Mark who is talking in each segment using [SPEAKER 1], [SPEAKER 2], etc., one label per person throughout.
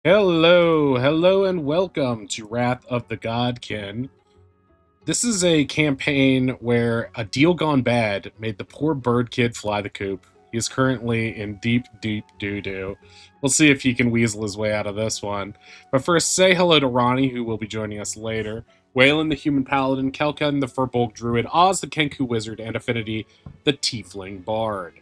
[SPEAKER 1] Hello, hello, and welcome to Wrath of the Godkin. This is a campaign where a deal gone bad made the poor bird kid fly the coop. He is currently in deep, deep doo doo. We'll see if he can weasel his way out of this one. But first, say hello to Ronnie, who will be joining us later. Waylon, the human paladin, Kelkan, the Furbolg druid, Oz, the Kenku wizard, and Affinity, the tiefling bard.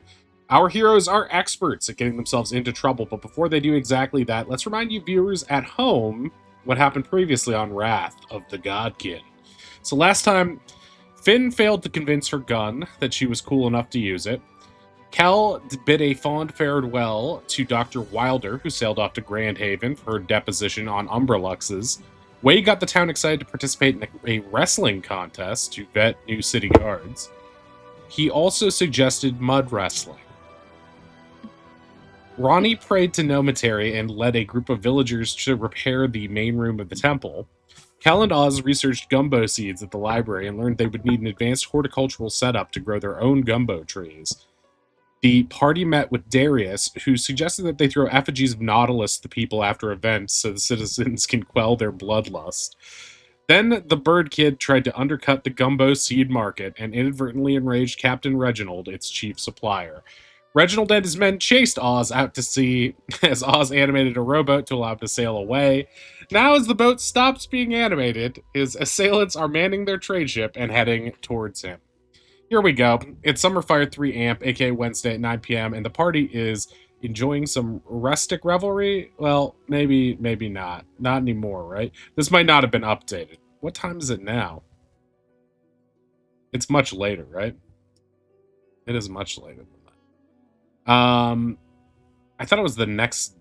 [SPEAKER 1] Our heroes are experts at getting themselves into trouble, but before they do exactly that, let's remind you viewers at home what happened previously on Wrath of the Godkin. So last time, Finn failed to convince her gun that she was cool enough to use it. Cal bid a fond farewell to Dr. Wilder, who sailed off to Grand Haven for her deposition on Umbraluxes. Wade got the town excited to participate in a wrestling contest to vet new city guards. He also suggested mud wrestling. Ronnie prayed to Nometary and led a group of villagers to repair the main room of the temple. Cal and Oz researched gumbo seeds at the library and learned they would need an advanced horticultural setup to grow their own gumbo trees. The party met with Darius, who suggested that they throw effigies of Nautilus to the people after events so the citizens can quell their bloodlust. Then the bird kid tried to undercut the gumbo seed market and inadvertently enraged Captain Reginald, its chief supplier. Reginald and his men chased Oz out to sea as Oz animated a rowboat to allow him to sail away. Now, as the boat stops being animated, his assailants are manning their trade ship and heading towards him. Here we go. It's Summerfire 3 Amp, aka Wednesday at 9 p.m., and the party is enjoying some rustic revelry. Well, maybe not. Not anymore, right? This might not have been updated. What time is it now? It's much later, right? It is much later than that. I thought it was the next.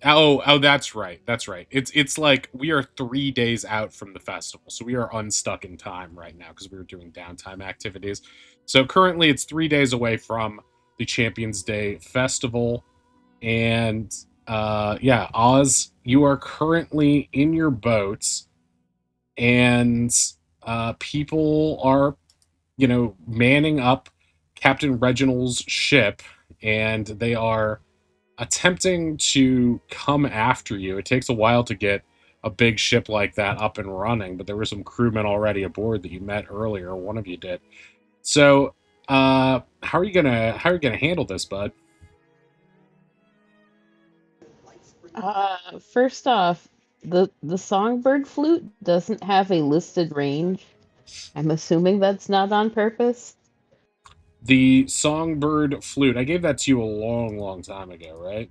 [SPEAKER 1] Oh, that's right. That's right. It's like we are 3 days out from the festival, so we are unstuck in time right now because we were doing downtime activities. So currently, it's 3 days away from the Champions Day festival, and yeah, Oz, you are currently in your boats, and people are, manning up Captain Reginald's ship, and they are attempting to come after you. It takes a while to get a big ship like that up and running, but there were some crewmen already aboard that you met earlier. One of you did. So, how are you gonna handle this, bud?
[SPEAKER 2] First off, the songbird flute doesn't have a listed range. I'm assuming that's not on purpose.
[SPEAKER 1] The songbird flute. I gave that to you a long, long time ago, right?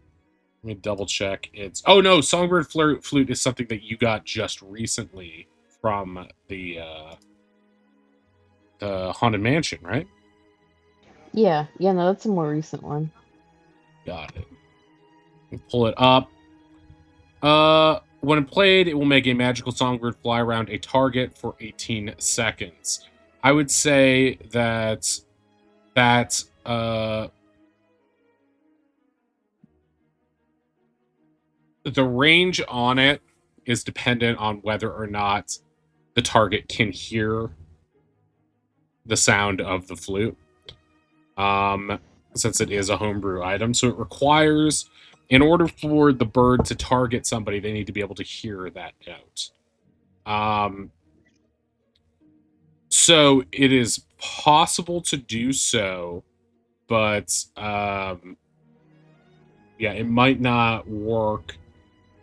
[SPEAKER 1] Let me double check. It's oh no, songbird flute is something that you got just recently from the haunted mansion, right?
[SPEAKER 2] Yeah, no, that's a more recent one.
[SPEAKER 1] Got it. Pull it up. When played, it will make a magical songbird fly around a target for 18 seconds. I would say that the range on it is dependent on whether or not the target can hear the sound of the flute. Um, since it is a homebrew item, so it requires, in order for the bird to target somebody, they need to be able to hear that note. Um, So it is possible to do so, but yeah, it might not work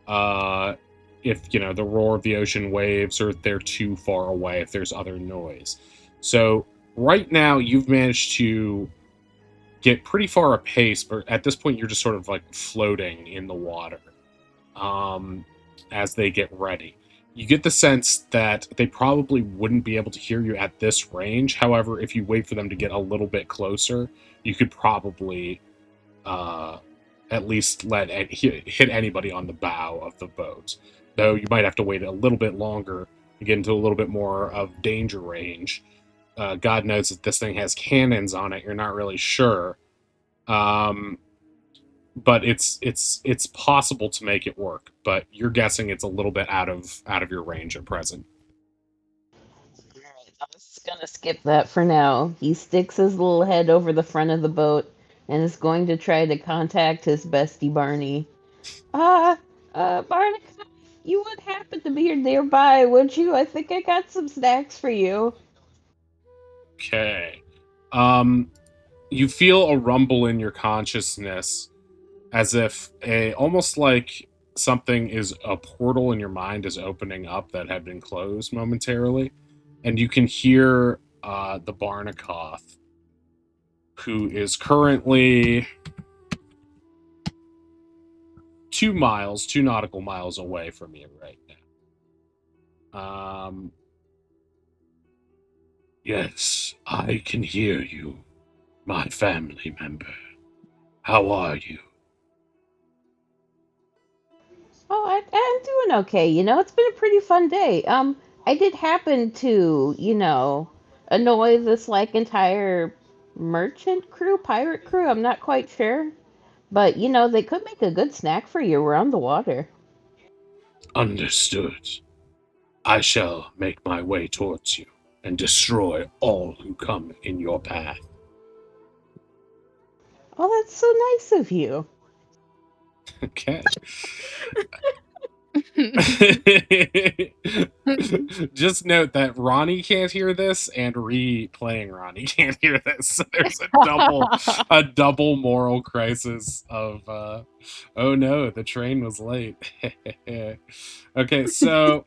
[SPEAKER 1] uh, if the roar of the ocean waves or if they're too far away, if there's other noise. So right now you've managed to get pretty far apace, but at this point you're just sort of like floating in the water um, as they get ready. You get the sense that they probably wouldn't be able to hear you at this range. However, if you wait for them to get a little bit closer, you could probably uh, at least hit anybody on the bow of the boat. Though you might have to wait a little bit longer to get into a little bit more of danger range. God knows that this thing has cannons on it. You're not really sure. Um, but it's possible to make it work. But you're guessing it's a little bit out of your range at present.
[SPEAKER 2] Alright, I was gonna skip that for now. He sticks his little head over the front of the boat and is going to try to contact his bestie Barney. Ah, Barnacle, you would happen to be nearby, would you? I think I got some snacks for you.
[SPEAKER 1] Okay. You feel a rumble in your consciousness, as if almost like something is a portal in your mind is opening up that had been closed momentarily, and you can hear the Barnacoth, who is currently 2 nautical miles away from you right now. Yes, I can hear you, my family member. How are you?
[SPEAKER 2] Oh, I'm doing okay. It's been a pretty fun day. I did happen to, annoy this like entire merchant crew, pirate crew. I'm not quite sure, but they could make a good snack for you around the water.
[SPEAKER 1] Understood. I shall make my way towards you and destroy all who come in your path.
[SPEAKER 2] Oh, that's so nice of you.
[SPEAKER 1] Okay. Just note that Ronnie can't hear this, and playing Ronnie can't hear this. So there's a double moral crisis of, oh no, the train was late. Okay, so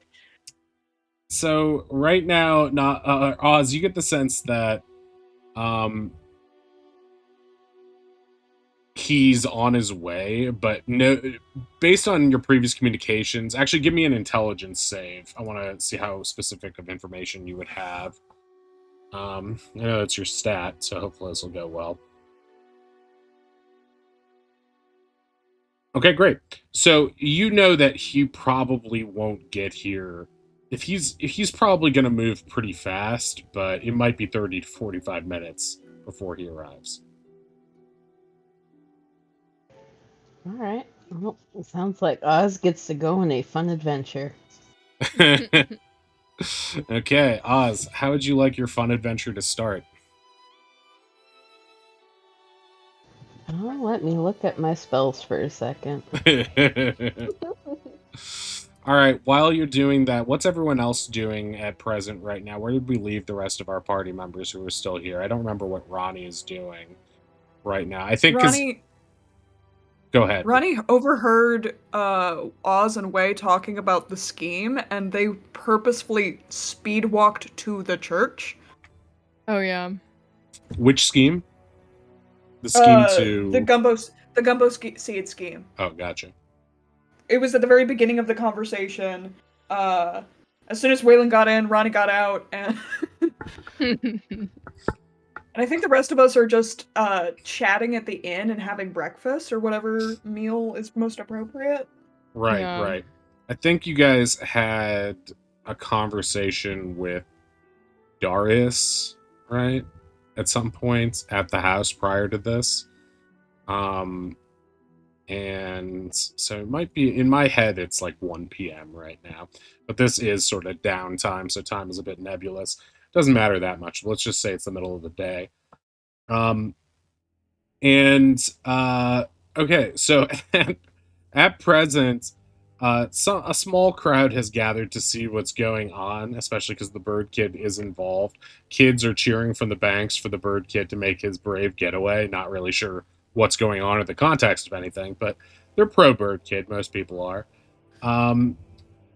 [SPEAKER 1] right now, not Oz, you get the sense that um he's on his way, but no, based on your previous communications, actually give me an intelligence save. I want to see how specific of information you would have. I know it's your stat, so hopefully this will go well. Okay, great. So you know that he probably won't get here. If he's probably going to move pretty fast, but it might be 30 to 45 minutes before he arrives.
[SPEAKER 2] All right. Well, it sounds like Oz gets to go on a fun adventure.
[SPEAKER 1] Okay, Oz, how would you like your fun adventure to start?
[SPEAKER 2] Oh, let me look at my spells for a second.
[SPEAKER 1] All right, while you're doing that, what's everyone else doing at present right now? Where did we leave the rest of our party members who are still here? I don't remember what Ronnie is doing right now. I think because.
[SPEAKER 3] Ronnie
[SPEAKER 1] Go ahead.
[SPEAKER 3] Ronnie overheard Oz and Wei talking about the scheme, and they purposefully speed walked to the church.
[SPEAKER 4] Oh yeah.
[SPEAKER 1] Which scheme? The scheme to
[SPEAKER 3] the gumbo seed scheme.
[SPEAKER 1] Oh, gotcha.
[SPEAKER 3] It was at the very beginning of the conversation. As soon as Waylon got in, Ronnie got out, and and I think the rest of us are just chatting at the inn and having breakfast or whatever meal is most appropriate.
[SPEAKER 1] Right,
[SPEAKER 4] Yeah.
[SPEAKER 1] right. I think you guys had a conversation with Darius, right? At some point at the house prior to this. And so it might be, in my head, it's like 1 p.m. right now. But this is sort of downtime, so time is a bit nebulous. Doesn't matter that much. Let's just say it's the middle of the day. Okay, so at present, a small crowd has gathered to see what's going on, especially because the Bird Kid is involved. Kids are cheering from the banks for the Bird Kid to make his brave getaway. Not really sure what's going on or the context of anything, but they're pro Bird Kid. Most people are.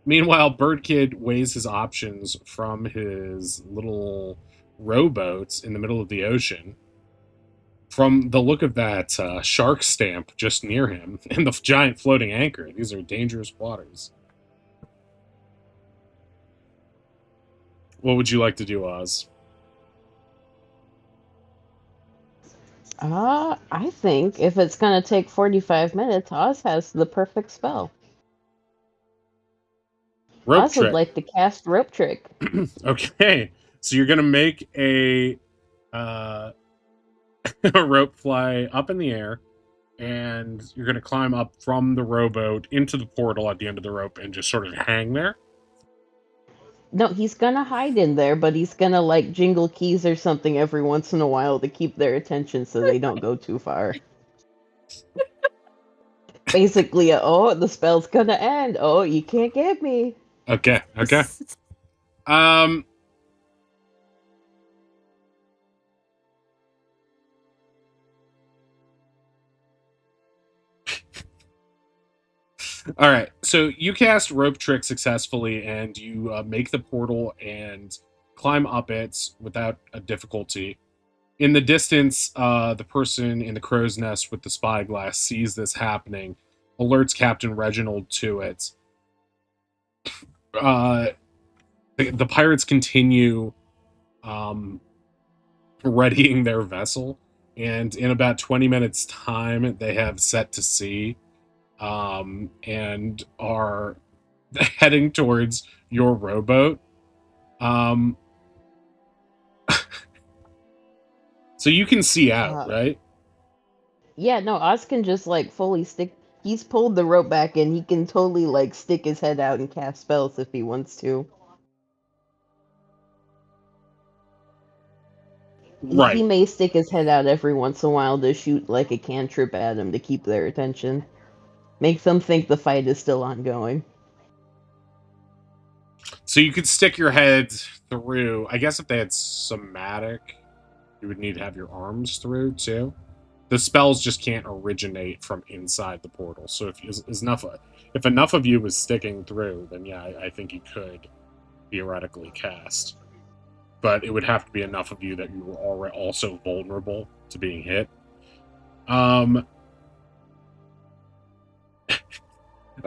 [SPEAKER 1] Meanwhile, Bird Kid weighs his options from his little rowboats in the middle of the ocean. From the look of that shark stamp just near him and the giant floating anchor, these are dangerous waters. What would you like to do, Oz?
[SPEAKER 2] I think if it's gonna take 45 minutes, Oz has the perfect spell.
[SPEAKER 1] Rope
[SPEAKER 2] Oz would
[SPEAKER 1] trick.
[SPEAKER 2] like to cast rope trick.
[SPEAKER 1] Okay, so you're gonna make a a rope fly up in the air, and you're gonna climb up from the rowboat into the portal at the end of the rope and just sort of hang there.
[SPEAKER 2] No, he's gonna hide in there, but he's gonna like jingle keys or something every once in a while to keep their attention so they don't go too far. Basically, oh, the spell's gonna end. Oh, you can't get me.
[SPEAKER 1] Okay. Um. All right. So you cast rope trick successfully, and you make the portal and climb up it without a difficulty. In the distance, the person in the crow's nest with the spyglass sees this happening, alerts Captain Reginald to it. Uh, the pirates continue readying their vessel, and in about 20 minutes' time, they have set to sea and are heading towards your rowboat. Um, so you can see out,
[SPEAKER 2] Uh,
[SPEAKER 1] right?
[SPEAKER 2] yeah, no, Oz can just like fully stick. He's pulled the rope back and he can totally like stick his head out and cast spells if he wants to. He
[SPEAKER 1] Right.
[SPEAKER 2] may stick his head out every once in a while to shoot like a cantrip at them to keep their attention. Make them think the fight is still ongoing.
[SPEAKER 1] So you could stick your head through. I guess if they had somatic, you would need to have your arms through too. The spells just can't originate from inside the portal. So if enough of you was sticking through, then yeah, I think you could theoretically cast. But it would have to be enough of you that you were already also vulnerable to being hit.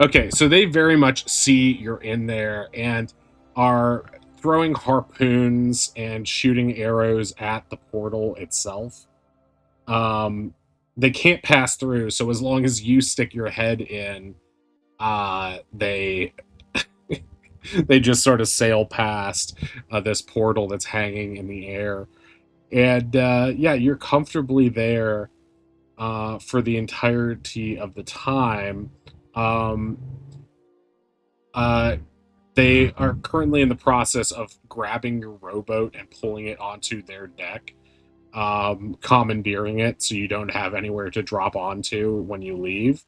[SPEAKER 1] Okay, so they very much see you're in there and are throwing harpoons and shooting arrows at the portal itself. They can't pass through, so as long as you stick your head in, they they just sort of sail past this portal that's hanging in the air, and yeah, you're comfortably there for the entirety of the time. Um, uh, they are currently in the process of grabbing your rowboat and pulling it onto their deck, commandeering it so you don't have anywhere to drop onto when you leave.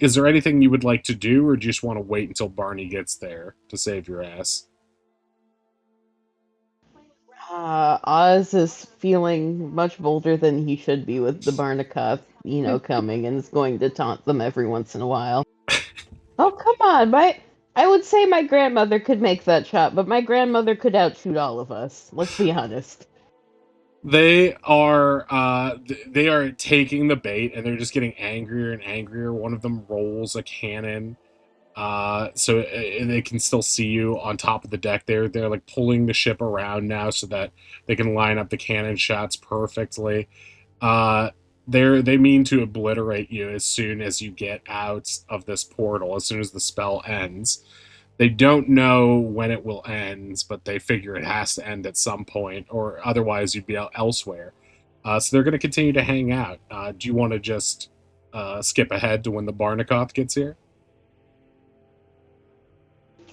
[SPEAKER 1] Is there anything you would like to do, or do you just want to wait until Barney gets there to save your ass?
[SPEAKER 2] Oz is feeling much bolder than he should be with the Barnacoth, coming and is going to taunt them every once in a while. Oh, come on, I would say my grandmother could make that shot, but my grandmother could outshoot all of us. Let's be honest.
[SPEAKER 1] They are taking the bait and they're just getting angrier and angrier. One of them rolls a cannon, so they can still see you on top of the deck. They're like pulling the ship around now so that they can line up the cannon shots perfectly. Uh, they mean to obliterate you as soon as you get out of this portal, as soon as the spell ends. They don't know when it will end, but they figure it has to end at some point, or otherwise you'd be out elsewhere. So they're going to continue to hang out. Do you want to just skip ahead to when the Barnacoth gets here?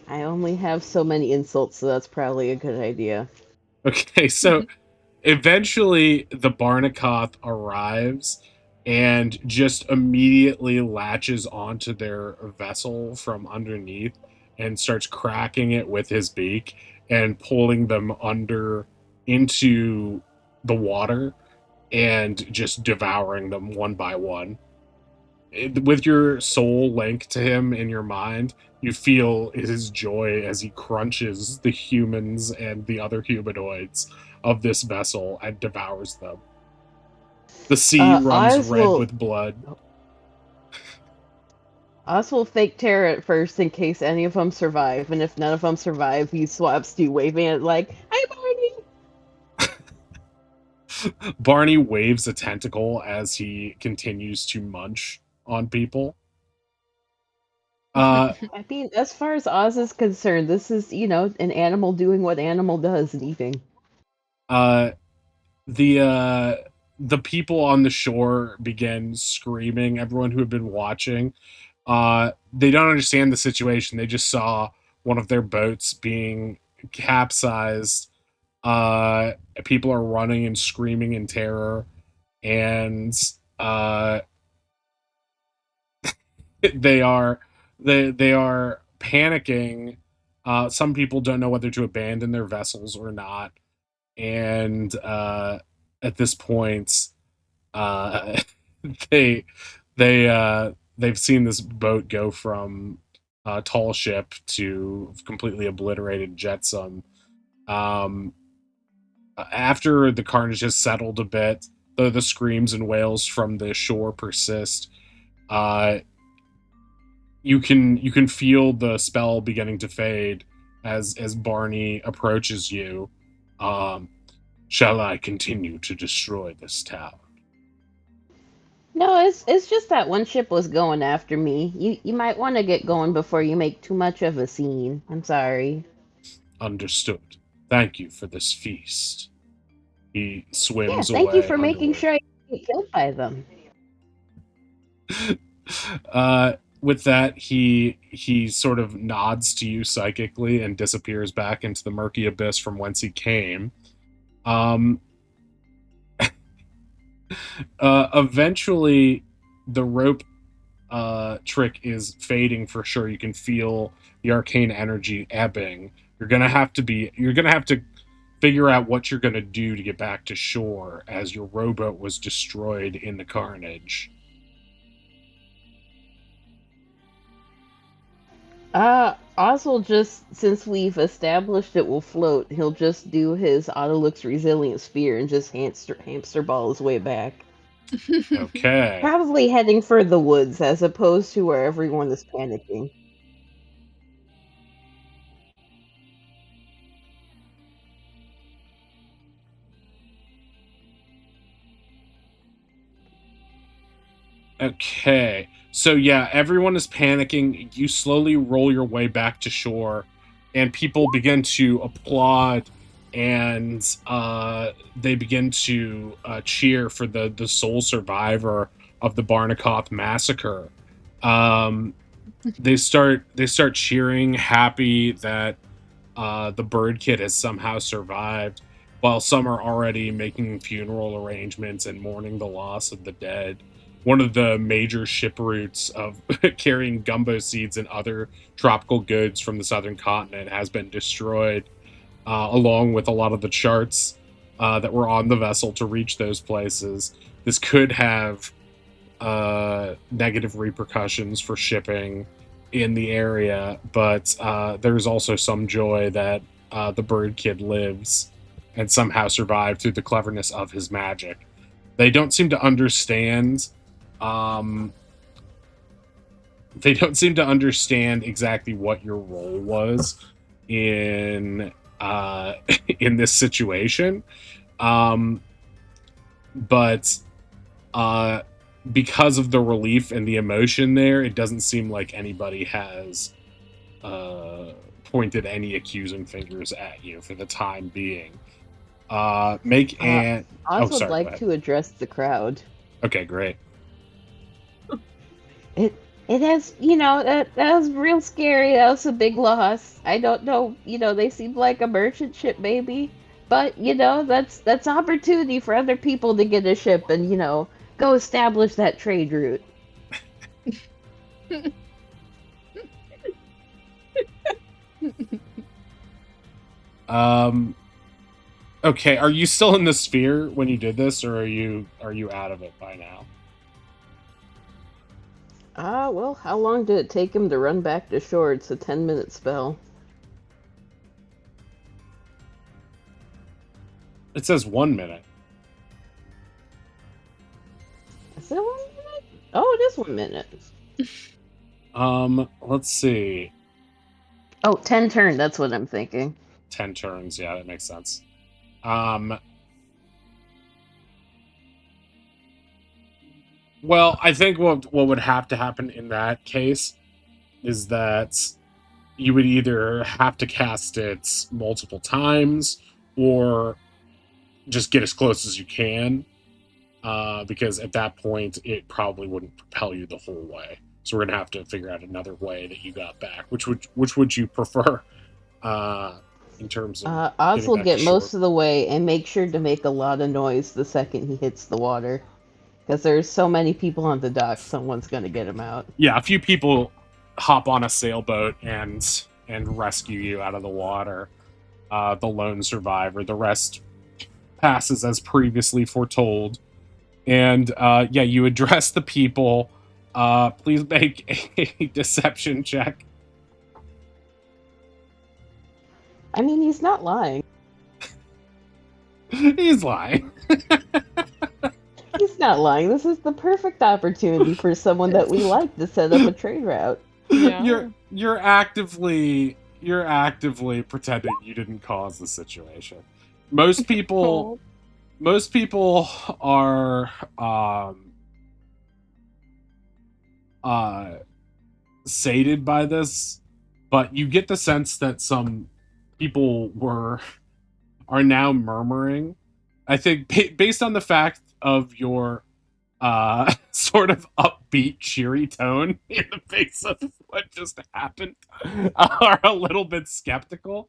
[SPEAKER 2] I only have so many insults, so that's probably a good idea.
[SPEAKER 1] Okay, so eventually the Barnacoth arrives and just immediately latches onto their vessel from underneath and starts cracking it with his beak and pulling them under into the water and just devouring them one by one. With your soul linked to him in your mind, you feel his joy as he crunches the humans and the other humanoids of this vessel and devours them. The sea runs
[SPEAKER 2] Oz
[SPEAKER 1] red
[SPEAKER 2] will
[SPEAKER 1] with blood.
[SPEAKER 2] Oz will fake terror at first in case any of them survive, and if none of them survive, he swaps to waving it like, "Hi, Barney."
[SPEAKER 1] Barney waves a tentacle as he continues to munch on people.
[SPEAKER 2] I mean, as far as Oz is concerned, this is, an animal doing what animal does and eating.
[SPEAKER 1] Uh, the people on the shore begin screaming. Everyone who had been watching, they don't understand the situation. They just saw one of their boats being capsized. People are running and screaming in terror, and they are they are panicking. Some people don't know whether to abandon their vessels or not, and at this point, uh, they they've seen this boat go from tall ship to completely obliterated jetsam. Um, After the carnage has settled a bit, though the screams and wails from the shore persist, uh, you can feel the spell beginning to fade as Barney approaches you. Um, shall I continue to destroy this town?
[SPEAKER 2] No, it's just that one ship was going after me. You might want to get going before you make too much of a scene. I'm sorry.
[SPEAKER 1] Understood. Thank you for this feast. He
[SPEAKER 2] Yeah,
[SPEAKER 1] swims
[SPEAKER 2] thank you
[SPEAKER 1] away
[SPEAKER 2] for making
[SPEAKER 1] underward.
[SPEAKER 2] sure I didn't get killed by them.
[SPEAKER 1] With that, he sort of nods to you psychically and disappears back into the murky abyss from whence he came. Um, Eventually, the rope trick is fading for sure. You can feel the arcane energy ebbing. You're gonna have to figure out what you're gonna do to get back to shore as your rowboat was destroyed in the carnage.
[SPEAKER 2] Oz will just, since we've established it will float, he'll just do his Autolux Resilient Sphere and just hamster ball his way back.
[SPEAKER 1] Okay.
[SPEAKER 2] Probably heading for the woods as opposed to where everyone is panicking.
[SPEAKER 1] Okay. So yeah, everyone is panicking. You slowly roll your way back to shore, and people begin to applaud, and they begin to cheer for the sole survivor of the Barnacoth massacre. Um, they start cheering, happy that the bird kid has somehow survived, while some are already making funeral arrangements and mourning the loss of the dead. One of the major ship routes of carrying gumbo seeds and other tropical goods from the southern continent has been destroyed, along with a lot of the charts that were on the vessel to reach those places. This could have negative repercussions for shipping in the area, but there's also some joy that the bird kid lives and somehow survived through the cleverness of his magic. They don't seem to understand. Um, they don't seem to understand exactly what your role was in in this situation. Um, but uh, because of the relief and the emotion there, it doesn't seem like anybody has pointed any accusing fingers at you for the time being. Make
[SPEAKER 2] Uh,
[SPEAKER 1] an
[SPEAKER 2] Oz
[SPEAKER 1] Oh,
[SPEAKER 2] would
[SPEAKER 1] sorry, go
[SPEAKER 2] like
[SPEAKER 1] ahead.
[SPEAKER 2] to address the crowd.
[SPEAKER 1] Okay, great.
[SPEAKER 2] It it has, that was real scary. That was a big loss. I don't know, they seemed like a merchant ship maybe, but that's opportunity for other people to get a ship and go establish that trade route.
[SPEAKER 1] Um, okay, are you still in the sphere when you did this, or are you out of it by now?
[SPEAKER 2] Well, how long did it take him to run back to shore? It's a 10-minute spell.
[SPEAKER 1] It says 1 minute.
[SPEAKER 2] Is it 1 minute? Oh, it is 1 minute.
[SPEAKER 1] Let's see.
[SPEAKER 2] Oh, 10 turn, that's what I'm thinking.
[SPEAKER 1] 10 turns, yeah, that makes sense. Um, well, I think what would have to happen in that case is that you would either have to cast it multiple times or just get as close as you can, because at that point it probably wouldn't propel you the whole way. So we're gonna have to figure out another way that you got back. Which would you prefer, uh, in terms of
[SPEAKER 2] Oz
[SPEAKER 1] getting
[SPEAKER 2] will
[SPEAKER 1] back to
[SPEAKER 2] get
[SPEAKER 1] shore?
[SPEAKER 2] most of the way and make sure to make a lot of noise the second he hits the water. Because there's so many people on the dock, someone's gonna get him out.
[SPEAKER 1] Yeah, a few people hop on a sailboat and rescue you out of the water. The lone survivor. The rest passes as previously foretold. And yeah, you address the people. Please make a deception check.
[SPEAKER 2] I mean, he's not lying.
[SPEAKER 1] He's lying.
[SPEAKER 2] He's not lying. This is the perfect opportunity for someone that we like to set up a trade route.
[SPEAKER 4] Yeah.
[SPEAKER 1] You're actively pretending you didn't cause the situation. Most people are sated by this, but you get the sense that some people are now murmuring. I think based on the fact of your sort of upbeat, cheery tone in the face of what just happened, are a little bit skeptical.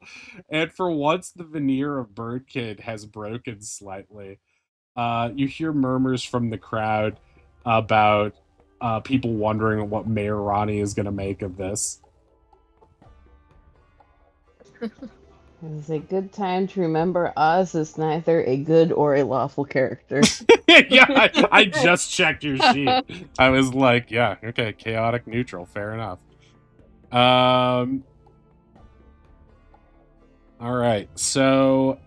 [SPEAKER 1] And for once, the veneer of Birdkid has broken slightly. You hear murmurs from the crowd about people wondering what Mayor Ronnie is going to make of this.
[SPEAKER 2] It's a good time to remember Oz is neither a good or a lawful character.
[SPEAKER 1] Yeah, I just checked your sheet. I was like, yeah, okay, chaotic neutral, fair enough. All right, so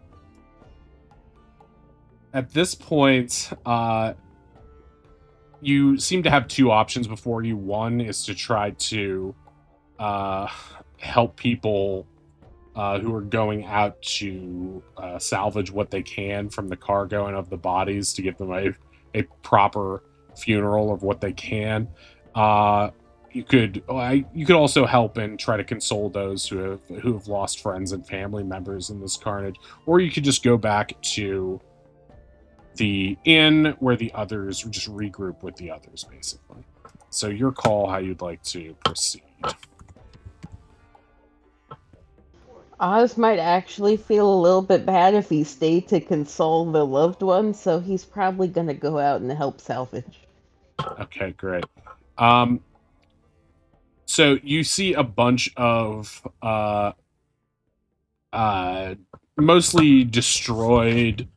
[SPEAKER 1] at this point, you seem to have two options before you. One is to try to help people who are going out to salvage what they can from the cargo and of the bodies to give them a proper funeral of what they can. You could also help and try to console those who have lost friends and family members in this carnage, or you could just go back to the inn where the others just regroup with the others, basically. So your call, how you'd like to proceed.
[SPEAKER 2] Oz might actually feel a little bit bad if he stayed to console the loved ones, so he's probably gonna go out and help salvage.
[SPEAKER 1] Okay, great. So you see a bunch of mostly destroyed.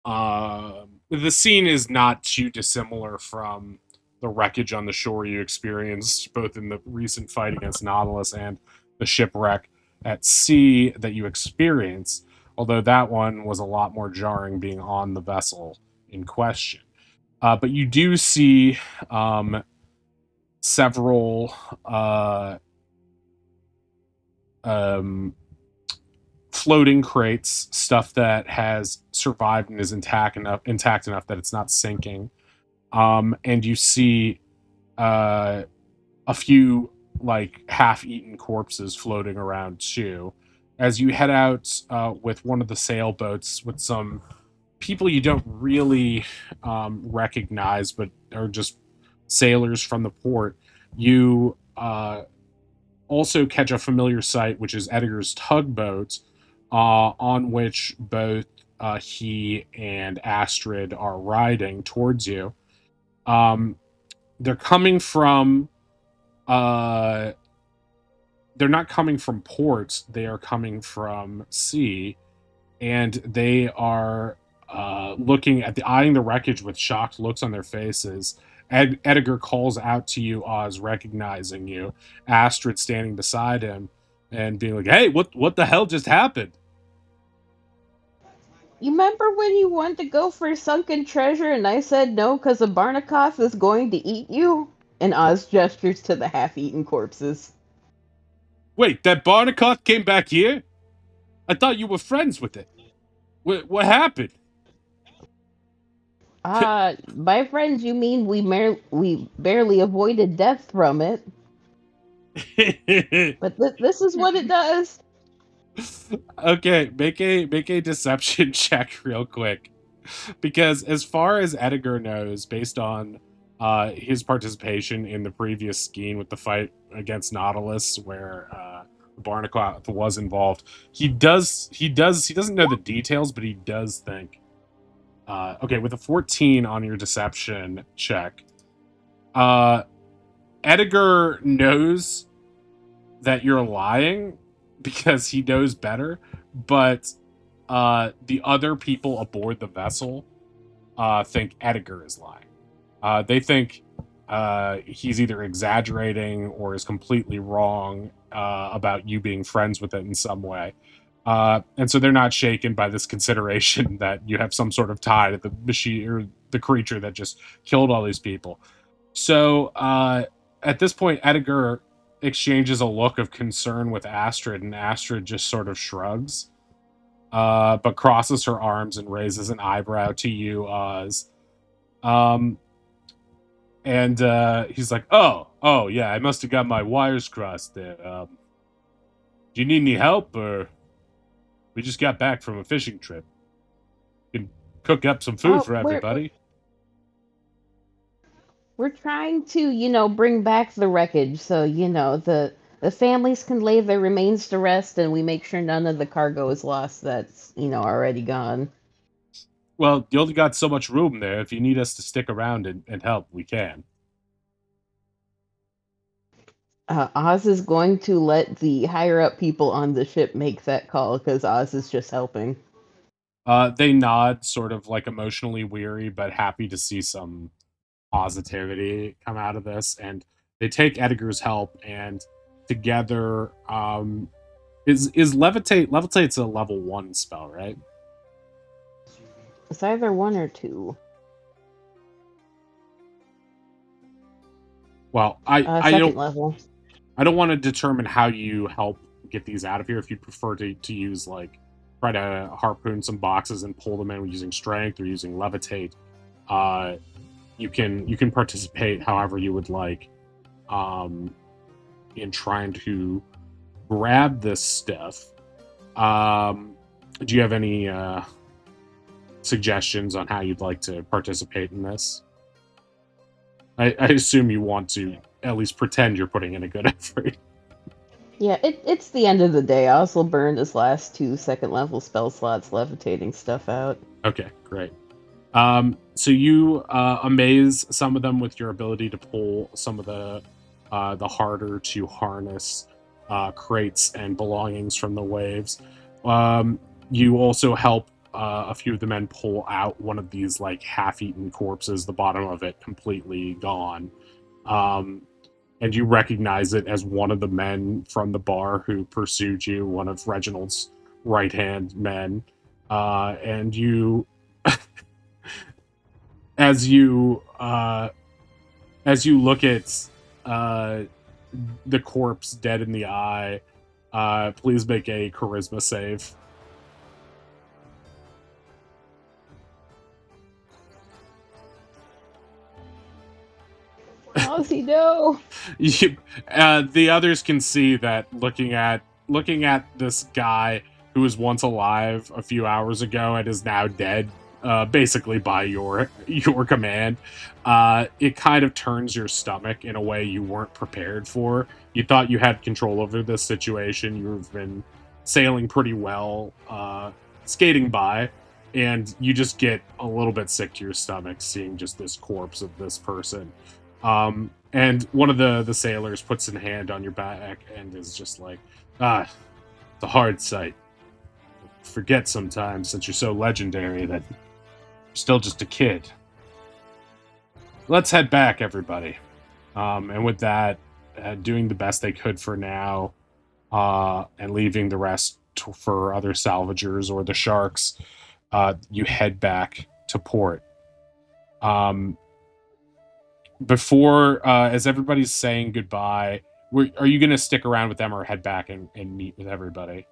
[SPEAKER 1] The scene is not too dissimilar from the wreckage on the shore you experienced both in the recent fight against Nautilus and the shipwreck at sea that you experienced, although that one was a lot more jarring being on the vessel in question. But you do see several floating crates, stuff that has survived and is intact enough that it's not sinking. And you see a few like half-eaten corpses floating around too. As you head out with one of the sailboats with some people you don't really recognize, but are just sailors from the port, you also catch a familiar sight, which is Edgar's tugboat, on which both he and Astrid are riding towards you. They're coming from they're not coming from ports, they are coming from sea, and they are eyeing the wreckage with shocked looks on their faces. Edgar calls out to you, Oz, recognizing you. Astrid standing beside him and being like, "Hey, what the hell just happened?"
[SPEAKER 2] You remember when you wanted to go for sunken treasure and I said no because a Barnakoff is going to eat you? And Oz gestures to the half-eaten corpses.
[SPEAKER 1] Wait, that Barnacoff came back here? I thought you were friends with it. What happened?
[SPEAKER 2] By friends, you mean we barely avoided death from it. But this is what it does.
[SPEAKER 1] Okay, make a deception check real quick, because as far as Edgar knows, based on his participation in the previous scheme with the fight against Nautilus, where Barnacoff was involved, he doesn't know the details, but he does think Okay, with a 14 on your deception check, Edgar knows that you're lying because he knows better, but the other people aboard the vessel think Edgar is lying. They think he's either exaggerating or is completely wrong about you being friends with it in some way. And so they're not shaken by this consideration that you have some sort of tie to the machine or the creature that just killed all these people. So at this point, Edgar exchanges a look of concern with Astrid, and Astrid just sort of shrugs, but crosses her arms and raises an eyebrow to you, Oz. And he's like, oh, yeah, I must have got my wires crossed there. Do you need any help, or we just got back from a fishing trip? You can cook up some food for everybody.
[SPEAKER 2] We're trying to, bring back the wreckage so, the families can lay their remains to rest and we make sure none of the cargo is lost that's, already gone.
[SPEAKER 1] Well, you only got so much room there. If you need us to stick around and help, we can.
[SPEAKER 2] Oz is going to let the higher up people on the ship make that call because Oz is just helping.
[SPEAKER 1] They nod, sort of like emotionally weary, but happy to see some positivity come out of this. And they take Edgar's help, and together, is levitate? Levitate's a level 1 spell, right?
[SPEAKER 2] It's either 1 or 2.
[SPEAKER 1] Well,
[SPEAKER 2] second level.
[SPEAKER 1] I don't want to determine how you help get these out of here. If you prefer to use, like, try to harpoon some boxes and pull them in using strength or using levitate, you can participate however you would like in trying to grab this stuff. Do you have any suggestions on how you'd like to participate in this? I assume you want to at least pretend you're putting in a good effort.
[SPEAKER 2] Yeah, it's the end of the day. Oz will burn his last 2 second level spell slots levitating stuff out.
[SPEAKER 1] Okay, great. So you amaze some of them with your ability to pull some of the harder to harness crates and belongings from the waves. You also help a few of the men pull out one of these like half-eaten corpses, the bottom of it completely gone. And you recognize it as one of the men from the bar who pursued you, one of Reginald's right-hand men. And you, as you look at the corpse dead in the eye, please make a charisma save.
[SPEAKER 2] Ozzy, no.
[SPEAKER 1] The others can see that looking at this guy who was once alive a few hours ago and is now dead, basically by your command, it kind of turns your stomach in a way you weren't prepared for. You thought you had control over this situation. You've been sailing pretty well, skating by, and you just get a little bit sick to your stomach seeing just this corpse of this person. And one of the sailors puts a hand on your back and is just like, it's a hard sight. Forget sometimes, since you're so legendary, that you're still just a kid. Let's head back, everybody. And with that, doing the best they could for now, and leaving the rest for other salvagers or the sharks, you head back to port. Before, as everybody's saying goodbye, are you going to stick around with them or head back and meet with everybody?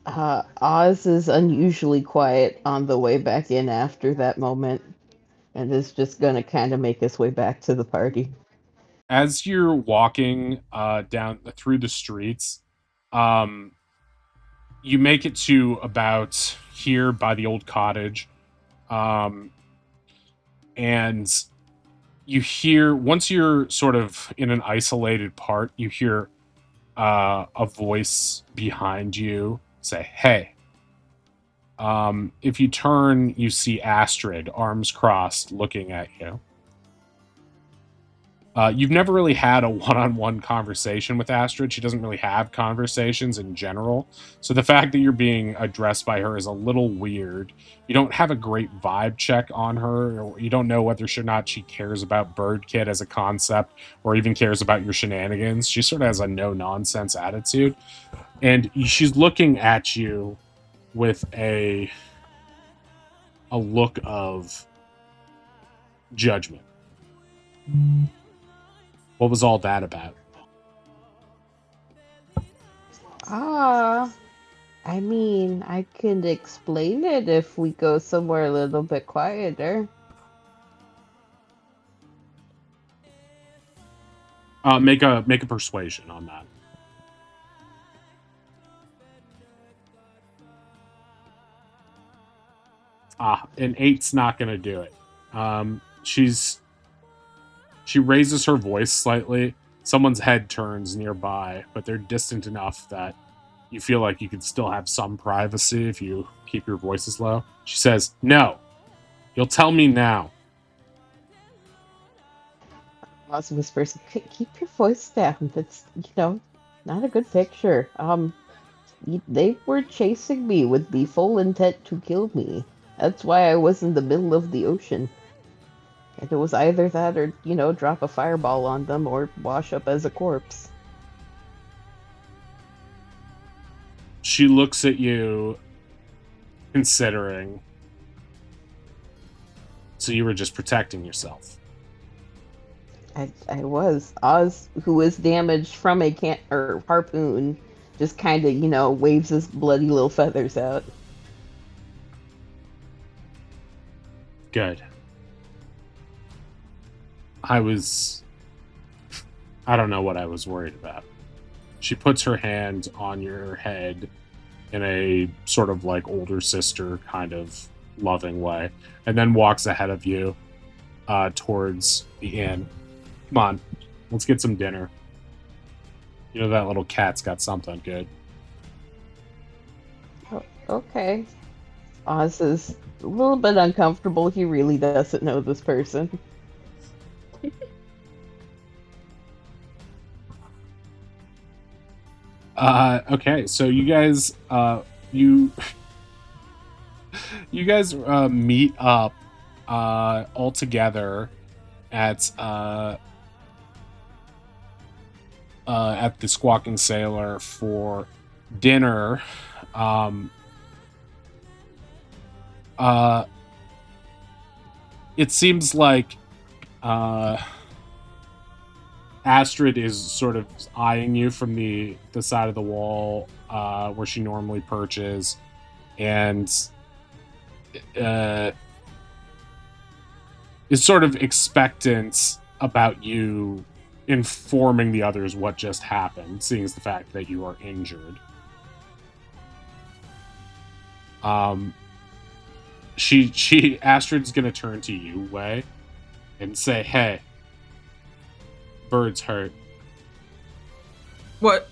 [SPEAKER 2] Oz is unusually quiet on the way back in after that moment and is just going to kind of make his way back to the party.
[SPEAKER 1] As you're walking down through the streets, you make it to about here by the old cottage, and you hear, once you're sort of in an isolated part, you hear a voice behind you say, "Hey, If you turn, you see Astrid, arms crossed, looking at you. You've never really had a one-on-one conversation with Astrid. She doesn't really have conversations in general. So the fact that you're being addressed by her is a little weird. You don't have a great vibe check on her, or you don't know whether or not she cares about Birdkid as a concept or even cares about your shenanigans. She sort of has a no-nonsense attitude. And she's looking at you with a look of judgment. What was all that about?
[SPEAKER 2] I mean, I could explain it if we go somewhere a little bit quieter.
[SPEAKER 1] Make a persuasion on that. An 8's not going to do it. She raises her voice slightly. Someone's head turns nearby, but they're distant enough that you feel like you could still have some privacy if you keep your voices low. She says, "No, you'll tell me now."
[SPEAKER 2] Oz whispers, "Keep your voice down. That's, not a good picture. They were chasing me with the full intent to kill me. That's why I was in the middle of the ocean. And it was either that or, drop a fireball on them or wash up as a corpse."
[SPEAKER 1] She looks at you, considering. So you were just protecting yourself.
[SPEAKER 2] I was. Oz, who was damaged from a harpoon, just kind of, waves his bloody little feathers out.
[SPEAKER 1] Good. I don't know what I was worried about. She puts her hand on your head in a sort of like older sister kind of loving way, and then walks ahead of you towards the inn. Come on, let's get some dinner. You know that little cat's got something good.
[SPEAKER 2] Oh, okay. Oz is a little bit uncomfortable. He really doesn't know this person.
[SPEAKER 1] Okay, so you guys, you guys meet up all together at the Squawking Sailor for dinner. It seems like Astrid is sort of eyeing you from the side of the wall where she normally perches, and is sort of expectant about you informing the others what just happened, seeing as the fact that you are injured. Astrid's gonna turn to you, Way, and say, "Hey, Bird's hurt."
[SPEAKER 3] What?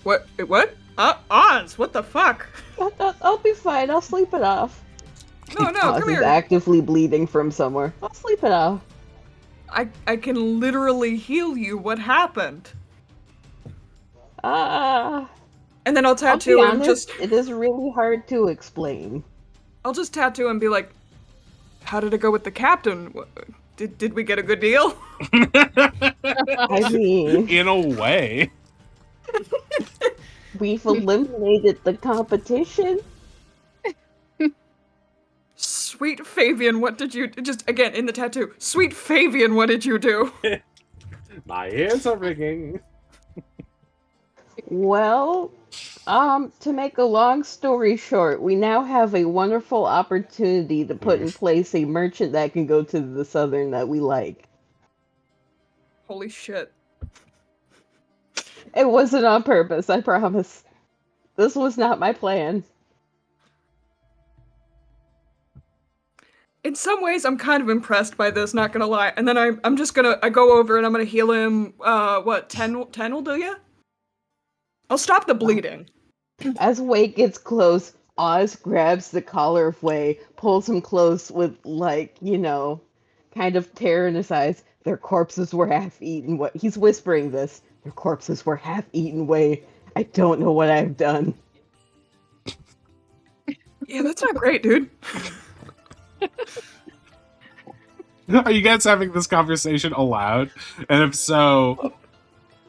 [SPEAKER 3] Oz, what the fuck?
[SPEAKER 2] I'll be fine. I'll sleep it off.
[SPEAKER 3] No,
[SPEAKER 2] Oz
[SPEAKER 3] come
[SPEAKER 2] is
[SPEAKER 3] here.
[SPEAKER 2] actively bleeding from somewhere. I'll sleep it off.
[SPEAKER 3] I can literally heal you. What happened?
[SPEAKER 2] And
[SPEAKER 3] then I'll tattoo
[SPEAKER 2] I'll be
[SPEAKER 3] and
[SPEAKER 2] honest,
[SPEAKER 3] just...
[SPEAKER 2] It is really hard to explain.
[SPEAKER 3] I'll just tattoo and be like, "How did it go with the captain? Did we get a good deal?"
[SPEAKER 2] I mean,
[SPEAKER 1] in a way.
[SPEAKER 2] We've eliminated the competition.
[SPEAKER 3] Sweet Fabian, what did you... Just, again, in the tattoo. Sweet Fabian, what did you do?
[SPEAKER 1] My ears are ringing.
[SPEAKER 2] Well, to make a long story short, we now have a wonderful opportunity to put in place a merchant that can go to the southern that we like.
[SPEAKER 3] Holy shit.
[SPEAKER 2] It wasn't on purpose, I promise. This was not my plan.
[SPEAKER 3] In some ways, I'm kind of impressed by this, not gonna lie. And then I'm just gonna... I go over and I'm gonna heal him, 10 will do ya? I'll stop the bleeding.
[SPEAKER 2] As Wake gets close, Oz grabs the collar of Wei, pulls him close with, kind of terror in his eyes. Their corpses were half eaten. What he's whispering this. Their corpses were half eaten, Wei. I don't know what I've done.
[SPEAKER 3] Yeah, that's not great, dude.
[SPEAKER 1] Are you guys having this conversation aloud? And if so,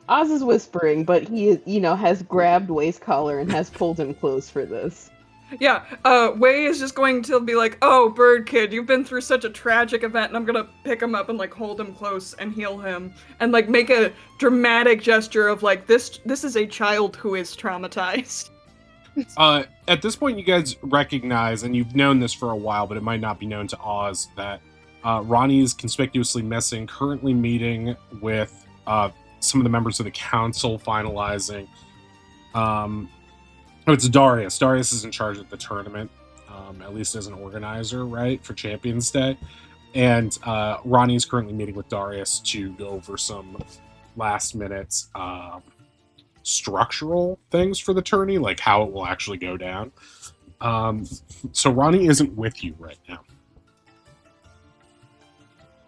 [SPEAKER 2] Oz is whispering, but he, has grabbed Wei's collar and has pulled him close for this.
[SPEAKER 3] Yeah, Wei is just going to be like, "Oh, Bird Kid, you've been through such a tragic event," and I'm gonna pick him up and like hold him close and heal him, and like make a dramatic gesture of like, this is a child who is traumatized.
[SPEAKER 1] at this point, you guys recognize, and you've known this for a while, but it might not be known to Oz, that Ronnie is conspicuously missing, currently meeting with some of the members of the council, finalizing. It's Darius. Darius is in charge of the tournament, at least as an organizer, right, for Champions Day. And Ronnie is currently meeting with Darius to go over some last-minute structural things for the tourney, like how it will actually go down. So Ronnie isn't with you right now.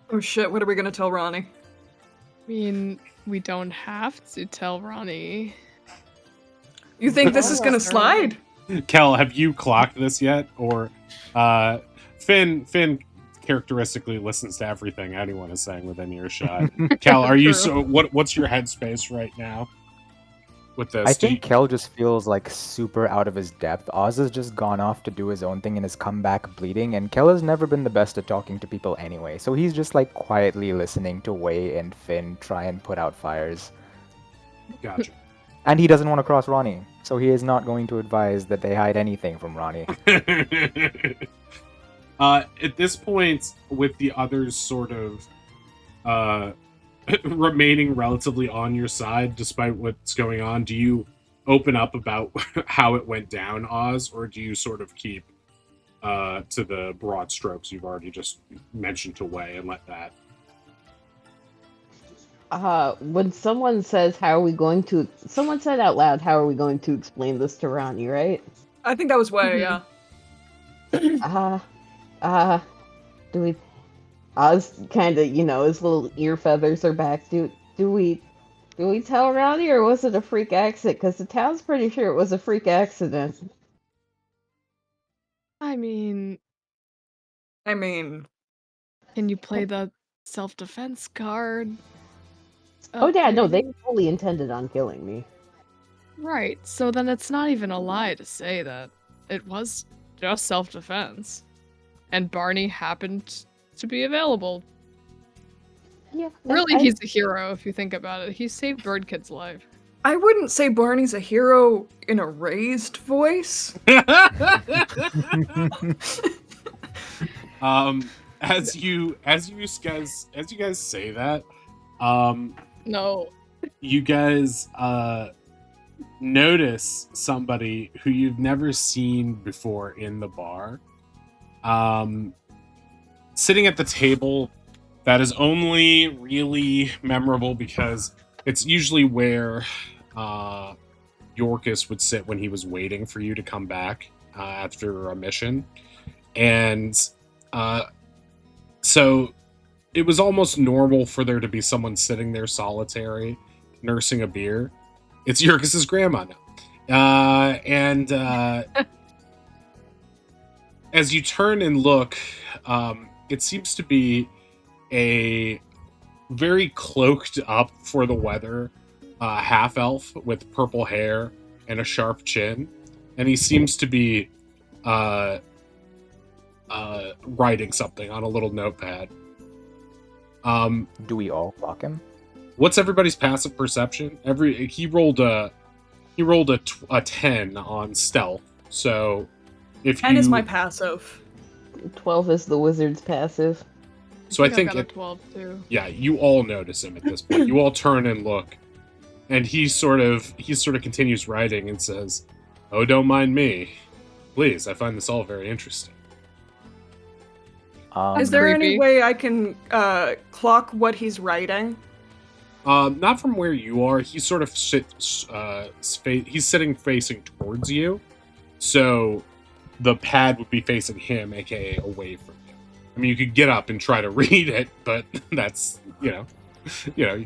[SPEAKER 3] Oh shit, what are we gonna tell Ronnie?
[SPEAKER 4] I mean, we don't have to tell Ronnie.
[SPEAKER 3] You think this is gonna slide?
[SPEAKER 1] Kel, have you clocked this yet? Or Finn characteristically listens to everything anyone is saying within earshot. Kel, are you what's your headspace right now with this?
[SPEAKER 5] I think Kel just feels like super out of his depth. Oz has just gone off to do his own thing and has come back bleeding, and Kel has never been the best at talking to people anyway, so he's just like quietly listening to Wei and Finn try and put out fires.
[SPEAKER 1] Gotcha.
[SPEAKER 5] And he doesn't want to cross Ronnie, so he is not going to advise that they hide anything from Ronnie.
[SPEAKER 1] At this point, with the others sort of remaining relatively on your side, despite what's going on, do you open up about how it went down, Oz, or do you sort of keep to the broad strokes you've already just mentioned to Wei and let that?
[SPEAKER 2] When someone says, someone said out loud, how are we going to explain this to Ronnie, right?
[SPEAKER 3] I think that was Wei, yeah.
[SPEAKER 2] Do we, Oz kind of, his little ear feathers are back. Do we tell Ronnie, or was it a freak accident? Because the town's pretty sure it was a freak accident.
[SPEAKER 4] I mean,
[SPEAKER 3] can
[SPEAKER 4] you play the self-defense card?
[SPEAKER 2] Oh yeah, no, they fully intended on killing me.
[SPEAKER 4] Right, so then it's not even a lie to say that it was just self-defense. And Barney happened to be available.
[SPEAKER 2] Yeah.
[SPEAKER 4] Really, he's a hero if you think about it. He saved Birdkid's life.
[SPEAKER 3] I wouldn't say Barney's a hero in a raised voice.
[SPEAKER 1] As you guys say that,
[SPEAKER 4] No.
[SPEAKER 1] you guys notice somebody who you've never seen before in the bar, sitting at the table that is only really memorable because it's usually where Yorkus would sit when he was waiting for you to come back after a mission. And so it was almost normal for there to be someone sitting there solitary, nursing a beer. It's Yorkus's grandma now. As you turn and look, it seems to be a very cloaked up for the weather half-elf with purple hair and a sharp chin. And he seems to be writing something on a little notepad.
[SPEAKER 5] Do we all block him?
[SPEAKER 1] What's everybody's passive perception? He rolled a 10 on stealth. So if
[SPEAKER 3] 10 is my passive.
[SPEAKER 2] 12 is the wizard's passive.
[SPEAKER 1] So I think
[SPEAKER 4] got a 12 too.
[SPEAKER 1] Yeah, you all notice him at this point. You all turn and look, and he sort of continues writing and says, "Oh, don't mind me, please. I find this all very interesting."
[SPEAKER 3] Is there any
[SPEAKER 4] creepy.
[SPEAKER 3] way I can clock what he's writing?
[SPEAKER 1] Not from where you are. He's sort of he's sitting facing towards you, so the pad would be facing him, aka away from you. I mean, you could get up and try to read it, but that's you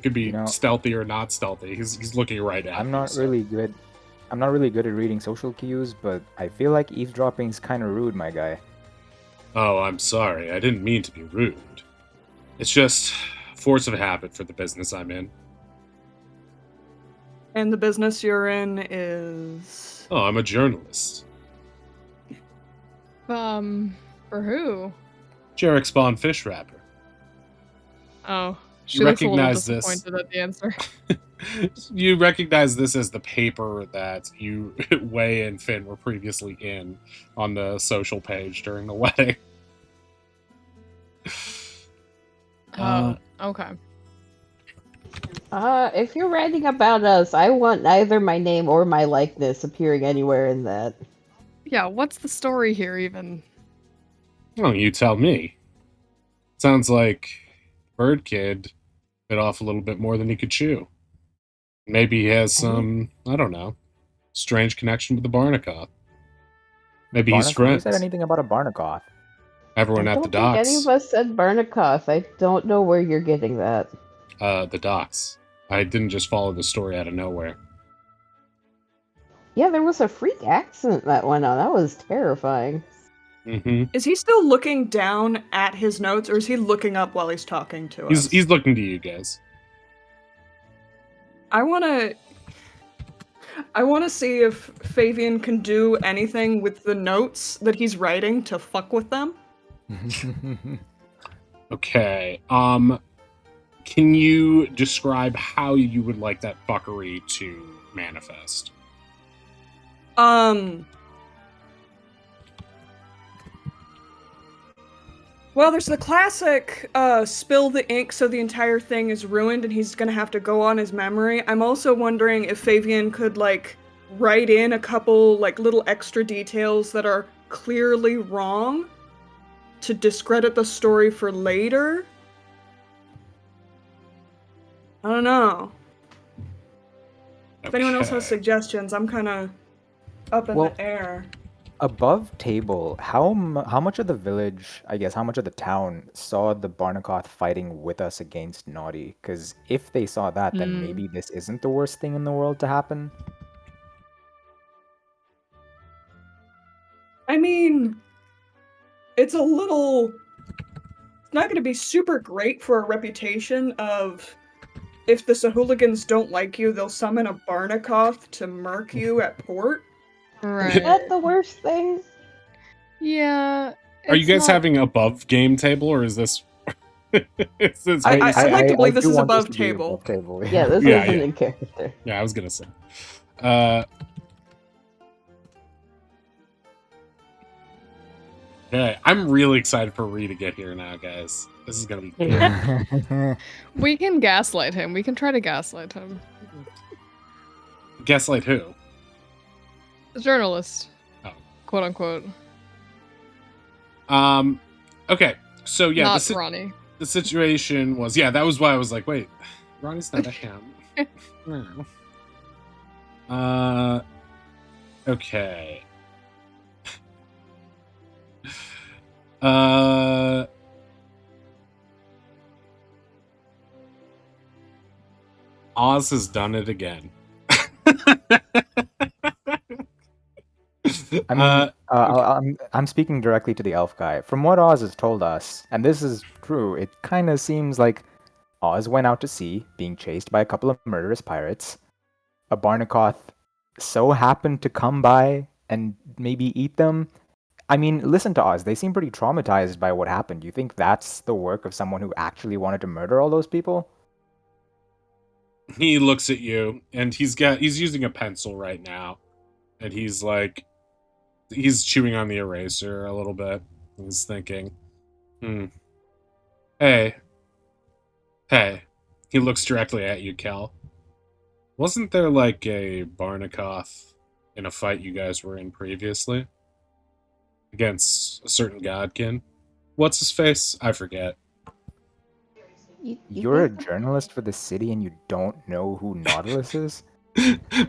[SPEAKER 1] could be stealthy or not stealthy. He's looking right at you.
[SPEAKER 5] I'm not really good at reading social cues, but I feel like eavesdropping's kind of rude, my guy.
[SPEAKER 1] Oh, I'm sorry. I didn't mean to be rude. It's just force of habit for the business I'm in.
[SPEAKER 3] And the business you're in is...
[SPEAKER 1] Oh, I'm a journalist.
[SPEAKER 4] For who?
[SPEAKER 1] Jarek Spawn Fish Wrapper.
[SPEAKER 4] Oh, she
[SPEAKER 1] You
[SPEAKER 4] looks a little
[SPEAKER 1] recognize this.
[SPEAKER 4] disappointed at the answer.
[SPEAKER 1] You recognize this as the paper that you, Wei and Finn were previously in on the social page during the wedding.
[SPEAKER 4] Oh, okay.
[SPEAKER 2] If you're writing about us, I want neither my name or my likeness appearing anywhere in that.
[SPEAKER 4] Yeah, what's the story here even?
[SPEAKER 1] Oh, you tell me. Sounds like Bird Kid bit off a little bit more than he could chew. Maybe he has some, I don't know, strange connection with the Barnacoth. Maybe he's
[SPEAKER 5] Barnacoth?
[SPEAKER 1] friends.
[SPEAKER 5] Who said anything about a Barnacoth?
[SPEAKER 1] Everyone
[SPEAKER 2] I
[SPEAKER 1] at
[SPEAKER 2] don't
[SPEAKER 1] the
[SPEAKER 2] think
[SPEAKER 1] docks.
[SPEAKER 2] any of us said Barnacoth. I don't know where you're getting that.
[SPEAKER 1] The docks. I didn't just follow the story out of nowhere.
[SPEAKER 2] Yeah, there was a freak accent that went on. That was terrifying.
[SPEAKER 1] Mm-hmm.
[SPEAKER 3] Is he still looking down at his notes, or is he looking up while he's talking to us?
[SPEAKER 1] He's looking to you guys.
[SPEAKER 3] I wanna see if Fabian can do anything with the notes that he's writing to fuck with them.
[SPEAKER 1] Okay. Can you describe how you would like that fuckery to manifest?
[SPEAKER 3] Well, there's the classic spill the ink so the entire thing is ruined and he's gonna have to go on his memory. I'm also wondering if Fabian could, like, write in a couple, like, little extra details that are clearly wrong to discredit the story for later. I don't know. If anyone else has suggestions, I'm kind of up in the air.
[SPEAKER 5] Above table, how much of the village, I guess, how much of the town saw the Barnacoth fighting with us against Naughty? Because if they saw that, then maybe this isn't the worst thing in the world to happen.
[SPEAKER 3] I mean, it's a little... It's not going to be super great for a reputation of... If the Sahooligans don't like you, they'll summon a Barnacoth to murk you at port.
[SPEAKER 4] Right.
[SPEAKER 2] Is that the worst thing?
[SPEAKER 4] Yeah.
[SPEAKER 1] Are you guys having above game table, or is this...
[SPEAKER 3] I'd like to believe this is above table.
[SPEAKER 2] Yeah, this isn't in character.
[SPEAKER 1] Yeah, I was gonna say. Okay, I'm really excited for Ree to get here now, guys. This is gonna be good.
[SPEAKER 4] We can gaslight him. We can try to gaslight him.
[SPEAKER 1] Gaslight who?
[SPEAKER 4] The journalist.
[SPEAKER 1] Oh.
[SPEAKER 4] Quote unquote.
[SPEAKER 1] Okay, so yeah,
[SPEAKER 4] Not Ronnie.
[SPEAKER 1] The situation was, yeah, that was why I was like, wait, Ronnie's not a him. No. Okay. Oz has done it again.
[SPEAKER 5] I mean, I'm speaking directly to the elf guy. From what Oz has told us, and this is true, it kind of seems like Oz went out to sea, being chased by a couple of murderous pirates. A Barnacoth so happened to come by and maybe eat them. I mean, listen to Oz. They seem pretty traumatized by what happened. Do you think that's the work of someone who actually wanted to murder all those people?
[SPEAKER 1] He looks at you, and he's using a pencil right now, and he's like, he's chewing on the eraser a little bit. He's thinking, Hey. He looks directly at you, Kel. Wasn't there like a Barnacoth in a fight you guys were in previously? Against a certain godkin? What's his face? I forget.
[SPEAKER 5] You're a journalist for the city and you don't know who Nautilus is?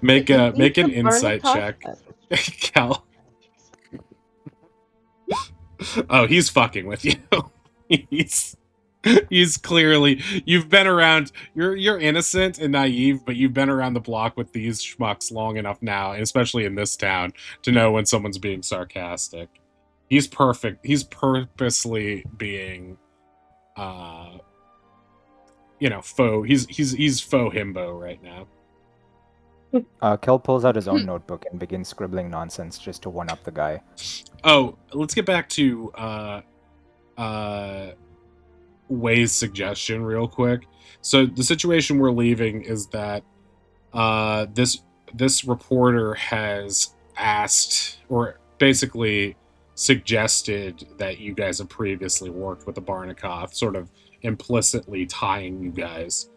[SPEAKER 1] Make an insight check, Cal. Oh, he's fucking with you. He's clearly, you've been around, you're innocent and naive, but you've been around the block with these schmucks long enough now, and especially in this town, to know when someone's being sarcastic. He's perfect. He's purposely being faux. He's faux himbo right now.
[SPEAKER 5] Kel pulls out his own notebook and begins scribbling nonsense just to one-up the guy.
[SPEAKER 1] Oh, let's get back to Way's suggestion real quick. So the situation we're leaving is that this reporter has asked, or basically suggested, that you guys have previously worked with the Barnakoth, sort of implicitly tying you guys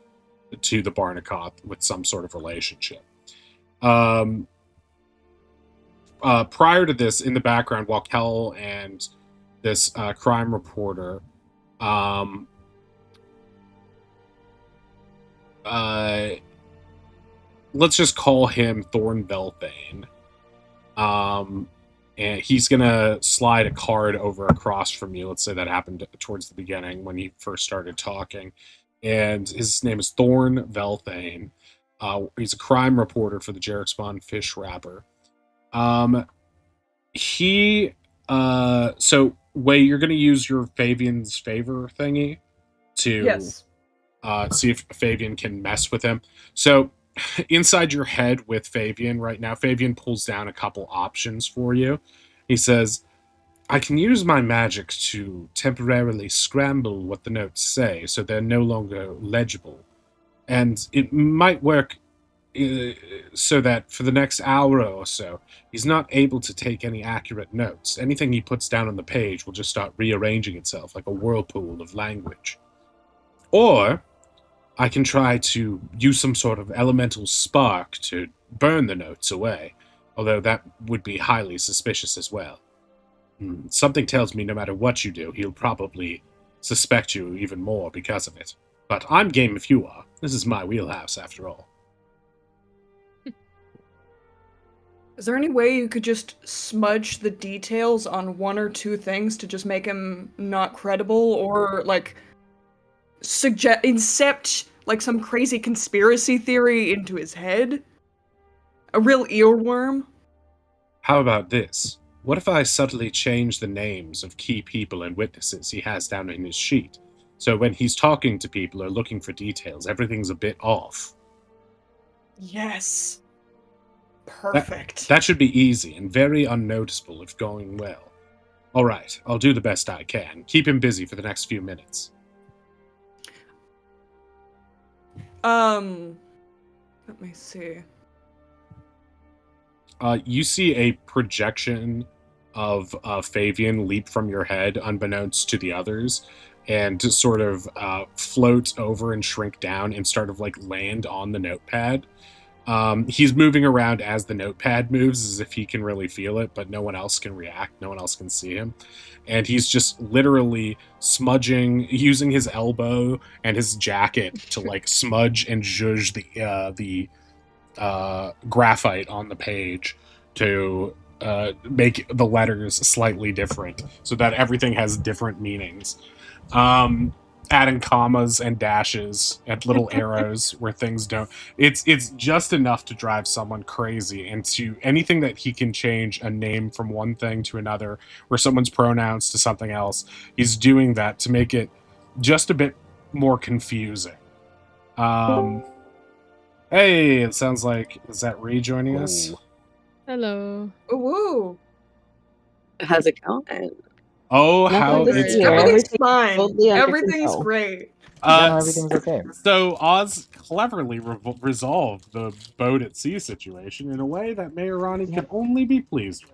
[SPEAKER 1] to the Barnakoth with some sort of relationship. Prior to this, in the background, while Kel and this crime reporter let's just call him Thorn Belthane. And he's gonna slide a card over across from you. Let's say that happened towards the beginning when he first started talking. And his name is Thorn Belthane. He's a crime reporter for the Jarexbon Fish Wrapper. So Way, you're gonna use your Fabian's favor thingy to
[SPEAKER 3] Yes.
[SPEAKER 1] see if Fabian can mess with him. So inside your head with Fabian right now, Fabian pulls down a couple options for you. He says, I can use my magic to temporarily scramble what the notes say so they're no longer legible. And it might work so that for the next hour or so, he's not able to take any accurate notes. Anything he puts down on the page will just start rearranging itself like a whirlpool of language. Or I can try to use some sort of elemental spark to burn the notes away, although that would be highly suspicious as well. Something tells me no matter what you do, he'll probably suspect you even more because of it. But I'm game if you are. This is my wheelhouse, after all.
[SPEAKER 3] Is there any way you could just smudge the details on one or two things to just make him not credible, or like incept like some crazy conspiracy theory into his head? A real earworm?
[SPEAKER 1] How about this? What if I subtly change the names of key people and witnesses he has down in his sheet? So when he's talking to people or looking for details, everything's a bit off.
[SPEAKER 3] Yes. Perfect.
[SPEAKER 1] That should be easy and very unnoticeable if going well. All right, I'll do the best I can. Keep him busy for the next few minutes.
[SPEAKER 3] Let me see.
[SPEAKER 1] You see a projection of Fabian leap from your head, unbeknownst to the others, and to sort of float over and shrink down and sort of like land on the notepad. He's moving around as the notepad moves, as if he can really feel it, but no one else can react. No one else can see him. And he's just literally smudging, using his elbow and his jacket to like smudge and zhuzh the graphite on the page to make the letters slightly different so that everything has different meanings. Adding commas and dashes and little arrows where things don't. It's just enough to drive someone crazy, and to anything that he can change a name from one thing to another, or someone's pronouns to something else. He's doing that to make it just a bit more confusing. Hey, it sounds like, is that rejoining us?
[SPEAKER 4] Hello.
[SPEAKER 3] Ooh.
[SPEAKER 6] How's it going?
[SPEAKER 1] Oh,
[SPEAKER 2] Nothing
[SPEAKER 1] how
[SPEAKER 2] to
[SPEAKER 1] it's
[SPEAKER 2] see here.
[SPEAKER 1] going.
[SPEAKER 3] Everything's
[SPEAKER 2] Everything's
[SPEAKER 3] fine.
[SPEAKER 2] totally under
[SPEAKER 3] Everything's
[SPEAKER 2] control.
[SPEAKER 3] great.
[SPEAKER 5] Yeah, everything's okay.
[SPEAKER 1] So Oz cleverly resolved the boat at sea situation in a way that Mayor Ronnie can only be pleased with.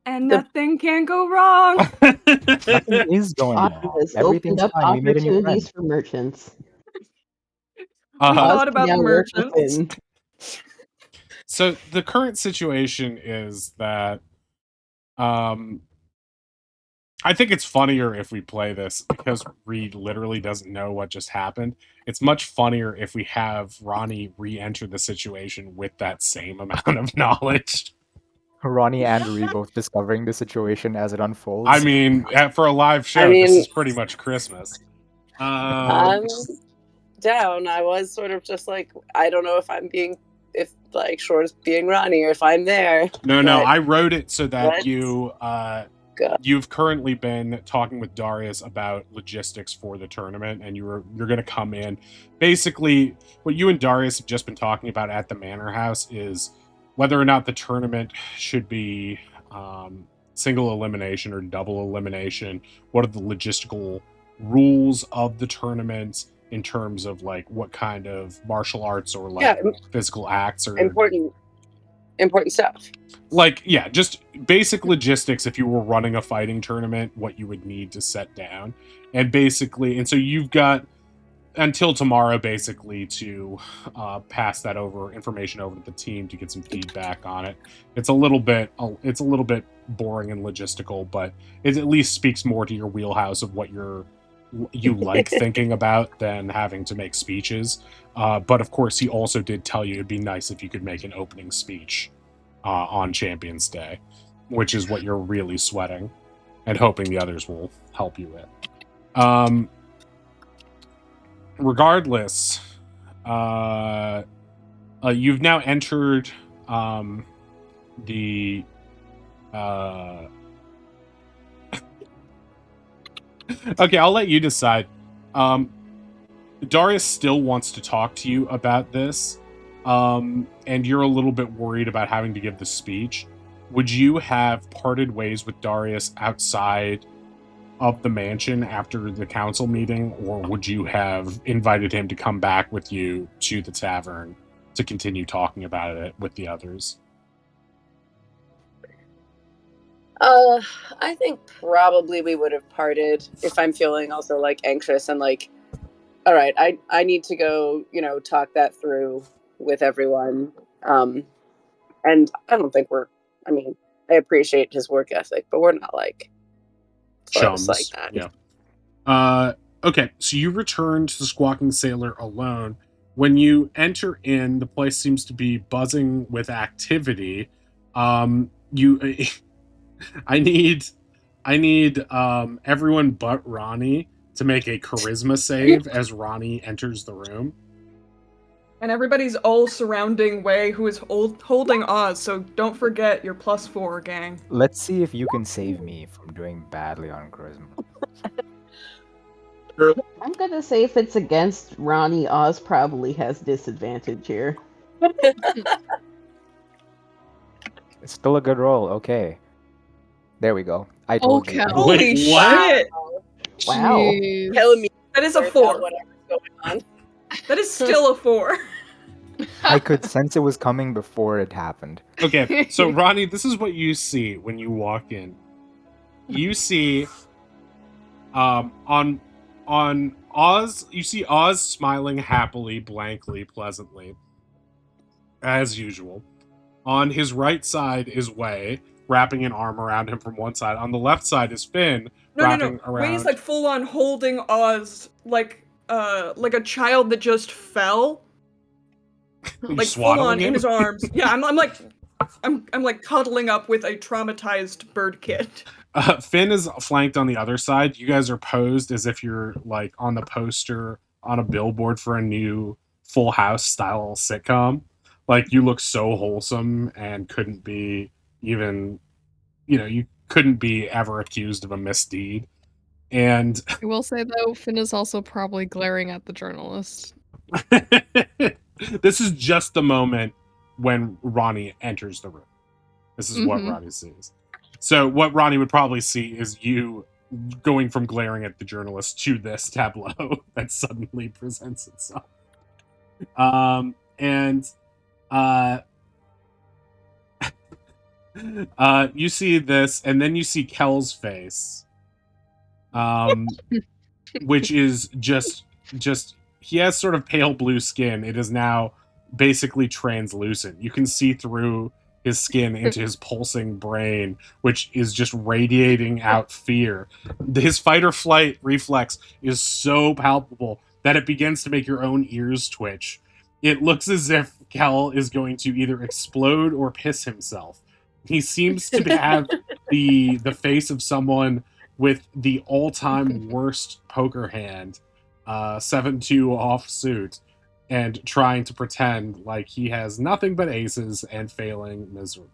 [SPEAKER 3] And nothing can go wrong.
[SPEAKER 5] Nothing is going
[SPEAKER 2] Oz
[SPEAKER 5] wrong.
[SPEAKER 2] has
[SPEAKER 5] Everything's
[SPEAKER 2] opened up
[SPEAKER 5] fine. We made a new friend.
[SPEAKER 2] opportunities for merchants.
[SPEAKER 3] We
[SPEAKER 1] Uh-huh.
[SPEAKER 3] thought
[SPEAKER 2] Oz
[SPEAKER 3] about
[SPEAKER 2] can
[SPEAKER 3] the
[SPEAKER 2] now work
[SPEAKER 3] merchants.
[SPEAKER 2] within.
[SPEAKER 1] So the current situation is that I think it's funnier if we play this because Reed literally doesn't know what just happened. It's much funnier if we have Ronnie re-enter the situation with that same amount of knowledge.
[SPEAKER 5] Ronnie and Ree both discovering the situation as it unfolds.
[SPEAKER 1] I mean, for a live show,
[SPEAKER 6] I
[SPEAKER 1] this
[SPEAKER 6] mean-
[SPEAKER 1] is pretty much Christmas.
[SPEAKER 6] I'm down. I was sort of just like, I don't know if like Shore's being Ronnie or if I'm there.
[SPEAKER 1] No,
[SPEAKER 6] but-
[SPEAKER 1] I wrote it so that
[SPEAKER 6] Let's go.
[SPEAKER 1] you've currently been talking with Darius about logistics for the tournament, and you're going to come in. Basically, what you and Darius have just been talking about at the Manor House is whether or not the tournament should be single elimination or double elimination. What are the logistical rules of the tournament in terms of like what kind of martial arts or like physical acts are
[SPEAKER 6] Important stuff.
[SPEAKER 1] like, yeah, just basic logistics. If you were running a fighting tournament, what you would need to set down, and so you've got until tomorrow basically to pass that information over to the team to get some feedback on it. It's a little bit boring and logistical, but it at least speaks more to your wheelhouse of what you like thinking about than having to make speeches. But of course, he also did tell you it'd be nice if you could make an opening speech on Champions Day, which is what you're really sweating and hoping the others will help you with. Regardless, you've now entered the okay, I'll let you decide. Darius still wants to talk to you about this, and you're a little bit worried about having to give the speech. Would you have parted ways with Darius outside of the mansion after the council meeting, or would you have invited him to come back with you to the tavern to continue talking about it with the others?
[SPEAKER 6] I think probably we would have parted if I'm feeling also like anxious and like, all right, I need to go, talk that through with everyone. And I don't think I appreciate his work ethic, but we're not like
[SPEAKER 1] Chums
[SPEAKER 6] like that.
[SPEAKER 1] Yeah. Okay, so you return to the Squawking Sailor alone. When you enter in, the place seems to be buzzing with activity. I need everyone but Ronnie to make a charisma save as Ronnie enters the room.
[SPEAKER 3] And everybody's all surrounding Wei, who is holding Oz, so don't forget your +4, gang.
[SPEAKER 5] Let's see if you can save me from doing badly on charisma.
[SPEAKER 2] I'm gonna say if it's against Ronnie, Oz probably has disadvantage here.
[SPEAKER 5] It's still a good roll. Okay. There we go. I told you.
[SPEAKER 4] Okay.
[SPEAKER 3] Holy
[SPEAKER 1] Wait, what?
[SPEAKER 3] shit!
[SPEAKER 2] Wow.
[SPEAKER 4] Jeez.
[SPEAKER 6] Telling me
[SPEAKER 3] That is a
[SPEAKER 6] about
[SPEAKER 3] 4.
[SPEAKER 6] whatever's going on.
[SPEAKER 3] That is still a 4.
[SPEAKER 5] I could sense it was coming before it happened.
[SPEAKER 1] Okay, so Ronnie, this is what you see when you walk in. You see on Oz, you see Oz smiling happily, blankly, pleasantly, as usual. On his right side is Wei, wrapping an arm around him from one side. On the left side is Finn,
[SPEAKER 3] No.
[SPEAKER 1] wrapping around.
[SPEAKER 3] Wei's like full on holding Oz like a child that just fell.
[SPEAKER 1] You
[SPEAKER 3] Like full
[SPEAKER 1] swaddling
[SPEAKER 3] on in
[SPEAKER 1] him?
[SPEAKER 3] his arms. Yeah, I'm like cuddling up with a traumatized bird kid.
[SPEAKER 1] Finn is flanked on the other side. You guys are posed as if you're like on the poster on a billboard for a new Full House style sitcom. Like, you look so wholesome and couldn't be even, you couldn't be ever accused of a misdeed. And
[SPEAKER 4] I will say though, Finn is also probably glaring at the journalist.
[SPEAKER 1] this is just the moment when Ronnie enters the room. This is what
[SPEAKER 4] Mhm.
[SPEAKER 1] Ronnie sees. So what Ronnie would probably see is you going from glaring at the journalist to this tableau that suddenly presents itself. You see this, and then you see Kel's face, which is just he has sort of pale blue skin. It is now basically translucent. You can see through his skin into his pulsing brain, which is just radiating out fear. His fight or flight reflex is so palpable that it begins to make your own ears twitch. It looks as if Kel is going to either explode or piss himself. He seems to have the face of someone with the all-time worst poker hand, 7-2 offsuit, and trying to pretend like he has nothing but aces and failing miserably.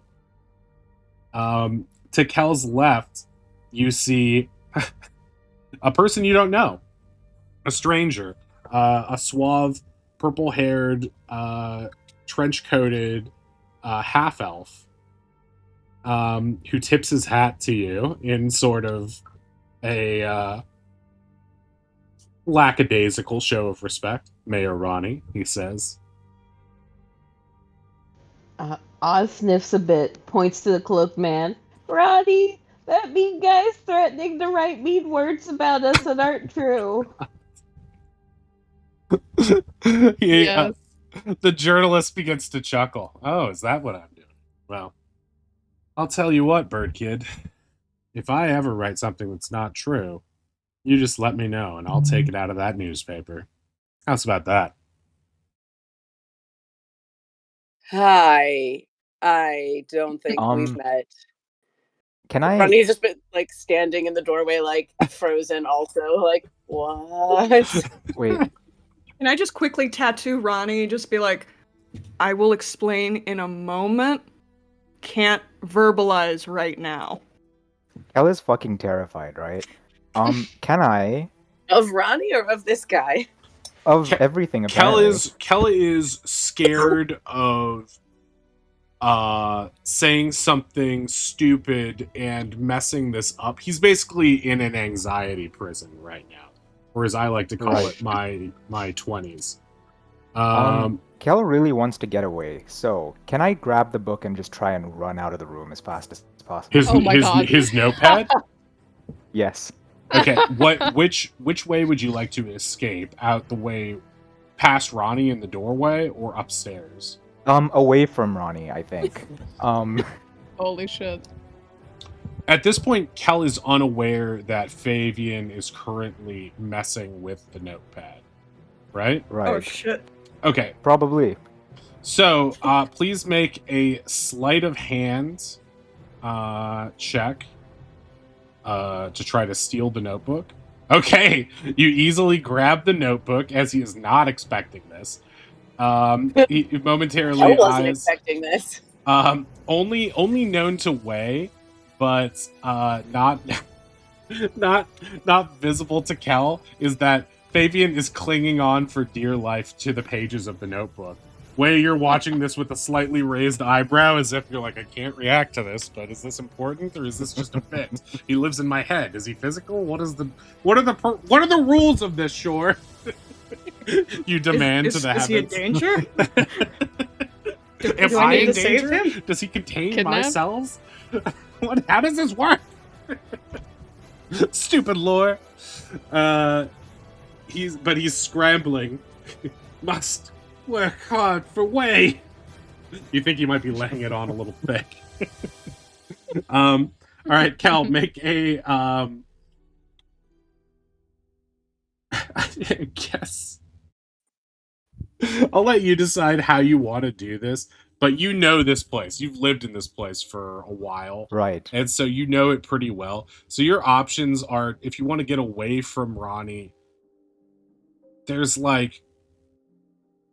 [SPEAKER 1] To Kel's left, you see a person you don't know, a stranger, a suave, purple-haired, trench-coated half-elf, who tips his hat to you in sort of a lackadaisical show of respect. Mayor Ronnie, he says.
[SPEAKER 2] Oz sniffs a bit, points to the cloaked man. Roddy, that mean guy's threatening to write mean words about us that aren't true.
[SPEAKER 4] Yes.
[SPEAKER 1] The journalist begins to chuckle. Oh, is that what I'm doing? Well, I'll tell you what, Bird Kid. If I ever write something that's not true, you just let me know and I'll take it out of that newspaper. How's about that?
[SPEAKER 6] Hi. I don't think we've met.
[SPEAKER 5] Can I?
[SPEAKER 6] Ronnie's just been like standing in the doorway, like frozen. Also, like what?
[SPEAKER 5] Wait.
[SPEAKER 3] Can I just quickly tattoo Ronnie? Just be like, I will explain in a moment. Can't verbalize right now.
[SPEAKER 5] Kel is fucking terrified, right? Can I?
[SPEAKER 6] Of Ronnie or of this guy?
[SPEAKER 5] Of everything, apparently.
[SPEAKER 1] Kel is scared of saying something stupid and messing this up. He's basically in an anxiety prison right now, or as I like to call it, my 20s.
[SPEAKER 5] Kel really wants to get away, so can I grab the book and just try and run out of the room as fast as possible?
[SPEAKER 1] His notepad?
[SPEAKER 5] Yes.
[SPEAKER 1] Okay, which way would you like to escape? Out the way past Ronnie in the doorway or upstairs?
[SPEAKER 5] Away from Ronnie, I think.
[SPEAKER 4] Holy shit.
[SPEAKER 1] At this point, Kel is unaware that Fabian is currently messing with the notepad. Right?
[SPEAKER 5] Right.
[SPEAKER 3] Oh shit.
[SPEAKER 1] Okay.
[SPEAKER 5] Probably.
[SPEAKER 1] So, please make a sleight of hand check to try to steal the notebook. Okay, you easily grab the notebook as he is not expecting this. He momentarily
[SPEAKER 6] I wasn't expecting this.
[SPEAKER 1] Only known to Wei, but not visible to Kel, is that Fabian is clinging on for dear life to the pages of the notebook. Wei, you're watching this with a slightly raised eyebrow as if you're like, I can't react to this, but is this important or is this just a bit? He lives in my head. Is he physical? What are the rules of this, Shore? You demand to the heavens.
[SPEAKER 3] Is he in danger?
[SPEAKER 1] Am
[SPEAKER 3] Do
[SPEAKER 1] I
[SPEAKER 3] need
[SPEAKER 1] in
[SPEAKER 3] to save
[SPEAKER 1] danger?
[SPEAKER 3] him?
[SPEAKER 1] Does he contain my
[SPEAKER 4] Kidnap?
[SPEAKER 1] cells? How does this work? Stupid lore. He's scrambling. Must work hard for Wei. You think he might be laying it on a little thick. All right, Cal, make a I guess I'll let you decide how you want to do this, but you know this place. You've lived in this place for a while.
[SPEAKER 5] Right.
[SPEAKER 1] And so you know it pretty well. So your options are, if you want to get away from Ronnie, there's like...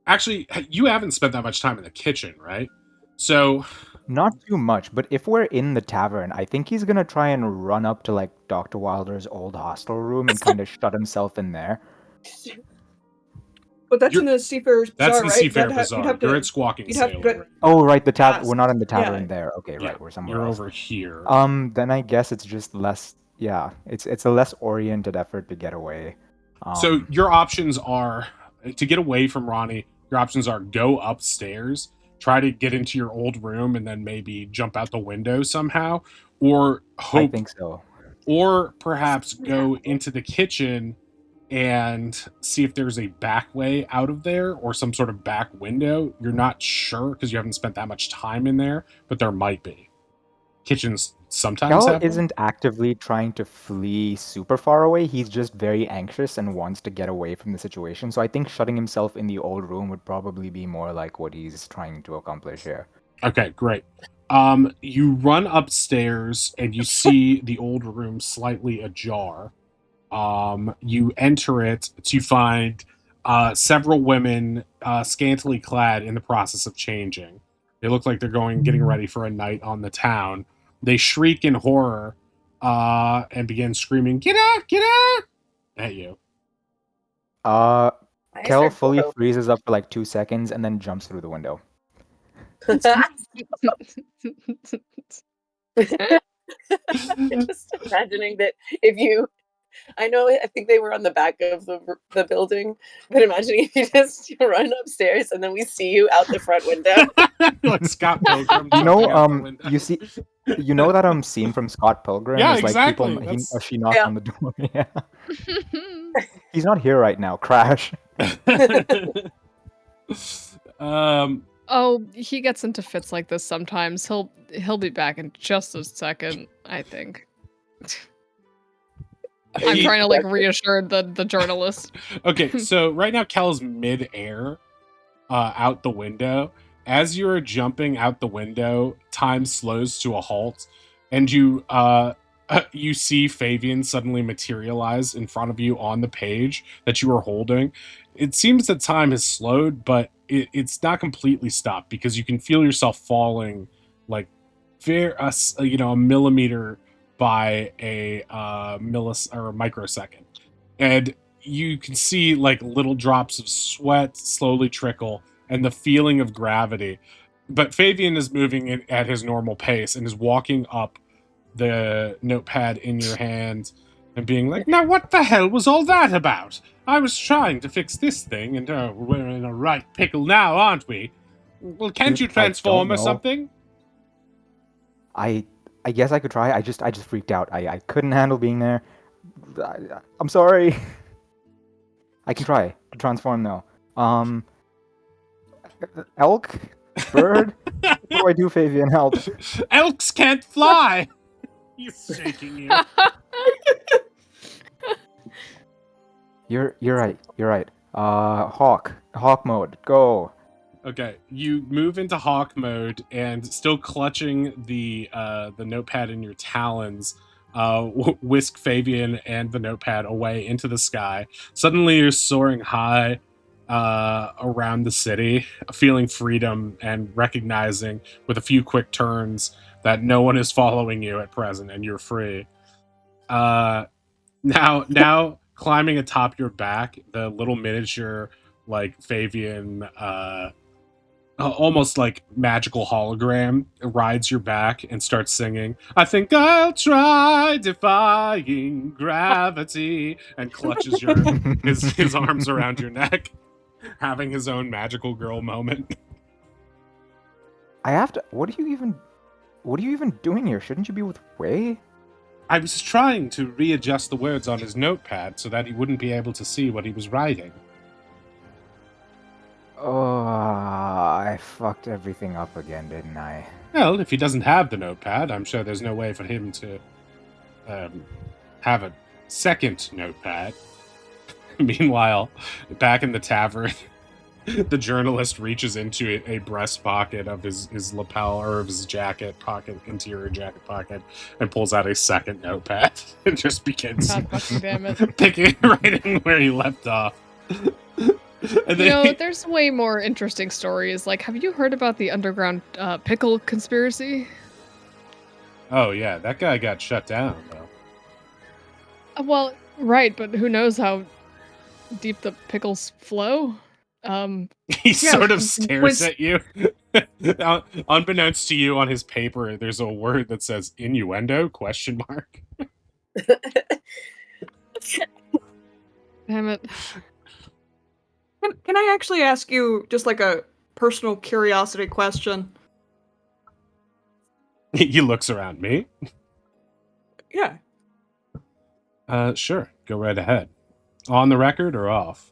[SPEAKER 1] Actually, you haven't spent that much time in the kitchen, right? So...
[SPEAKER 5] Not too much, but if we're in the tavern, I think he's gonna try and run up to like Dr. Wilder's old hostel room and kind of shut himself in there.
[SPEAKER 3] But that's in the Seafarer Bazaar,
[SPEAKER 1] That's the
[SPEAKER 3] right?
[SPEAKER 1] Seafarer
[SPEAKER 3] You'd
[SPEAKER 1] Bazaar.
[SPEAKER 3] have to-
[SPEAKER 1] You're at Squawking
[SPEAKER 3] you'd have to
[SPEAKER 1] Sailor.
[SPEAKER 3] go-
[SPEAKER 5] Oh, right, the tavern.
[SPEAKER 3] Yes.
[SPEAKER 5] We're not in the tavern
[SPEAKER 3] Yeah.
[SPEAKER 5] there. Okay,
[SPEAKER 1] Yeah,
[SPEAKER 5] right, we're somewhere
[SPEAKER 1] You're
[SPEAKER 5] else.
[SPEAKER 1] over here.
[SPEAKER 5] Then I guess it's just less. Yeah, it's a less oriented effort to get away.
[SPEAKER 1] So your options are, to get away from Ronnie, your options are go upstairs, try to get into your old room, and then maybe jump out the window somehow, or hope,
[SPEAKER 5] I think so.
[SPEAKER 1] or perhaps go into the kitchen and see if there's a back way out of there or some sort of back window. You're not sure because you haven't spent that much time in there, but there might be. Kitchens sometimes
[SPEAKER 5] Cal
[SPEAKER 1] have them.
[SPEAKER 5] isn't actively trying to flee super far away. He's just very anxious and wants to get away from the situation. So I think shutting himself in the old room would probably be more like what he's trying to accomplish here.
[SPEAKER 1] Okay, great. You run upstairs and you see the old room slightly ajar. You enter it to find several women scantily clad in the process of changing. They look like they're getting ready for a night on the town. They shriek in horror and begin screaming, "Get out! Get out!" at you.
[SPEAKER 5] Uh,
[SPEAKER 6] I
[SPEAKER 5] Kel
[SPEAKER 6] start
[SPEAKER 5] fully
[SPEAKER 6] boiling.
[SPEAKER 5] freezes up for like 2 seconds and then jumps through the window.
[SPEAKER 6] Just imagining that if you, I think they were on the back of the building, but imagining if you just run upstairs and then we see you out the front window.
[SPEAKER 1] Like Scott Pilgrim
[SPEAKER 5] You know,
[SPEAKER 1] jumping out the window.
[SPEAKER 5] you know that scene from Scott Pilgrim?
[SPEAKER 1] Yeah,
[SPEAKER 5] is like
[SPEAKER 1] exactly.
[SPEAKER 5] people she knocks
[SPEAKER 6] Yeah.
[SPEAKER 5] on the door. Yeah. He's not here right now. Crash.
[SPEAKER 4] Oh, he gets into fits like this sometimes. He'll be back in just a second, I think. I'm trying to like reassure the journalist.
[SPEAKER 1] Okay, so right now Kel's mid-air out the window. As you're jumping out the window, time slows to a halt, and you you see Fabian suddenly materialize in front of you on the page that you are holding. It seems that time has slowed, but it's not completely stopped because you can feel yourself falling like a millimeter by a or a microsecond, and you can see like little drops of sweat slowly trickle and the feeling of gravity. But Fabian is moving at his normal pace and is walking up the notepad in your hand and being like, "Now what the hell was all that about? I was trying to fix this thing, and we're in a right pickle now, aren't we? Well, can't you
[SPEAKER 5] I don't
[SPEAKER 1] transform or
[SPEAKER 5] know.
[SPEAKER 1] something?"
[SPEAKER 5] I guess I could try. I just freaked out. I couldn't handle being there. I'm sorry. I can try to transform though. Elk, bird. What do I do, Fabian? Help!
[SPEAKER 1] Elks can't fly! He's shaking you.
[SPEAKER 5] You're right. You're right. Hawk mode. Go.
[SPEAKER 1] Okay, you move into hawk mode and still clutching the notepad in your talons, whisk Fabian and the notepad away into the sky. Suddenly you're soaring high around the city, feeling freedom and recognizing with a few quick turns that no one is following you at present and you're free. Now climbing atop your back, the little miniature like Fabian almost like magical hologram rides your back and starts singing, "I think I'll try defying gravity," and clutches his arms around your neck, having his own magical girl moment.
[SPEAKER 5] I have to. What are you even doing here? Shouldn't you be with Wei?
[SPEAKER 1] I was trying to readjust the words on his notepad so that he wouldn't be able to see what he was writing.
[SPEAKER 5] Oh, I fucked everything up again, didn't I?
[SPEAKER 1] Well, if he doesn't have the notepad, I'm sure there's no way for him to have a second notepad. Meanwhile, back in the tavern, the journalist reaches into a breast pocket of his lapel or of his interior jacket pocket, and pulls out a second notepad and just begins
[SPEAKER 4] God fucking damn it.
[SPEAKER 1] writing where he left off. And
[SPEAKER 4] You know, there's way more interesting stories. Like, have you heard about the underground pickle conspiracy?
[SPEAKER 1] Oh yeah, that guy got shut down though.
[SPEAKER 4] Well, right, but who knows how deep the pickles flow?
[SPEAKER 1] He sort of
[SPEAKER 3] was-
[SPEAKER 1] stares at you. Unbeknownst to you, on his paper, there's a word that says innuendo ?
[SPEAKER 4] Damn it.
[SPEAKER 3] Can I actually ask you just like a personal curiosity question?
[SPEAKER 1] He looks around me.
[SPEAKER 3] Yeah.
[SPEAKER 1] Sure, go right ahead. On the record or off?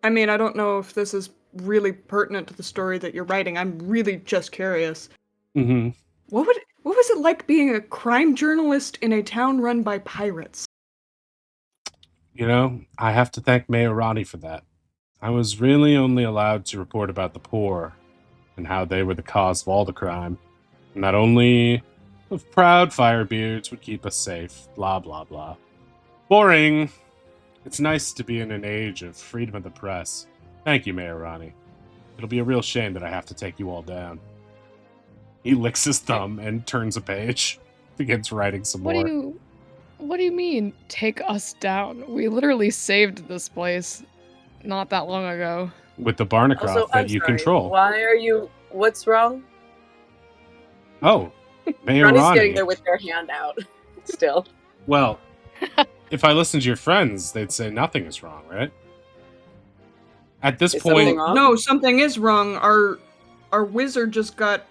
[SPEAKER 3] I mean, I don't know if this is really pertinent to the story that you're writing. I'm really just curious.
[SPEAKER 1] Mm-hmm.
[SPEAKER 3] What was it like being a crime journalist in a town run by pirates?
[SPEAKER 1] You know, I have to thank Mayor Ronnie for that. I was really only allowed to report about the poor and how they were the cause of all the crime. And that only the proud Firebeards would keep us safe. Blah, blah, blah. Boring. It's nice to be in an age of freedom of the press. Thank you, Mayor Ronnie. It'll be a real shame that I have to take you all down. He licks his thumb and turns a page. Begins writing some more.
[SPEAKER 4] What do you mean, take us down? We literally saved this place not that long ago.
[SPEAKER 1] With the Barnacoff
[SPEAKER 6] Also,
[SPEAKER 1] that
[SPEAKER 6] I'm
[SPEAKER 1] you
[SPEAKER 6] sorry,
[SPEAKER 1] control.
[SPEAKER 6] Why are you? What's wrong?
[SPEAKER 1] Oh, Mayor
[SPEAKER 6] Ronnie's
[SPEAKER 1] Ronnie.
[SPEAKER 6] getting there with their hand out. Still.
[SPEAKER 1] Well, if I listened to your friends, they'd say nothing is wrong, right? At this
[SPEAKER 6] Is something
[SPEAKER 1] point,
[SPEAKER 6] wrong?
[SPEAKER 3] No, something is wrong. Our wizard just got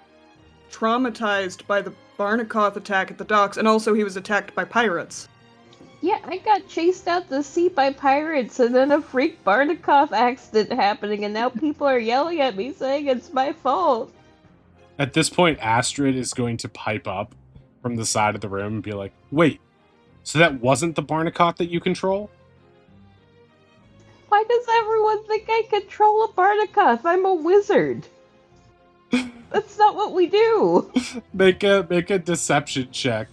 [SPEAKER 3] traumatized by the Barnacoff attack at the docks, and also he was attacked by pirates.
[SPEAKER 2] Yeah, I got chased out to sea by pirates, and then a freak Barnacoff accident happening, and now people are yelling at me saying it's my fault.
[SPEAKER 1] at this point, Astrid is going to pipe up from the side of the room and be like, "Wait, so that wasn't the Barnacoff that you control?"
[SPEAKER 2] Why does everyone think I control a Barnacoff? I'm a wizard. That's not what we do.
[SPEAKER 1] Make a deception check.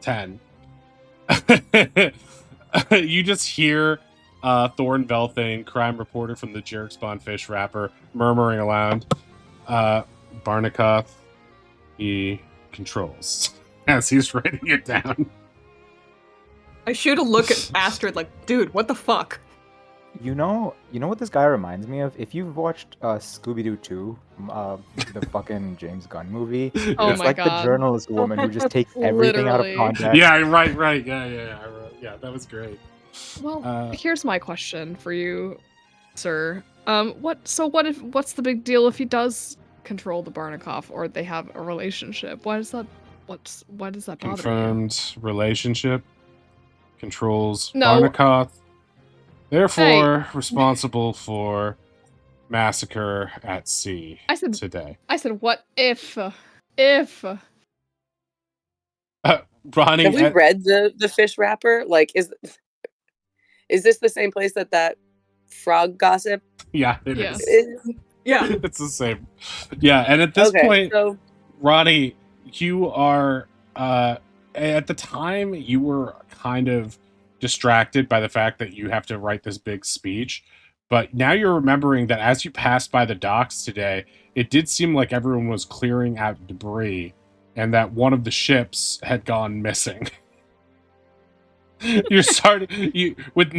[SPEAKER 1] 10. You just hear Thorn Velthane, crime reporter from the Jerk Spawn Fish Wrapper, murmuring aloud, Barnacoff, he controls, as he's writing it down.
[SPEAKER 3] I shoot a look at Astrid like, dude, what the fuck?
[SPEAKER 5] You know what this guy reminds me of? If you've watched Scooby-Doo 2, the fucking James Gunn movie,
[SPEAKER 4] Oh
[SPEAKER 5] it's
[SPEAKER 4] my
[SPEAKER 5] like
[SPEAKER 4] God.
[SPEAKER 5] the journalist woman who just takes everything out of
[SPEAKER 4] Literally.
[SPEAKER 5] context.
[SPEAKER 1] Yeah, right. Yeah, that was great.
[SPEAKER 4] Well, here's my question for you, sir. What's the big deal if he does control the Barnacoff or they have a relationship? Why does that bother you?
[SPEAKER 1] Confirmed relationship controls
[SPEAKER 4] No.
[SPEAKER 1] Barnacoff. Therefore, responsible for massacre at sea
[SPEAKER 4] I said
[SPEAKER 1] today.
[SPEAKER 4] what if
[SPEAKER 1] Ronnie,
[SPEAKER 6] Have we read the fish wrapper? Like, is this the same place that frog gossip
[SPEAKER 1] yeah, it
[SPEAKER 4] Yeah.
[SPEAKER 1] is.
[SPEAKER 6] is?
[SPEAKER 3] Yeah.
[SPEAKER 1] It's the same. Yeah, and at this point,
[SPEAKER 6] so
[SPEAKER 1] Ronnie, you are at the time you were kind of distracted by the fact that you have to write this big speech, but now you're remembering that as you passed by the docks today, it did seem like everyone was clearing out debris and that one of the ships had gone missing. You're starting with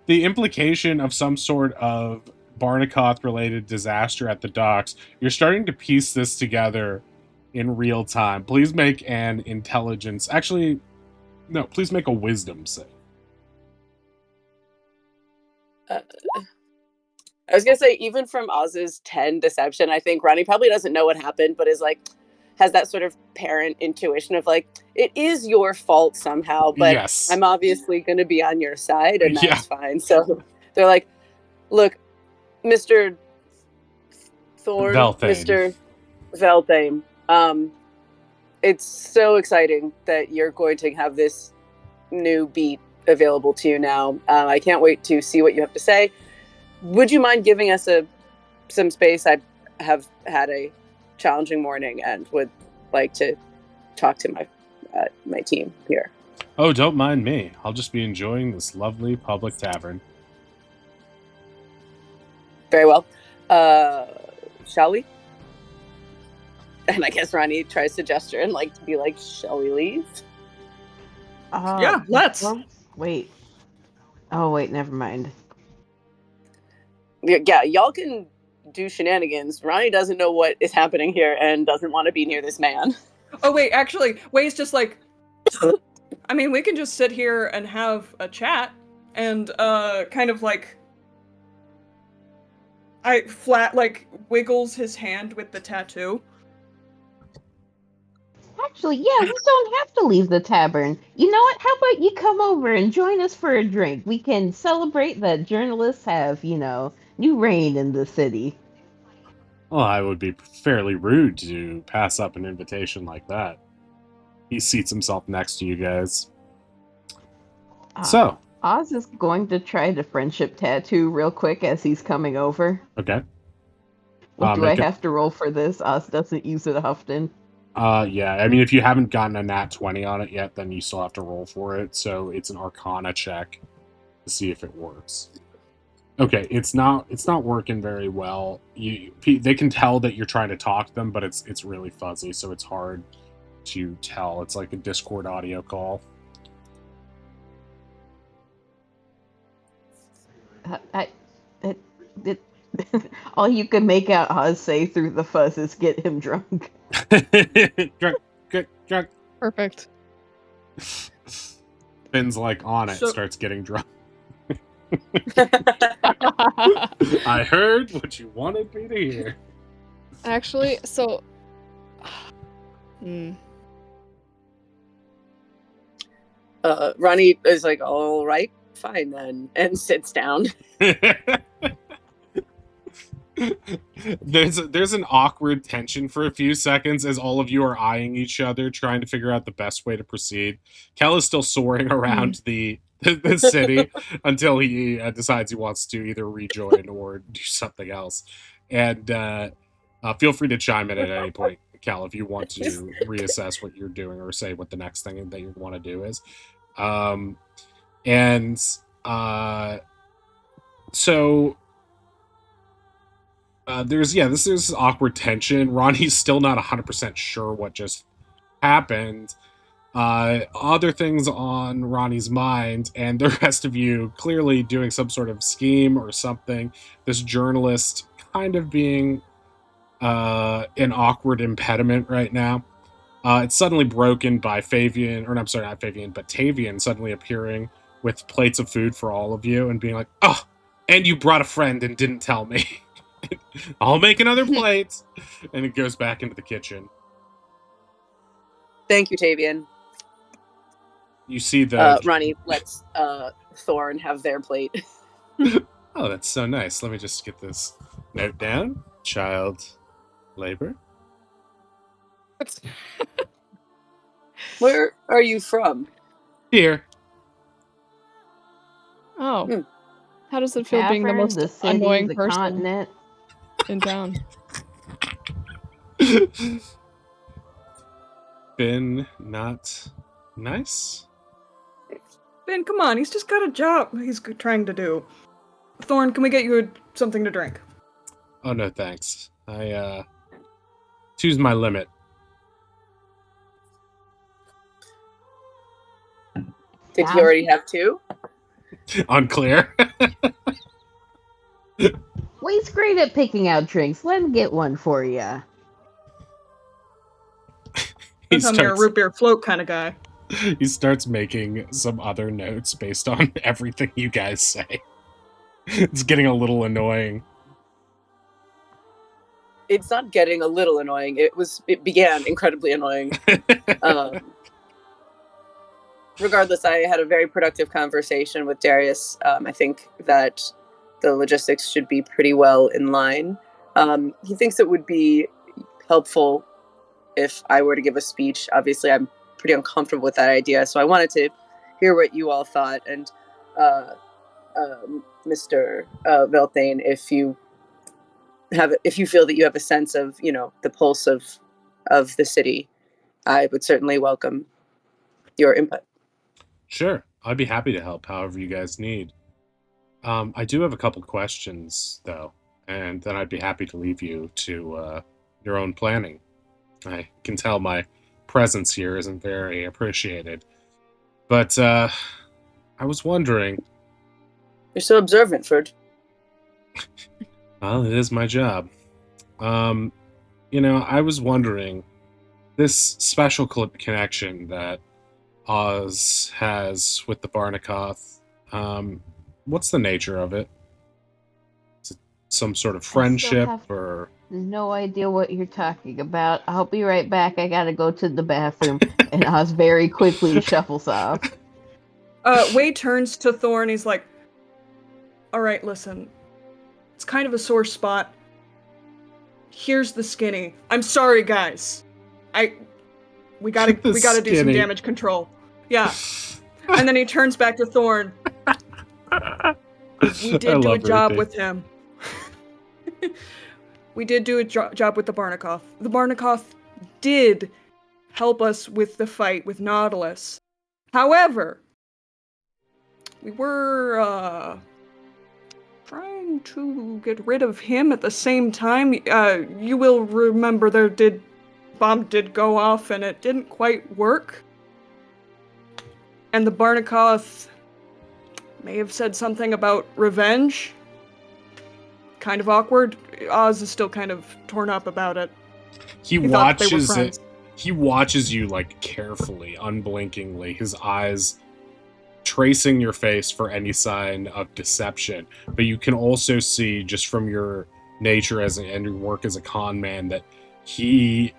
[SPEAKER 1] the implication of some sort of Barnacoff related disaster at the docks. You're starting to piece this together in real time. Please make an intelligence. Actually, no, please make a wisdom save.
[SPEAKER 6] I was gonna say, even from Oz's 10 deception, I think Ronnie probably doesn't know what happened, but is like, has that sort of parent intuition of like, it is your fault somehow, but
[SPEAKER 1] Yes.
[SPEAKER 6] I'm obviously gonna be on your side, and
[SPEAKER 1] Yeah.
[SPEAKER 6] that's fine. So they're like, look, Mr. Thorn,
[SPEAKER 1] Velthane.
[SPEAKER 6] Mr. Velthane, it's so exciting that you're going to have this new beat available to you now. I can't wait to see what you have to say. Would you mind giving us some space? I have had a challenging morning and would like to talk to my team here.
[SPEAKER 1] Oh, don't mind me. I'll just be enjoying this lovely public tavern.
[SPEAKER 6] Very well. Shall we? And I guess Ronnie tries to gesture and like to be like, shall we leave?
[SPEAKER 3] Yeah, let's.
[SPEAKER 2] Wait. Oh, wait, never mind.
[SPEAKER 6] Yeah, y'all can do shenanigans. Ronnie doesn't know what is happening here and doesn't want to be near this man.
[SPEAKER 3] Oh wait, actually, Way's just like, I mean, we can just sit here and have a chat, and kind of like, wiggles his hand with the tattoo.
[SPEAKER 2] Actually, yeah, we don't have to leave the tavern. You know what? How about you come over and join us for a drink? We can celebrate that journalists have, new reign in the city.
[SPEAKER 1] Well, I would be fairly rude to pass up an invitation like that. He seats himself next to you guys.
[SPEAKER 2] Ah,
[SPEAKER 1] So,
[SPEAKER 2] Oz is going to try the friendship tattoo real quick as he's coming over.
[SPEAKER 1] Okay.
[SPEAKER 2] What do I
[SPEAKER 1] Make it.
[SPEAKER 2] have to roll for this? Oz doesn't use it often.
[SPEAKER 1] Yeah. I mean, if you haven't gotten a nat 20 on it yet, then you still have to roll for it. So it's an Arcana check to see if it works. Okay, it's not working very well. They can tell that you're trying to talk to them, but it's really fuzzy, so it's hard to tell. It's like a Discord audio call.
[SPEAKER 2] All you can make out Oz say through the fuzz is "get him drunk."
[SPEAKER 1] drunk.
[SPEAKER 4] Perfect.
[SPEAKER 1] Finn's like on it,
[SPEAKER 3] So-
[SPEAKER 1] starts getting drunk. I heard what you wanted me to hear.
[SPEAKER 4] Actually, so.
[SPEAKER 6] Ronnie is like, all right, fine then, and sits down.
[SPEAKER 1] There's an awkward tension for a few seconds as all of you are eyeing each other, trying to figure out the best way to proceed. Kel is still soaring around the city until he decides he wants to either rejoin or do something else. And feel free to chime in at any point, Cal, if you want to reassess what you're doing or say what the next thing that you want to do is. So this is awkward tension. Ronnie's still not 100% sure what just happened. Other things on Ronnie's mind, and the rest of you clearly doing some sort of scheme or something. This journalist kind of being an awkward impediment right now. It's suddenly broken by Favian, or I'm sorry, not Favian, but Tavian suddenly appearing with plates of food for all of you and being like, "Oh, and you brought a friend and didn't tell me." I'll make another plate. And it goes back into the kitchen.
[SPEAKER 6] Thank you, Tavian.
[SPEAKER 1] You see the...
[SPEAKER 6] Ronnie lets Thorn have their plate.
[SPEAKER 1] Oh, that's so nice. Let me just get this note down. Child labor.
[SPEAKER 6] Where are you from?
[SPEAKER 1] Here.
[SPEAKER 4] Oh. How does it feel being the most
[SPEAKER 2] the city,
[SPEAKER 4] annoying
[SPEAKER 2] the
[SPEAKER 4] person
[SPEAKER 2] continent.
[SPEAKER 4] in town?
[SPEAKER 1] Been not nice?
[SPEAKER 3] Ben, come on, he's just got a job he's trying to do. Thorn, can we get you something to drink?
[SPEAKER 1] Oh, no, thanks. I, choose my limit.
[SPEAKER 6] Did he already have two?
[SPEAKER 1] Unclear.
[SPEAKER 2] Well, he's great at picking out drinks. Let him get one for you.
[SPEAKER 1] He
[SPEAKER 3] I'm a root beer float kind of guy.
[SPEAKER 1] He starts making some other notes based on everything you guys say. It's getting a little annoying.
[SPEAKER 6] It's not getting a little annoying. It began incredibly annoying. Regardless, I had a very productive conversation with Darius. I think that the logistics should be pretty well in line. He thinks it would be helpful if I were to give a speech. Obviously, I'm pretty uncomfortable with that idea, so I wanted to hear what you all thought. And Mr. Velthane, if you feel that you have a sense of, the pulse of the city, I would certainly welcome your input.
[SPEAKER 1] Sure, I'd be happy to help however you guys need. I do have a couple questions, though, and then I'd be happy to leave you to your own planning. I can tell my presence here isn't very appreciated. But I was wondering...
[SPEAKER 6] You're so observant, Ferd.
[SPEAKER 1] Well, it is my job. I was wondering, this special connection that Oz has with the Barnakoth, what's the nature of it? Is it some sort of friendship or...
[SPEAKER 2] No idea what you're talking about. I'll be right back. I gotta go to the bathroom. And Oz very quickly shuffles off.
[SPEAKER 3] Wade turns to Thorn. He's like, all right, listen. It's kind of a sore spot. Here's the skinny. I'm sorry, guys. We gotta do some damage control. Yeah. And then he turns back to Thorn. We
[SPEAKER 1] I
[SPEAKER 3] did do a
[SPEAKER 1] love
[SPEAKER 3] job
[SPEAKER 1] Ruthie.
[SPEAKER 3] with him. We did do a job with the Barnakoff. The Barnakoff did help us with the fight with Nautilus. However, we were trying to get rid of him at the same time. You will remember bomb did go off and it didn't quite work. And the Barnakoff may have said something about revenge. Kind of awkward. Oz is still kind of torn up about it.
[SPEAKER 1] He
[SPEAKER 3] thought they were
[SPEAKER 1] watches
[SPEAKER 3] friends.
[SPEAKER 1] it. He watches you like carefully, unblinkingly, his eyes tracing your face for any sign of deception. But you can also see, just from your nature and your work as a con man, that he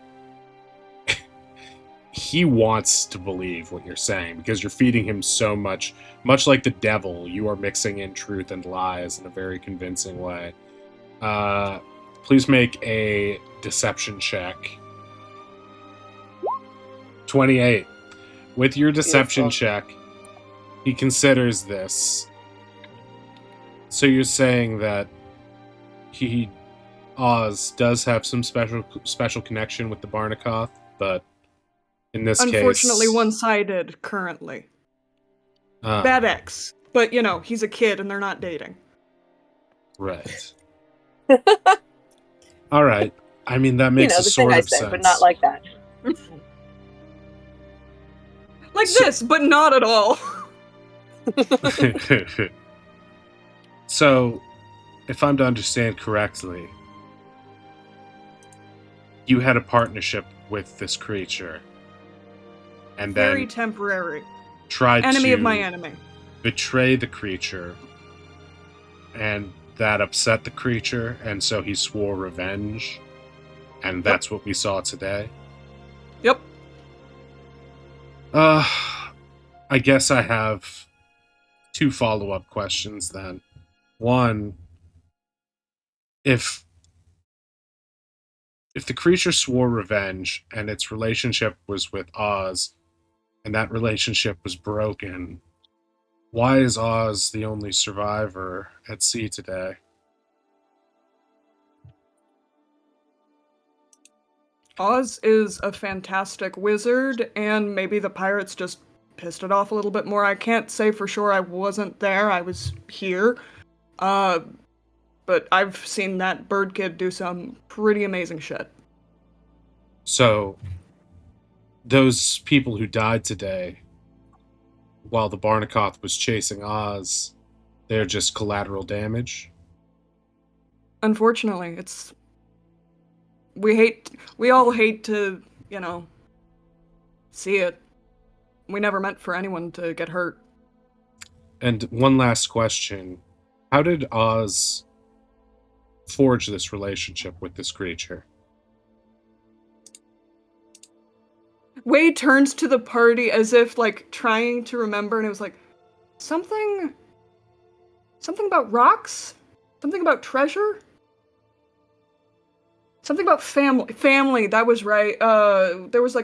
[SPEAKER 1] wants to believe what you're saying because you're feeding him so much like the devil. You are mixing in truth and lies in a very convincing way. Please make a deception check. 28. With your deception
[SPEAKER 6] Beautiful.
[SPEAKER 1] check, he considers this. So you're saying that Oz does have some special connection with the Barnakoff, but in this
[SPEAKER 3] Unfortunately,
[SPEAKER 1] case,
[SPEAKER 3] one-sided currently.
[SPEAKER 1] Ah,
[SPEAKER 3] Bad ex. But, he's a kid and they're not dating.
[SPEAKER 1] right. All right. I mean, that makes
[SPEAKER 6] the
[SPEAKER 1] a
[SPEAKER 6] thing
[SPEAKER 1] sort
[SPEAKER 6] I
[SPEAKER 1] of
[SPEAKER 6] say,
[SPEAKER 1] sense.
[SPEAKER 6] but not like that.
[SPEAKER 3] Like
[SPEAKER 1] So-
[SPEAKER 3] this, but not at all.
[SPEAKER 1] So, if I'm to understand correctly, you had a partnership with this creature, and
[SPEAKER 3] Very
[SPEAKER 1] then
[SPEAKER 3] temporary.
[SPEAKER 1] tried
[SPEAKER 3] Enemy
[SPEAKER 1] to
[SPEAKER 3] of my enemy.
[SPEAKER 1] betray the creature, and that upset the creature, and so he swore revenge, and that's what we saw today.
[SPEAKER 3] Yep.
[SPEAKER 1] I guess I have 2 follow-up questions then. One, if the creature swore revenge and its relationship was with Oz, and that relationship was broken, why is Oz the only survivor at sea today?
[SPEAKER 3] Oz is a fantastic wizard, and maybe the pirates just pissed it off a little bit more. I can't say for sure. I wasn't there. I was here. But I've seen that bird kid do some pretty amazing shit.
[SPEAKER 1] So, those people who died today, while the Barnakoff was chasing Oz, they're just collateral damage?
[SPEAKER 3] Unfortunately, we all hate to, see it. We never meant for anyone to get hurt.
[SPEAKER 1] And one last question. How did Oz forge this relationship with this creature?
[SPEAKER 3] Wade turns to the party as if, trying to remember, and it was like, something about rocks? Something about treasure? Something about family, that was right. There was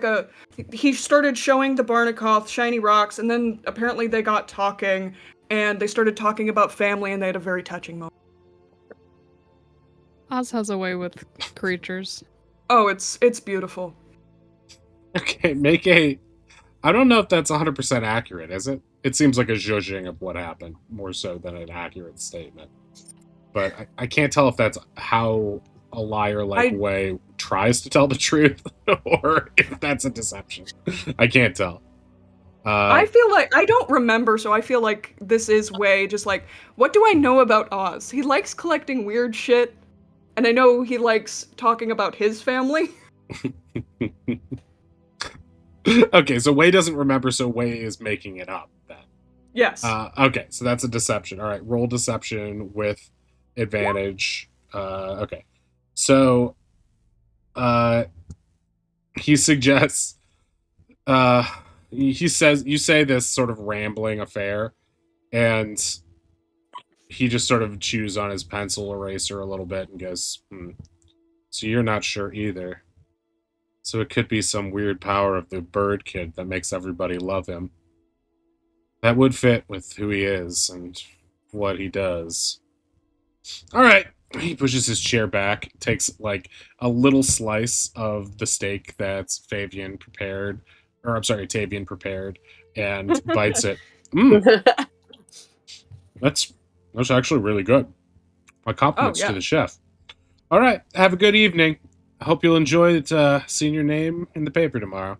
[SPEAKER 3] he started showing the Barnakoff shiny rocks, and then apparently they got talking, and they started talking about family, and they had a very touching moment.
[SPEAKER 4] Oz has a way with creatures.
[SPEAKER 3] Oh, it's beautiful.
[SPEAKER 1] Okay, make a... I don't know if that's 100% accurate, is it? It seems like a judging of what happened, more so than an accurate statement. But I can't tell if that's how a liar-like way tries to tell the truth, or if that's a deception. I can't tell.
[SPEAKER 3] I feel like I don't remember, so I feel like this is way just what do I know about Oz? He likes collecting weird shit, and I know he likes talking about his family.
[SPEAKER 1] Okay, so Wei doesn't remember, so Wei is making it up then.
[SPEAKER 3] Yes.
[SPEAKER 1] Okay, so that's a deception. All right, roll deception with advantage. Okay. So, he suggests, he says, you say this sort of rambling affair, and he just sort of chews on his pencil eraser a little bit and goes, so you're not sure either. So it could be some weird power of the bird kid that makes everybody love him. That would fit with who he is, and what he does. All right. He pushes his chair back, takes like a little slice of the steak that's Tavian prepared, and bites it. That's actually really good. My compliments
[SPEAKER 3] yeah.
[SPEAKER 1] to the chef. All right, have a good evening. I hope you'll enjoy it, seeing your name in the paper tomorrow.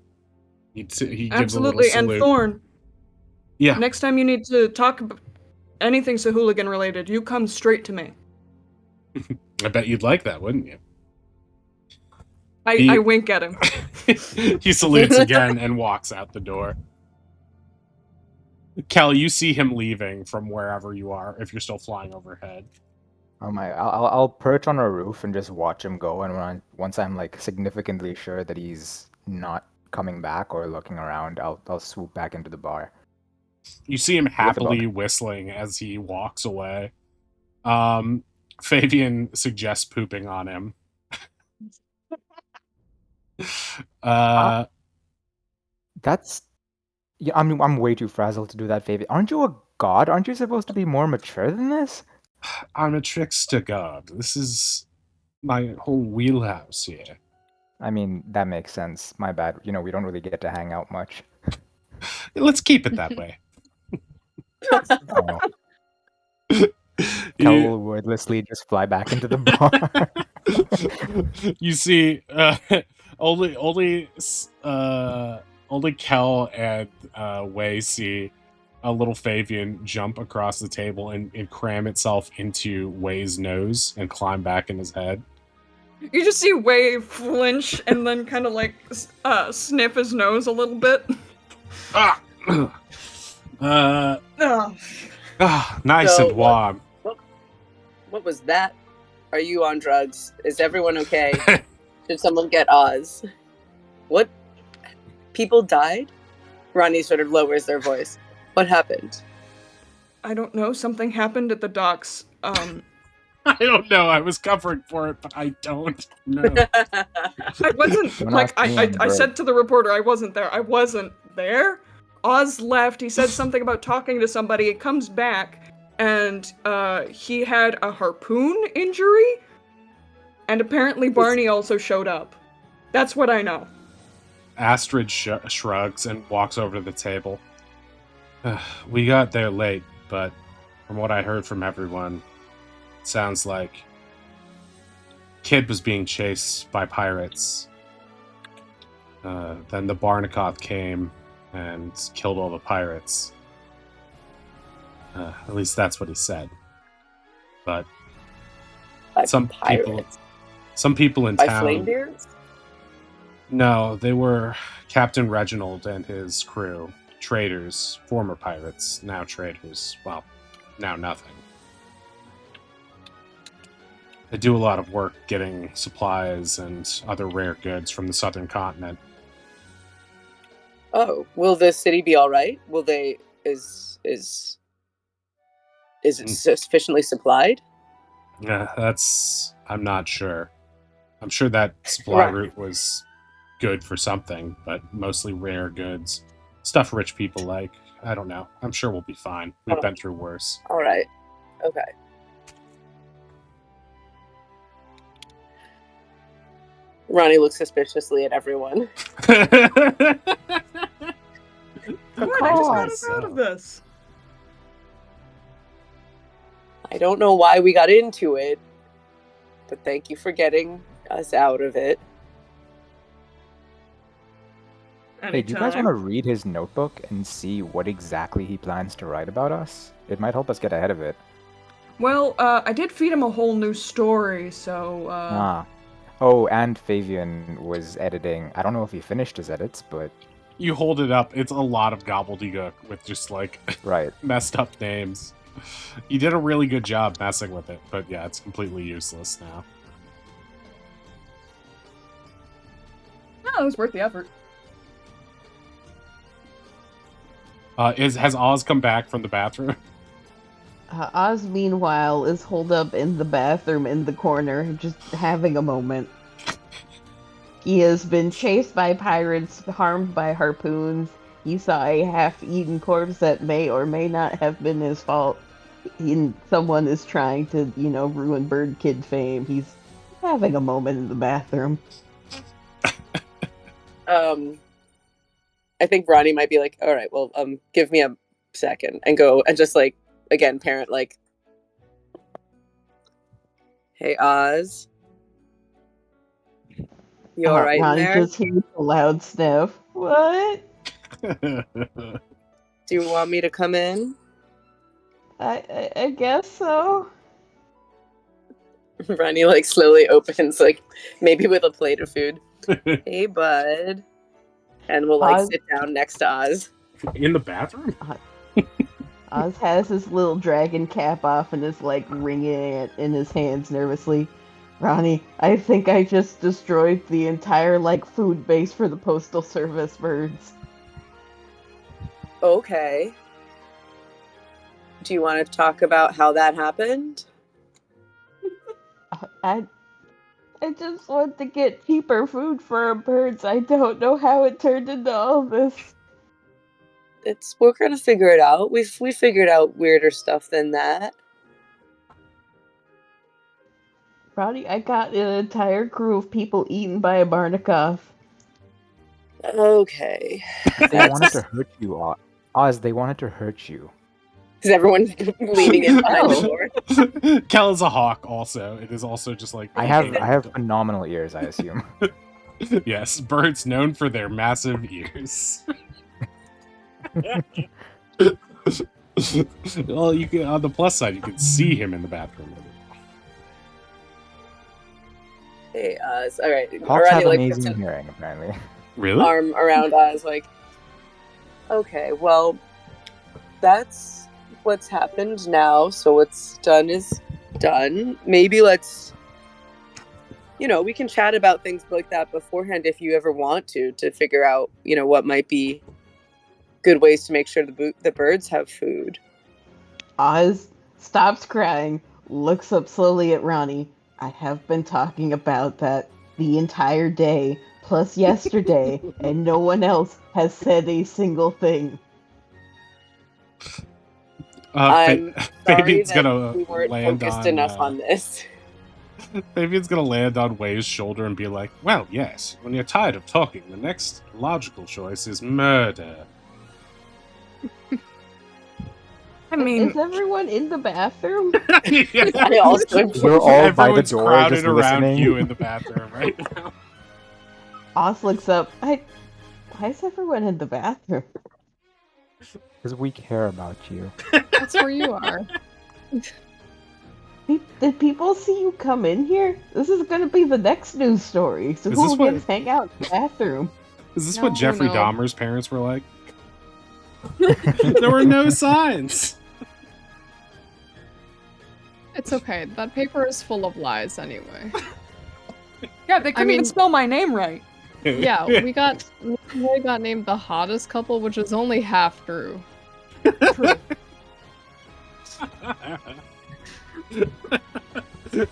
[SPEAKER 1] He gives
[SPEAKER 3] Absolutely,
[SPEAKER 1] a little
[SPEAKER 3] and
[SPEAKER 1] salute.
[SPEAKER 3] Thorn,
[SPEAKER 1] Yeah,
[SPEAKER 3] next time you need to talk anything Sahuligan related, you come straight to me.
[SPEAKER 1] I bet you'd like that, wouldn't you?
[SPEAKER 3] I wink at him.
[SPEAKER 1] He salutes again and walks out the door. Kel, you see him leaving from wherever you are, if you're still flying overhead.
[SPEAKER 5] I'll perch on a roof and just watch him go. And once I'm like significantly sure that he's not coming back or looking around, I'll swoop back into the bar.
[SPEAKER 1] You see him happily whistling as he walks away. Fabian suggests pooping on him.
[SPEAKER 5] That's... Yeah, I'm way too frazzled to do that, Fabian. Aren't you a god? Aren't you supposed to be more mature than this?
[SPEAKER 1] I'm a trickster god. This is my whole wheelhouse here.
[SPEAKER 5] I mean, that makes sense. My bad. You know, we don't really get to hang out much.
[SPEAKER 1] Let's keep it that way.
[SPEAKER 5] Oh. Kel will wordlessly just fly back into the bar.
[SPEAKER 1] You see, only Kel and Wei see a little Fabian jump across the table and cram itself into Wei's nose and climb back in his head.
[SPEAKER 3] You just see Wei flinch and then kind of like sniff his nose a little bit.
[SPEAKER 1] Nice
[SPEAKER 6] So,
[SPEAKER 1] and warm.
[SPEAKER 6] What was that? Are you on drugs? Is everyone okay? Did someone get Oz? What? People died? Ronnie sort of lowers their voice. What happened?
[SPEAKER 3] I don't know. Something happened at the docks.
[SPEAKER 1] I don't know. I was covering for it, but I don't know.
[SPEAKER 3] I wasn't
[SPEAKER 5] Don't
[SPEAKER 3] like
[SPEAKER 5] ask me,
[SPEAKER 3] I
[SPEAKER 5] bro.
[SPEAKER 3] said to the reporter I wasn't there. I wasn't there. Oz left. He said something about talking to somebody. He comes back and he had a harpoon injury. And apparently Barney also showed up. That's what I know.
[SPEAKER 1] Astrid shrugs and walks over to the table. We got there late, but from what I heard from everyone, it sounds like Kid was being chased by pirates. Then the Barnacoth came and killed all the pirates. At least that's what he said. But
[SPEAKER 6] By
[SPEAKER 1] some
[SPEAKER 6] pirates?
[SPEAKER 1] people in
[SPEAKER 6] By
[SPEAKER 1] town.
[SPEAKER 6] Flamebeards?
[SPEAKER 1] No, they were Captain Reginald and his crew. Traders, former pirates, now traders. Well, now nothing. They do a lot of work getting supplies and other rare goods from the southern continent.
[SPEAKER 6] Oh, will the city be all right? Will they is it sufficiently supplied?
[SPEAKER 1] Yeah, I'm not sure. I'm sure that supply
[SPEAKER 6] Right.
[SPEAKER 1] route was good for something, but mostly rare goods. Stuff rich people like. I don't know. I'm sure we'll be fine. We've been through worse.
[SPEAKER 6] All right. Okay. Ronnie looks suspiciously at everyone.
[SPEAKER 3] Good, I just got
[SPEAKER 5] course.
[SPEAKER 3] us out of this.
[SPEAKER 6] I don't know why we got into it, but thank you for getting us out of it.
[SPEAKER 5] Hey, do you guys
[SPEAKER 3] Anytime.
[SPEAKER 5] want to read his notebook and see what exactly he plans to write about us? It might help us get ahead of it.
[SPEAKER 3] Well, I did feed him a whole new story, so
[SPEAKER 5] Oh, and Fabian was editing. I don't know if he finished his edits, but
[SPEAKER 1] You hold it up. It's a lot of gobbledygook with just like
[SPEAKER 5] right.
[SPEAKER 1] messed up names. You did a really good job messing with it, but yeah, it's completely useless now.
[SPEAKER 3] no, it was worth the effort.
[SPEAKER 1] Has Oz come back from the bathroom?
[SPEAKER 2] Oz, meanwhile, is holed up in the bathroom in the corner, just having a moment. He has been chased by pirates, harmed by harpoons. He saw a half-eaten corpse that may or may not have been his fault. someone is trying to, ruin Bird Kid fame. He's having a moment in the bathroom.
[SPEAKER 6] I think Ronnie might be like, all right, well, give me a second, and go and just like again, parent like, hey Oz, you all right in
[SPEAKER 2] Ronnie
[SPEAKER 6] there?
[SPEAKER 2] just hears a loud sniff. What?
[SPEAKER 6] Do you want me to come in?
[SPEAKER 2] I guess so.
[SPEAKER 6] Ronnie like slowly opens, like maybe with a plate of food. Hey bud, and we'll like
[SPEAKER 2] Oz-
[SPEAKER 6] sit down next to Oz.
[SPEAKER 1] In the bathroom?
[SPEAKER 2] Oz has his little dragon cap off and is like wringing it in his hands nervously. Ronnie, I think I just destroyed the entire food base for the Postal Service birds.
[SPEAKER 6] Okay. Do you want to talk about how that happened?
[SPEAKER 2] I just want to get cheaper food for our birds. I don't know how it turned into all this.
[SPEAKER 6] We're gonna figure it out. We figured out weirder stuff than that.
[SPEAKER 2] Ronnie, I got an entire crew of people eaten by a Barnacoff.
[SPEAKER 6] Okay.
[SPEAKER 5] They wanted to hurt you, Oz. They wanted to hurt you.
[SPEAKER 6] Is everyone leaning in behind the door?
[SPEAKER 1] Kel is a hawk also. It is also just like
[SPEAKER 5] I have phenomenal ears, I assume.
[SPEAKER 1] Yes, birds known for their massive ears. Well, you can on the plus side, you can see him in the bathroom.
[SPEAKER 6] Hey Oz. All right.
[SPEAKER 5] Hawks have
[SPEAKER 6] puts
[SPEAKER 5] amazing
[SPEAKER 6] an
[SPEAKER 5] hearing, apparently.
[SPEAKER 1] Really?
[SPEAKER 6] arm around Oz, like, okay, well, that's what's happened now. So what's done is done. Maybe let's, we can chat about things like that beforehand if you ever want to figure out, what might be good ways to make sure the birds have food.
[SPEAKER 2] Oz stops crying, looks up slowly at Ronnie. I have been talking about that the entire day, plus yesterday, and no one else has said a single thing.
[SPEAKER 6] I'm sorry
[SPEAKER 1] Fabian's
[SPEAKER 6] that
[SPEAKER 1] gonna
[SPEAKER 6] we weren't
[SPEAKER 1] land
[SPEAKER 6] focused
[SPEAKER 1] on,
[SPEAKER 6] enough on this.
[SPEAKER 1] Fabian's gonna land on Way's shoulder and be like, well, yes, when you're tired of talking, the next logical choice is murder.
[SPEAKER 3] I mean,
[SPEAKER 2] Is everyone in the bathroom?
[SPEAKER 6] I also
[SPEAKER 5] We're all by the
[SPEAKER 1] Everyone's
[SPEAKER 5] door,
[SPEAKER 1] crowded
[SPEAKER 5] just
[SPEAKER 1] around
[SPEAKER 5] listening.
[SPEAKER 1] you in the bathroom right now.
[SPEAKER 2] Oz looks up. Why is everyone in the bathroom?
[SPEAKER 5] Because we care about you.
[SPEAKER 4] That's where you are.
[SPEAKER 2] Did people see you come in here? This is gonna be the next news story. So
[SPEAKER 1] Is
[SPEAKER 2] who
[SPEAKER 1] this what-
[SPEAKER 2] gets hang out in the bathroom?
[SPEAKER 1] Is this
[SPEAKER 4] No,
[SPEAKER 1] what Jeffrey
[SPEAKER 4] no.
[SPEAKER 1] Dahmer's parents were like? There were no signs.
[SPEAKER 4] It's okay. That paper is full of lies anyway.
[SPEAKER 3] yeah, they couldn't even
[SPEAKER 4] mean-
[SPEAKER 3] spell my name right.
[SPEAKER 4] Yeah, we got named the hottest couple, which is only half true.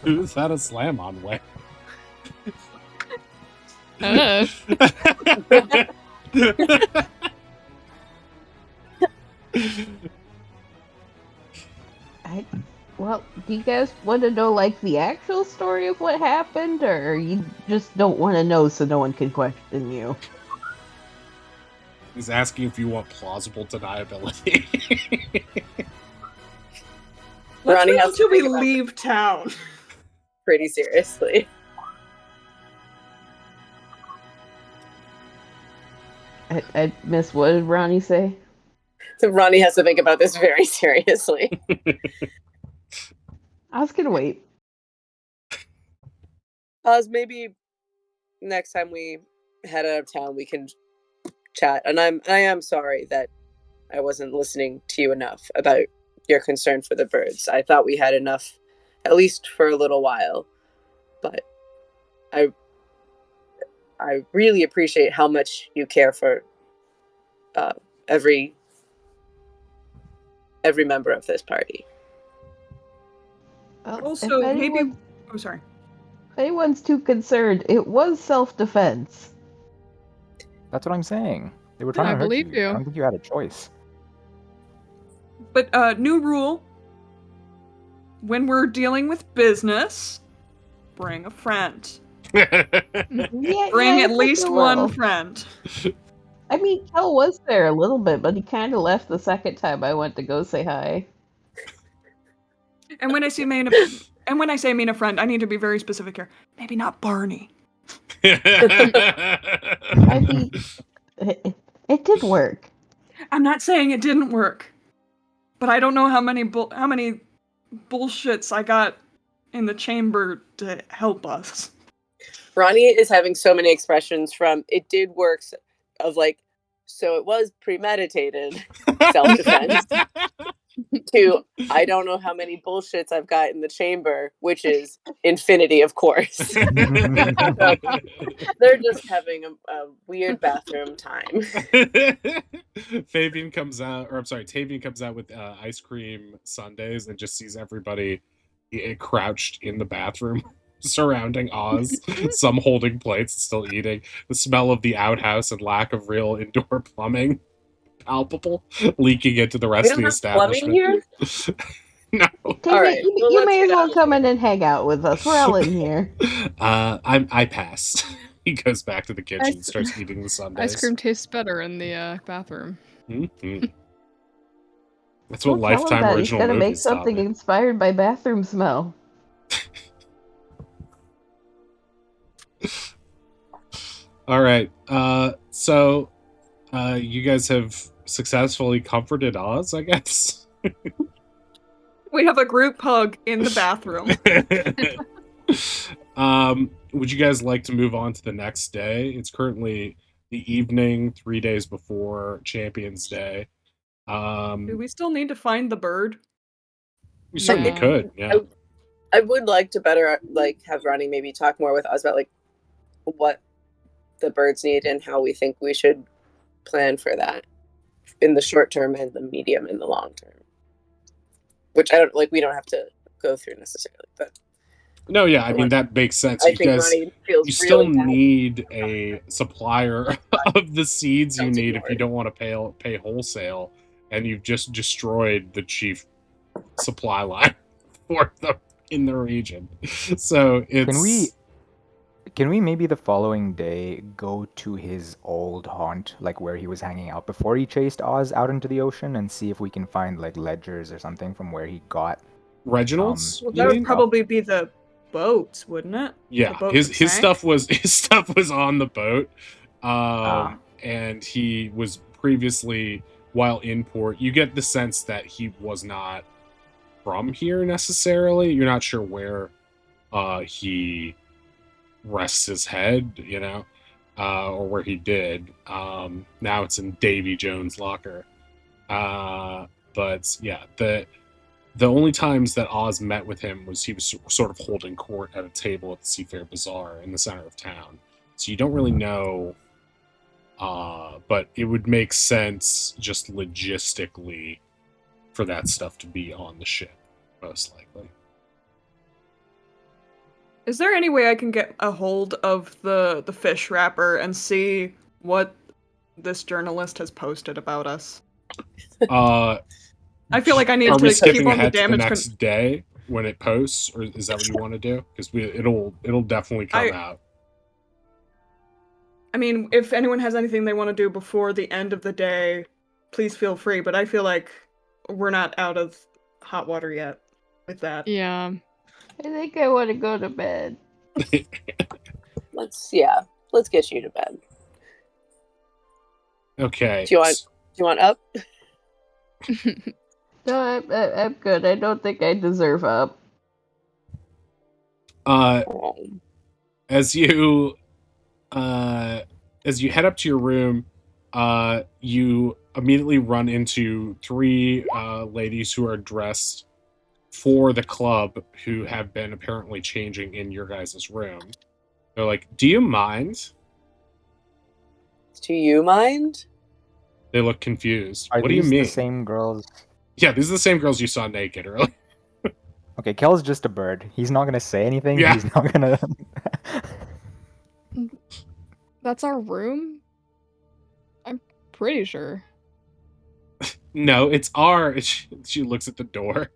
[SPEAKER 1] Who's had a slam on way?
[SPEAKER 4] Uh,
[SPEAKER 2] Well, do you guys want to know the actual story of what happened, or you just don't want to know so no one can question you?
[SPEAKER 1] He's asking if you want plausible deniability.
[SPEAKER 3] Let's
[SPEAKER 6] Ronnie
[SPEAKER 3] wait
[SPEAKER 6] has to
[SPEAKER 3] until we
[SPEAKER 6] think about
[SPEAKER 3] leave town.
[SPEAKER 6] pretty seriously.
[SPEAKER 2] I miss, what did Ronnie say?
[SPEAKER 6] So Ronnie has to think about this very seriously.
[SPEAKER 2] I was gonna wait.
[SPEAKER 6] Oz, maybe next time we head out of town we can chat. And I am sorry that I wasn't listening to you enough about your concern for the birds. I thought we had enough, at least for a little while. But I really appreciate how much you care for every member of this party.
[SPEAKER 2] Well,
[SPEAKER 3] Also,
[SPEAKER 2] if
[SPEAKER 3] maybe.
[SPEAKER 2] anyone-
[SPEAKER 3] Oh, sorry.
[SPEAKER 2] if anyone's too concerned, it was self-defense.
[SPEAKER 5] That's what I'm saying. They were trying
[SPEAKER 4] I
[SPEAKER 5] to hurt
[SPEAKER 4] believe
[SPEAKER 5] you.
[SPEAKER 4] you.
[SPEAKER 5] I don't think you had a choice.
[SPEAKER 3] But new rule: when we're dealing with business, bring a friend.
[SPEAKER 2] Yeah,
[SPEAKER 3] Bring
[SPEAKER 2] yeah,
[SPEAKER 3] at
[SPEAKER 2] I
[SPEAKER 3] least
[SPEAKER 2] think I
[SPEAKER 3] one
[SPEAKER 2] will.
[SPEAKER 3] friend.
[SPEAKER 2] I mean, Kel was there a little bit, but he kind of left the second time I went to go say hi.
[SPEAKER 3] And when I say main a friend, I need to be very specific here. Maybe not Barney.
[SPEAKER 2] I mean, it did work.
[SPEAKER 3] I'm not saying it didn't work, but I don't know how many bullshits I got in the chamber to help us.
[SPEAKER 6] Ronnie is having so many expressions from "it did work" of like, so it was premeditated self-defense to I don't know how many bullshits I've got in the chamber, which is infinity, of course. So they're just having a weird bathroom time.
[SPEAKER 1] Fabian comes out, or I'm sorry, Tavian comes out with ice cream sundaes and just sees everybody crouched in the bathroom surrounding Oz, some holding plates, still eating. The smell of the outhouse and lack of real indoor plumbing palpable, leaking into the
[SPEAKER 6] We
[SPEAKER 1] rest of
[SPEAKER 6] don't
[SPEAKER 1] the
[SPEAKER 6] have plumbing
[SPEAKER 1] establishment.
[SPEAKER 6] here?
[SPEAKER 1] No.
[SPEAKER 2] Tavian,
[SPEAKER 6] All right,
[SPEAKER 2] you,
[SPEAKER 6] well,
[SPEAKER 2] you
[SPEAKER 6] let's
[SPEAKER 2] may as
[SPEAKER 6] get
[SPEAKER 2] well
[SPEAKER 6] out of
[SPEAKER 2] come
[SPEAKER 6] here.
[SPEAKER 2] in and hang out with us. We're all in here.
[SPEAKER 1] I pass. He goes back to the kitchen and starts eating the sundaes.
[SPEAKER 4] Ice cream tastes better in the bathroom.
[SPEAKER 1] Mm-hmm. That's what
[SPEAKER 2] Don't tell him
[SPEAKER 1] Lifetime
[SPEAKER 2] that. He's
[SPEAKER 1] original
[SPEAKER 2] gonna make
[SPEAKER 1] movies taught
[SPEAKER 2] something
[SPEAKER 1] me.
[SPEAKER 2] inspired by bathroom smell.
[SPEAKER 1] All right. So you guys have successfully comforted Oz, I guess.
[SPEAKER 3] We have a group hug in the bathroom.
[SPEAKER 1] Would you guys like to move on to the next day? It's currently the evening, 3 days before Champions Day.
[SPEAKER 3] Do we still need to find the bird?
[SPEAKER 1] We certainly
[SPEAKER 4] Yeah.
[SPEAKER 1] could, yeah.
[SPEAKER 6] I would like to better have Ronnie maybe talk more with us about what the birds need and how we think we should plan for that in the short term and the medium and the long term. Which we don't have to go through necessarily, but
[SPEAKER 1] No, yeah, I mean that makes sense.
[SPEAKER 6] I
[SPEAKER 1] You
[SPEAKER 6] think
[SPEAKER 1] guys,
[SPEAKER 6] Ronnie feels
[SPEAKER 1] you still
[SPEAKER 6] really bad.
[SPEAKER 1] need a supplier of the seeds you
[SPEAKER 6] Sounds
[SPEAKER 1] need if you
[SPEAKER 6] ignored.
[SPEAKER 1] don't want to pay wholesale, and you've just destroyed the chief supply line for them in the region. So it's
[SPEAKER 5] Can we maybe the following day go to his old haunt, like where he was hanging out before he chased Oz out into the ocean, and see if we can find like ledgers or something from where he got?
[SPEAKER 1] Reginald's?
[SPEAKER 3] Well,
[SPEAKER 1] You
[SPEAKER 3] that would
[SPEAKER 1] mean?
[SPEAKER 3] probably be the boats, wouldn't it?
[SPEAKER 1] Yeah,
[SPEAKER 3] The boat
[SPEAKER 1] his
[SPEAKER 3] that
[SPEAKER 1] his
[SPEAKER 3] sank?
[SPEAKER 1] stuff was on the boat,
[SPEAKER 5] Ah.
[SPEAKER 1] and he was previously while in port. You get the sense that he was not from here necessarily. You're not sure where he rests his head, or where he did. Now it's in Davy Jones' locker. But yeah, the only times that Oz met with him was he was sort of holding court at a table at the Seafair Bazaar in the center of town. So you don't really know, but it would make sense just logistically for that stuff to be on the ship, most likely.
[SPEAKER 3] Is there any way I can get a hold of the fish wrapper and see what this journalist has posted about us? I feel like I need
[SPEAKER 1] Are we
[SPEAKER 3] to
[SPEAKER 1] skipping
[SPEAKER 3] keep on the
[SPEAKER 1] ahead to the
[SPEAKER 3] damage.
[SPEAKER 1] next day when it posts, or is that what you want to do? Because it'll definitely come out.
[SPEAKER 3] I mean, if anyone has anything they want to do before the end of the day, please feel free. But I feel like we're not out of hot water yet with that.
[SPEAKER 4] Yeah.
[SPEAKER 2] I think I want to go to bed.
[SPEAKER 6] Let's get you to bed.
[SPEAKER 1] Okay.
[SPEAKER 6] Do you want up?
[SPEAKER 2] No, I'm good. I don't think I deserve up.
[SPEAKER 6] Oh.
[SPEAKER 1] As you head up to your room, you immediately run into three ladies who are dressed for the club, who have been apparently changing in your guys' room. They're like, "Do you mind?"
[SPEAKER 6] Do you mind?
[SPEAKER 1] They look confused.
[SPEAKER 5] Are
[SPEAKER 1] What do you
[SPEAKER 5] these
[SPEAKER 1] mean?
[SPEAKER 5] the same girls?
[SPEAKER 1] Yeah, these are the same girls you saw naked earlier.
[SPEAKER 5] Okay, Kel's just a bird. He's not gonna say anything.
[SPEAKER 1] Yeah.
[SPEAKER 5] He's not gonna.
[SPEAKER 4] That's our room? I'm pretty sure.
[SPEAKER 1] No, it's our. She looks at the door.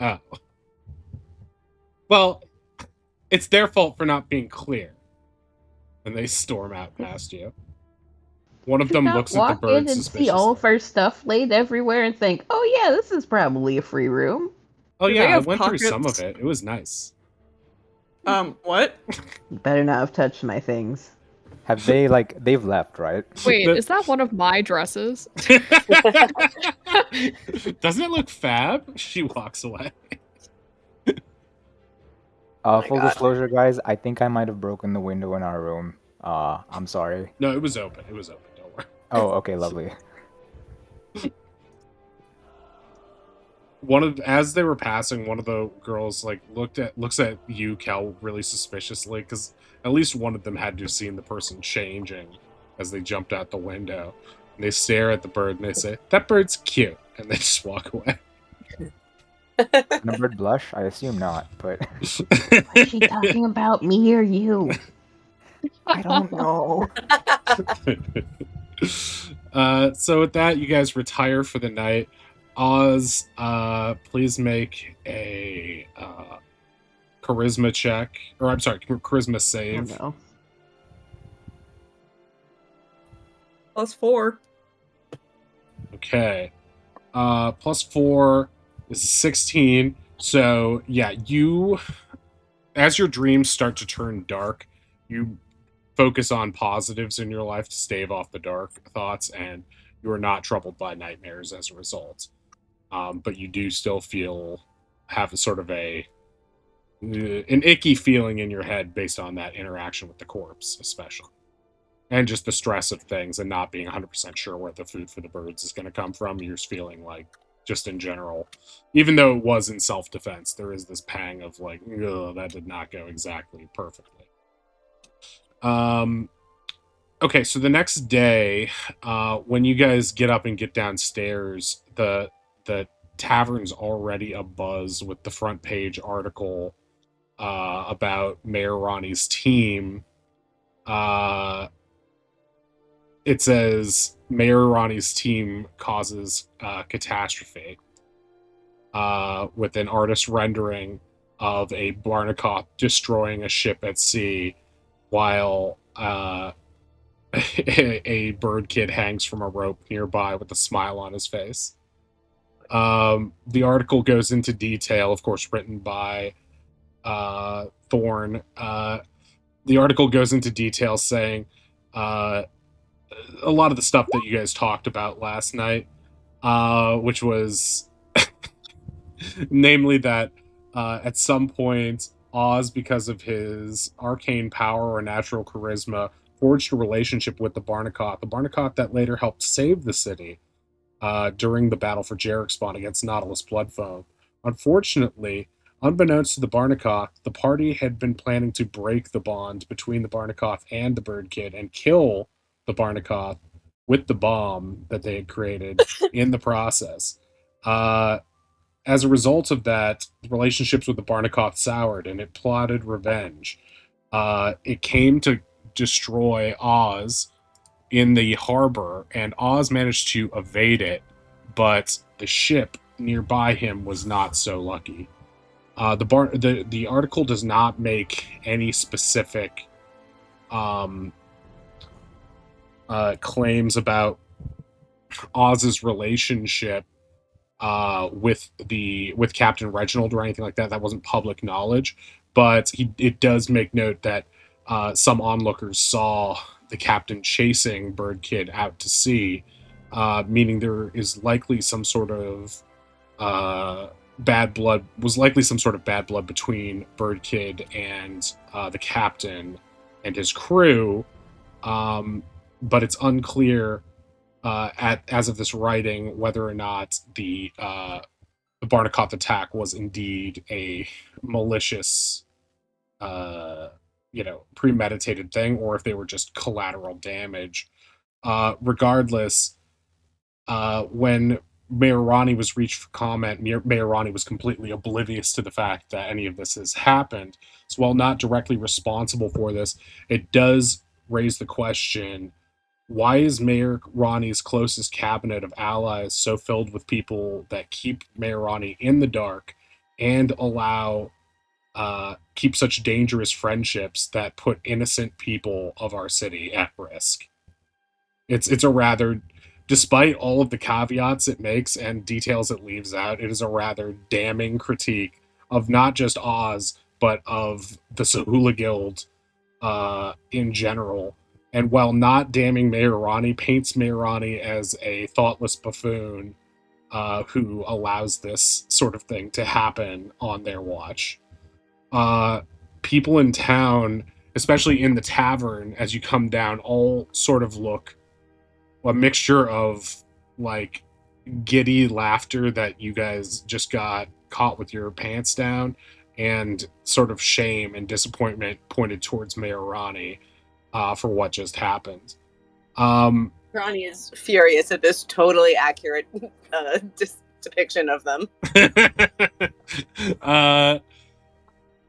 [SPEAKER 1] Oh. Well, it's their fault for not being clear. And they storm out past you. One of
[SPEAKER 2] Should
[SPEAKER 1] them
[SPEAKER 2] not
[SPEAKER 1] looks at the
[SPEAKER 2] walk
[SPEAKER 1] bird
[SPEAKER 2] in and see all of
[SPEAKER 1] suspiciously.
[SPEAKER 2] our stuff laid everywhere and think, "Oh yeah, this is probably a free room."
[SPEAKER 1] Oh
[SPEAKER 3] Do
[SPEAKER 1] yeah,
[SPEAKER 3] they
[SPEAKER 1] I
[SPEAKER 3] have
[SPEAKER 1] went through some of
[SPEAKER 3] pockets?
[SPEAKER 1] it. It was nice.
[SPEAKER 3] What?
[SPEAKER 2] You better not have touched my things.
[SPEAKER 5] Have they they've left, right?
[SPEAKER 4] Wait,
[SPEAKER 1] The-
[SPEAKER 4] is that one of my dresses?
[SPEAKER 1] Doesn't it look fab? She walks away.
[SPEAKER 6] my
[SPEAKER 5] Full
[SPEAKER 6] God.
[SPEAKER 5] disclosure, guys, I think I might have broken the window in our room. I'm sorry.
[SPEAKER 1] No, it was open. It was open. Don't worry.
[SPEAKER 5] Oh, okay, lovely.
[SPEAKER 1] As they were passing, one of the girls looks at you, Kel, really suspiciously, because at least one of them had to have seen the person changing as they jumped out the window. And they stare at the bird and they say, "That bird's cute," and they just walk away.
[SPEAKER 5] Can a bird blush? I assume not, but
[SPEAKER 2] Is she talking about me or you?
[SPEAKER 5] I don't know.
[SPEAKER 1] So with that, you guys retire for the night. Oz, please make a charisma check, or I'm sorry, charisma
[SPEAKER 2] Oh
[SPEAKER 1] save.
[SPEAKER 2] no.
[SPEAKER 3] +4.
[SPEAKER 1] Okay. +4 is 16. So yeah, as your dreams start to turn dark, you focus on positives in your life to stave off the dark thoughts, and you are not troubled by nightmares as a result. But you do still have a sort of an icky feeling in your head based on that interaction with the corpse, especially. And just the stress of things and not being 100% sure where the food for the birds is going to come from. You're just feeling like, just in general, even though it was in self-defense, there is this pang of like, ugh, that did not go exactly perfectly. Okay, so the next day, when you guys get up and get downstairs, the tavern's already abuzz with the front page article about Mayor Ronnie's team. It says Mayor Ronnie's team causes catastrophe, with an artist rendering of a Barnacoff destroying a ship at sea while a bird kid hangs from a rope nearby with a smile on his face. The article goes into detail, of course, written by Thorne. The article goes into detail saying a lot of the stuff that you guys talked about last night, which was namely that at some point Oz, because of his arcane power or natural charisma, forged a relationship with the Barnacoff that later helped save the city during the battle for Jarrickspawn against Nautilus Bloodfoam. Unfortunately, unbeknownst to the Barnacoff, the party had been planning to break the bond between the Barnacoff and the Bird Kid and kill the Barnacoff with the bomb that they had created in the process. As a result of that, relationships with the Barnacoff soured, and it plotted revenge. It came to destroy Oz in the harbor, and Oz managed to evade it, but the ship nearby him was not so lucky. The article does not make any specific claims about Oz's relationship with Captain Reginald or anything like that. That wasn't public knowledge, but it does make note that some onlookers saw the captain chasing Bird Kid out to sea, meaning there is likely some sort of bad blood between Bird Kid and the captain and his crew, but it's unclear as of this writing whether or not the Barnacoff attack was indeed a malicious, premeditated thing, or if they were just collateral damage. Regardless, when Mayor Ronnie was reached for comment, Mayor Ronnie was completely oblivious to the fact that any of this has happened. So while not directly responsible for this, it does raise the question, why is Mayor Ronnie's closest cabinet of allies so filled with people that keep Mayor Ronnie in the dark and allow keep such dangerous friendships that put innocent people of our city at risk. It's a rather, despite all of the caveats it makes and details it leaves out, it is a rather damning critique of not just Oz, but of the Sahula Guild in general. And while not damning Mayor Ronnie, paints Mayor Ronnie as a thoughtless buffoon who allows this sort of thing to happen on their watch. People in town, especially in the tavern, as you come down, all sort of look a mixture of like giddy laughter that you guys just got caught with your pants down, and sort of shame and disappointment pointed towards Mayor Ronnie for what just happened.
[SPEAKER 6] Ronnie is furious at this totally accurate depiction of them.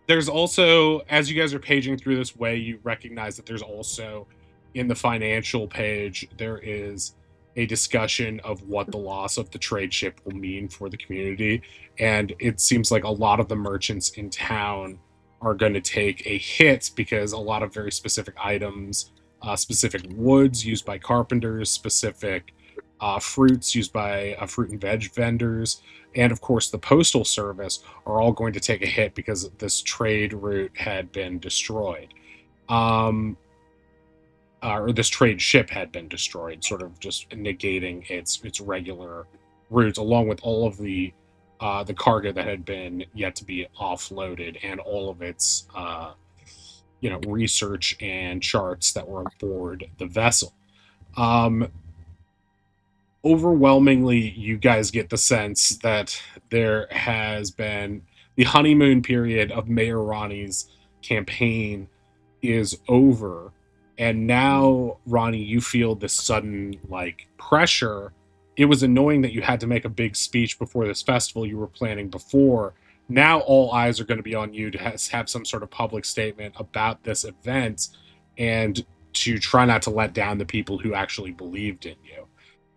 [SPEAKER 1] There's also, as you guys are paging through this way, you recognize that there's also, in the financial page, there is a discussion of what the loss of the trade ship will mean for the community. And it seems like a lot of the merchants in town are going to take a hit because a lot of very specific items, specific woods used by carpenters, specific fruits used by fruit and veg vendors, and of course the postal service are all going to take a hit because this trade route had been destroyed. Or this trade ship had been destroyed, sort of just negating its regular route, along with all of the cargo that had been yet to be offloaded, and all of its research and charts that were aboard the vessel. Overwhelmingly, you guys get the sense that there has been the honeymoon period of Mayor Ronnie's campaign is over. And now, Ronnie, you feel this sudden pressure. It was annoying that you had to make a big speech before this festival you were planning before. Now all eyes are going to be on you to have some sort of public statement about this event, and to try not to let down the people who actually believed in you.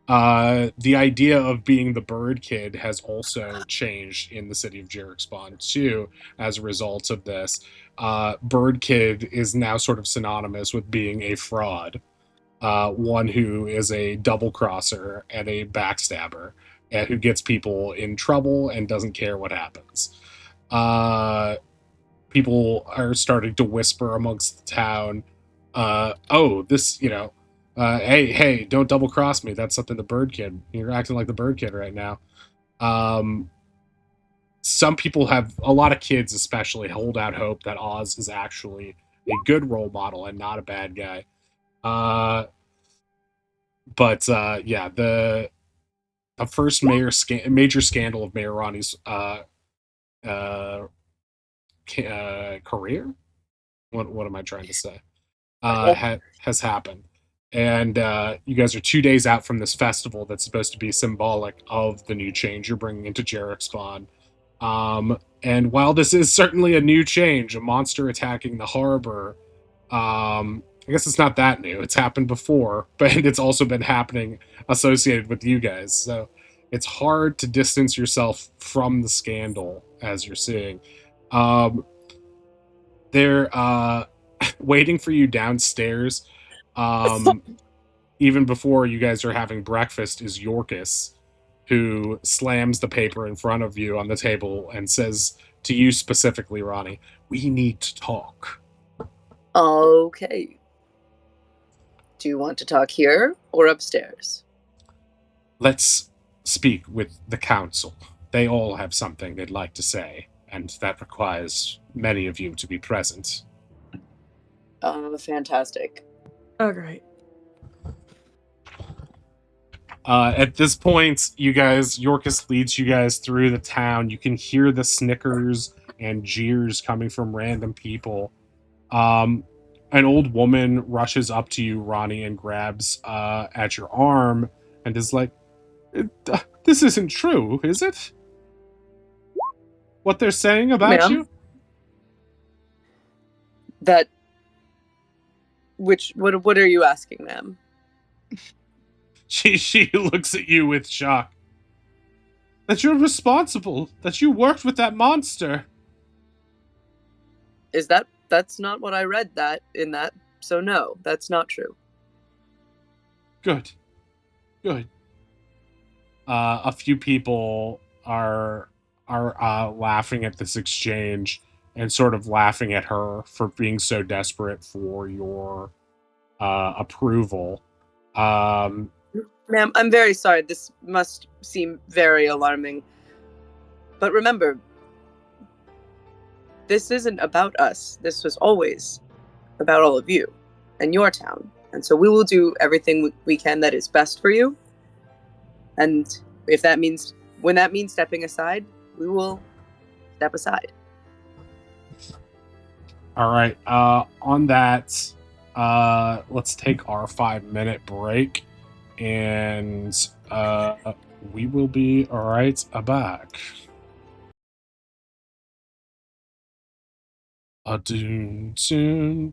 [SPEAKER 1] The idea of being the bird kid has also changed in the city of Jerickspawn too, as a result of this. Bird kid is now sort of synonymous with being a fraud, one who is a double crosser and a backstabber, and who gets people in trouble and doesn't care what happens. People are starting to whisper amongst the town, hey, don't double cross me. That's something the bird kid. You're acting like the bird kid right now. Some people a lot of kids especially, hold out hope that Oz is actually a good role model and not a bad guy. The first major scandal of Mayor Ronnie's career. What am I trying to say? Has happened. And you guys are 2 days out from this festival that's supposed to be symbolic of the new change you're bringing into Jerickspawn. And while this is certainly a new change, a monster attacking the harbor, I guess it's not that new. It's happened before, but it's also been happening associated with you guys. So it's hard to distance yourself from the scandal as you're seeing. They're waiting for you downstairs. Even before you guys are having breakfast, is Yorkus, who slams the paper in front of you on the table and says to you specifically, Ronnie, we need to talk.
[SPEAKER 6] Okay. Do you want to talk here or upstairs?
[SPEAKER 1] Let's speak with the council. They all have something they'd like to say, and that requires many of you to be present.
[SPEAKER 6] Fantastic.
[SPEAKER 3] Oh, great.
[SPEAKER 1] At this point, Yorkus leads you guys through the town. You can hear the snickers and jeers coming from random people. An old woman rushes up to you, Ronnie, and grabs at your arm and is like, this isn't true, is it? What they're saying about you?
[SPEAKER 6] What are you asking, ma'am?
[SPEAKER 1] She looks at you with shock. That you're responsible, that you worked with that monster.
[SPEAKER 6] That's not what I read that in that. So no, that's not true.
[SPEAKER 1] Good. Good. A few people are laughing at this exchange and sort of laughing at her for being so desperate for your approval.
[SPEAKER 6] Ma'am, I'm very sorry. This must seem very alarming. But remember, this isn't about us. This was always about all of you and your town. And so we will do everything we can that is best for you. And when that means stepping aside, we will step aside.
[SPEAKER 1] All right. On that, let's take our 5-minute break, and we will be back. A juicy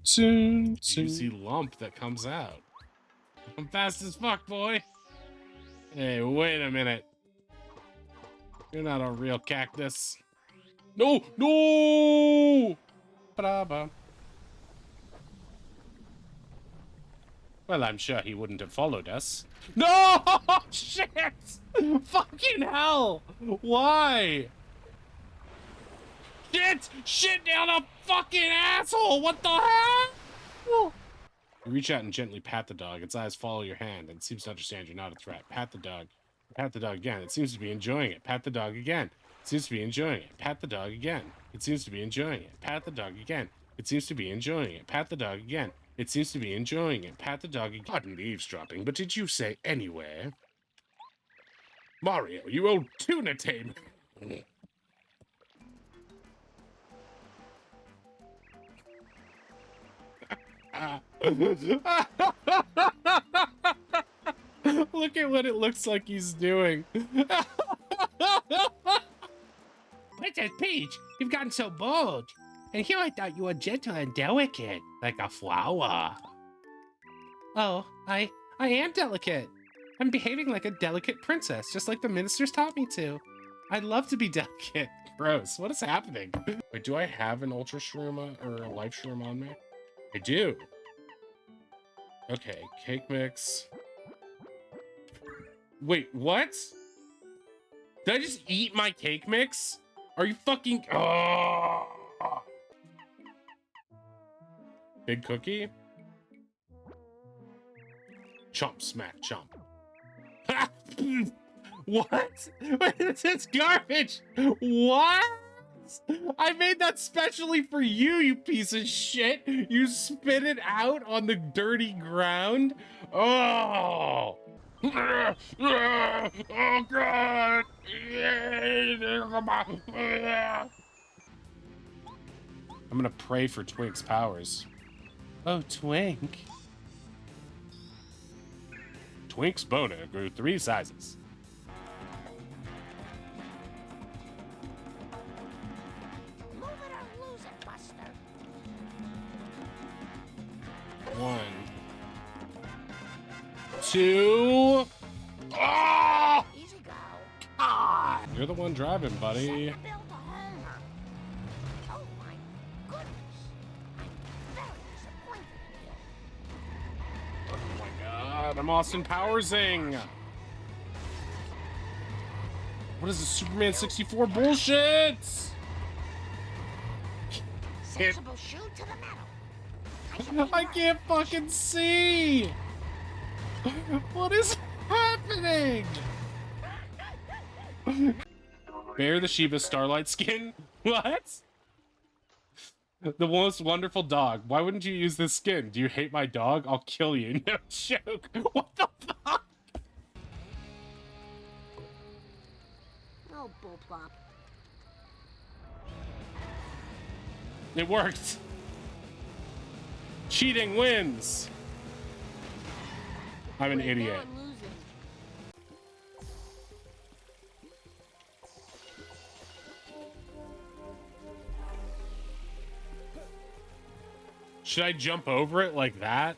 [SPEAKER 1] lump that comes out. I'm fast as fuck, boy. Hey, wait a minute. You're not a real cactus. No! Brava. Well, I'm sure he wouldn't have followed us. No! Shit! Fucking hell! Why? Shit down a fucking asshole! What the hell? You reach out and gently pat the dog. Its eyes follow your hand and it seems to understand you're not a threat. Pat the dog. Pat the dog again. It seems to be enjoying it. Pat the dog again. It seems to be enjoying it. Pat the dog again. It seems to be enjoying it. Pat the dog again. It seems to be enjoying it. Pat the dog again. It seems to be enjoying it. Pat the dog again. Pardon eavesdropping, but did you say anywhere? Mario, you old tuna tamer. Look at what it looks like he's doing. Princess Peach, you've gotten so bold. And here I thought you were gentle and delicate, like a flower. Oh, I am delicate. I'm behaving like a delicate princess, just like the ministers taught me to. I'd love to be delicate. Gross, what is happening? Wait, do I have an Ultra Shroom or a Life Shroom on me? I do. Okay, cake mix. Wait, what? Did I just eat my cake mix? Are you fucking... Oh. Big cookie? Chomp, smack, chomp. What? Wait, it's garbage! What? I made that specially for you, you piece of shit! You spit it out on the dirty ground? Oh! Oh, God! I'm gonna pray for Twink's powers. Oh, Twink. Twink's boner grew 3 sizes.
[SPEAKER 7] Move it or lose it, Buster.
[SPEAKER 1] 1, 2. Oh!
[SPEAKER 7] Easy go.
[SPEAKER 1] God! You're the one driving, buddy.
[SPEAKER 7] Set the bill to Homer. Oh my goodness. I'm very disappointed in you.
[SPEAKER 1] Oh my God, I'm Austin Powersing. What is this, Superman 64 bullshit?
[SPEAKER 7] Sensible shoe to the metal.
[SPEAKER 1] I can't fucking see. What is happening? Bear the Shiva Starlight skin? What? The most wonderful dog. Why wouldn't you use this skin? Do you hate my dog? I'll kill you. No joke. What the fuck?
[SPEAKER 7] Oh, bull plop.
[SPEAKER 1] It worked. Cheating wins. I'm an idiot.
[SPEAKER 7] Losing.
[SPEAKER 1] Should I jump over it like that?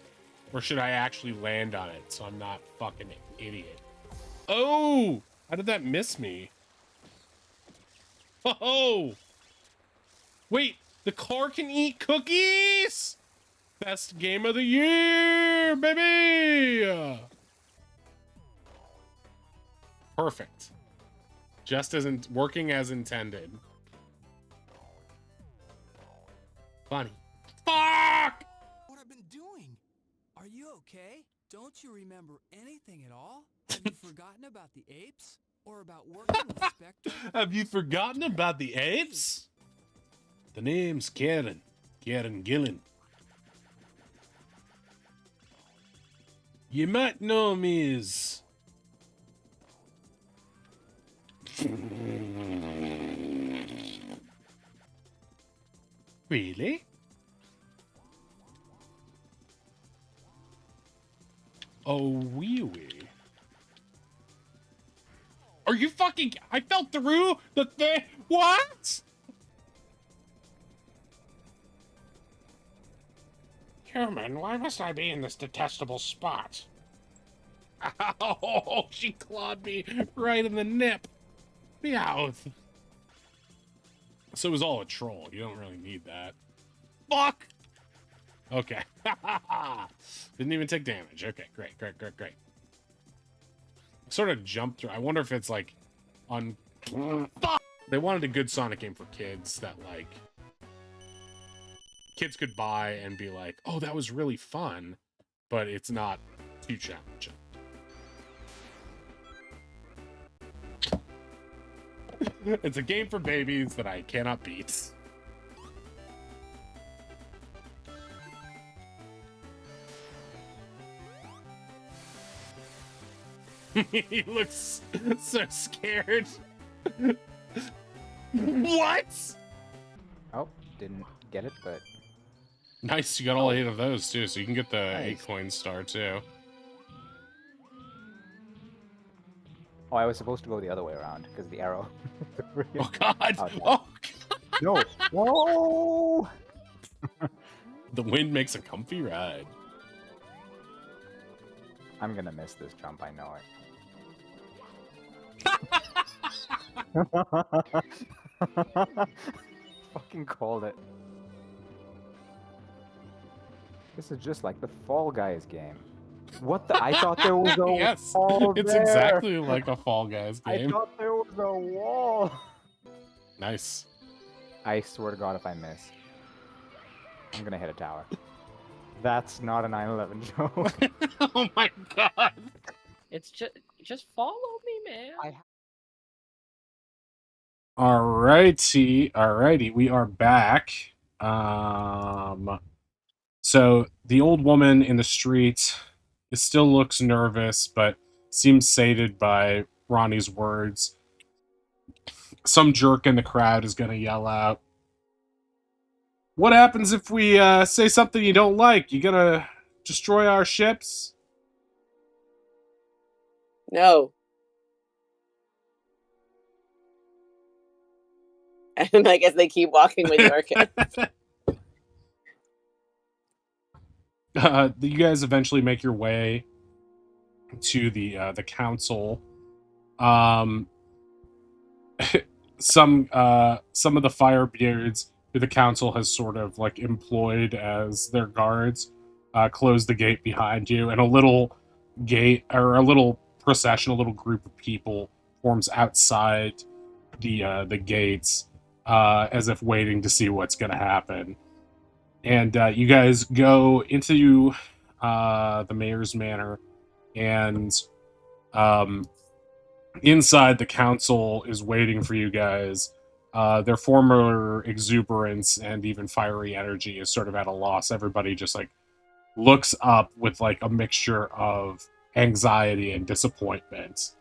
[SPEAKER 1] Or should I actually land on it so I'm not fucking idiot? Oh! How did that miss me? Oh! Wait, The car can eat cookies! Best game of the year, baby! Perfect. Just as working as intended. Funny. Fuck!
[SPEAKER 8] What I've been doing? Are you okay? Don't you remember anything at all? Have you forgotten about the apes? Or about working with Spectre?
[SPEAKER 1] Have you forgotten about the apes? The name's Karen. Karen Gillen. You might know me as... Really? Oh, wee wee. Are you fucking... I fell through the thing. What? Human, why must I be in this detestable spot? Oh, she clawed me right in the nip. Meowth. So it was all a troll. You don't really need that. Fuck! Okay. Didn't even take damage. Okay, great. Sort of jumped through. I wonder if it's like on... Fuck! They wanted a good Sonic game for kids that like... kids could buy and be like, oh, that was really fun, but it's not too challenging. It's a game for babies that I cannot beat. He looks so scared. What?
[SPEAKER 5] Oh, didn't get it, but
[SPEAKER 1] Nice, you got all 8 of those too, so you can get the
[SPEAKER 5] Nice.
[SPEAKER 1] 8-coin star too.
[SPEAKER 5] oh, I was supposed to go the other way around because the arrow.
[SPEAKER 1] Oh god!
[SPEAKER 5] Oh, yeah.
[SPEAKER 1] Oh,
[SPEAKER 5] No! Whoa!
[SPEAKER 1] the wind makes a comfy ride.
[SPEAKER 5] I'm gonna miss this jump. I know it. Fucking called it. This is just like the Fall Guys game. What the? I thought there was a
[SPEAKER 1] Yes,
[SPEAKER 5] wall
[SPEAKER 1] it's
[SPEAKER 5] there.
[SPEAKER 1] exactly like a Fall Guys
[SPEAKER 5] I
[SPEAKER 1] game.
[SPEAKER 5] thought there was a wall.
[SPEAKER 1] Nice.
[SPEAKER 5] I swear to God, if I miss, I'm gonna hit a tower. That's not a 9/11 joke.
[SPEAKER 1] Oh my god!
[SPEAKER 9] It's just follow me, man.
[SPEAKER 1] Alrighty, we are back. So the old woman in the street still looks nervous, but seems sated by Ronnie's words. Some jerk in the crowd is gonna yell out, "What happens if we say something you don't like? You gonna destroy our ships?"
[SPEAKER 6] No. And I guess they keep walking with Yorkin.
[SPEAKER 1] You guys eventually make your way to the council. Some of the Firebeards who the council has sort of like employed as their guards close the gate behind you, and a little procession, a little group of people forms outside the gates, as if waiting to see what's going to happen. And you guys go into the mayor's manor, and inside the council is waiting for you guys. Their former exuberance and even fiery energy is sort of at a loss. Everybody just like looks up with like a mixture of anxiety and disappointment.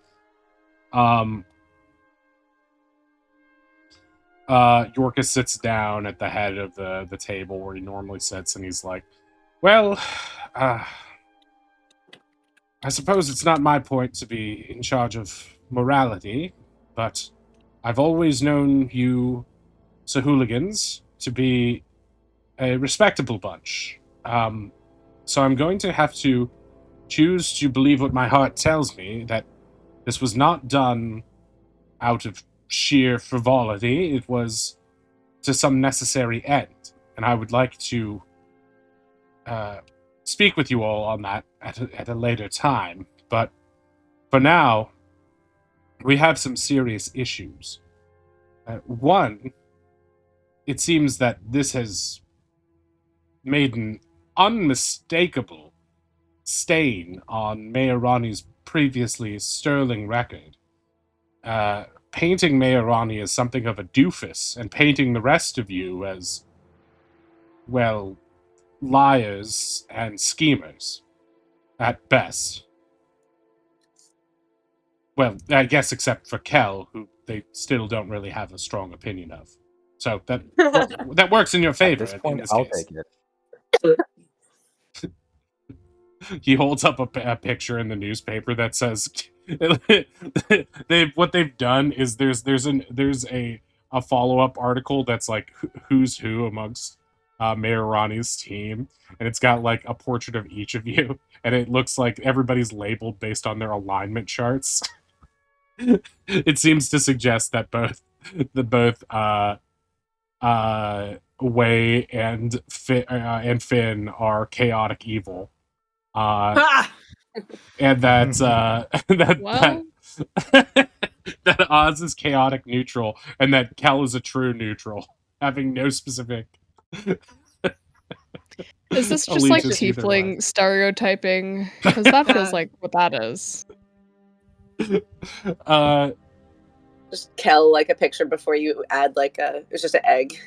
[SPEAKER 1] Yorka sits down at the head of the table where he normally sits, and he's like, well, I suppose it's not my point to be in charge of morality, but I've always known you Sahooligans to be a respectable bunch. So I'm going to have to choose to believe what my heart tells me, that this was not done out of sheer frivolity. It was to some necessary end, and I would like to speak with you all on that at a later time. But for now, we have some serious issues. One, it seems that this has made an unmistakable stain on Mayor Ronnie's previously sterling record. Painting Mayor Ronnie as something of a doofus, and painting the rest of you as, well, liars and schemers, at best. Well, I guess except for Kel, who they still don't really have a strong opinion of. So that works in your
[SPEAKER 5] At
[SPEAKER 1] favor
[SPEAKER 5] this
[SPEAKER 1] in
[SPEAKER 5] point,
[SPEAKER 1] this
[SPEAKER 5] I'll
[SPEAKER 1] case.
[SPEAKER 5] take it.
[SPEAKER 1] He holds up a picture in the newspaper that says what they've done is there's a follow-up article that's like who's who amongst Mayor Ronnie's team, and it's got like a portrait of each of you, and it looks like everybody's labeled based on their alignment charts. It seems to suggest that both Wei and Finn are chaotic evil.
[SPEAKER 3] Ha!
[SPEAKER 1] And that
[SPEAKER 4] Well,
[SPEAKER 1] that Oz is chaotic neutral, and that Kel is a true neutral, having no specific.
[SPEAKER 4] is this just like
[SPEAKER 1] allegiance either way.
[SPEAKER 4] tiefling stereotyping? Because that feels like what that is.
[SPEAKER 6] Just Kel like a picture before you add like it's just an egg.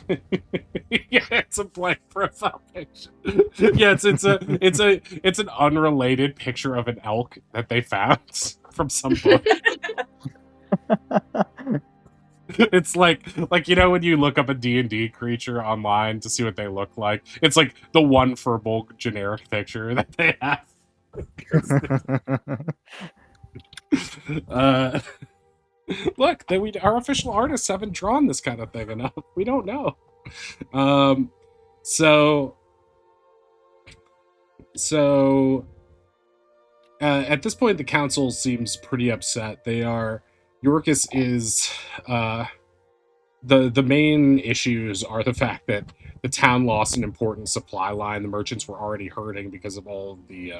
[SPEAKER 1] Yeah, it's a blank profile picture. Yeah, it's an unrelated picture of an elk that they found from some book. It's like you know when you look up a D&D creature online to see what they look like, it's like the one verbal generic picture that they have. Look, our official artists haven't drawn this kind of thing enough. We don't know. So at this point, the council seems pretty upset. Yorkis is the main issues are the fact that the town lost an important supply line. The merchants were already hurting because of all of the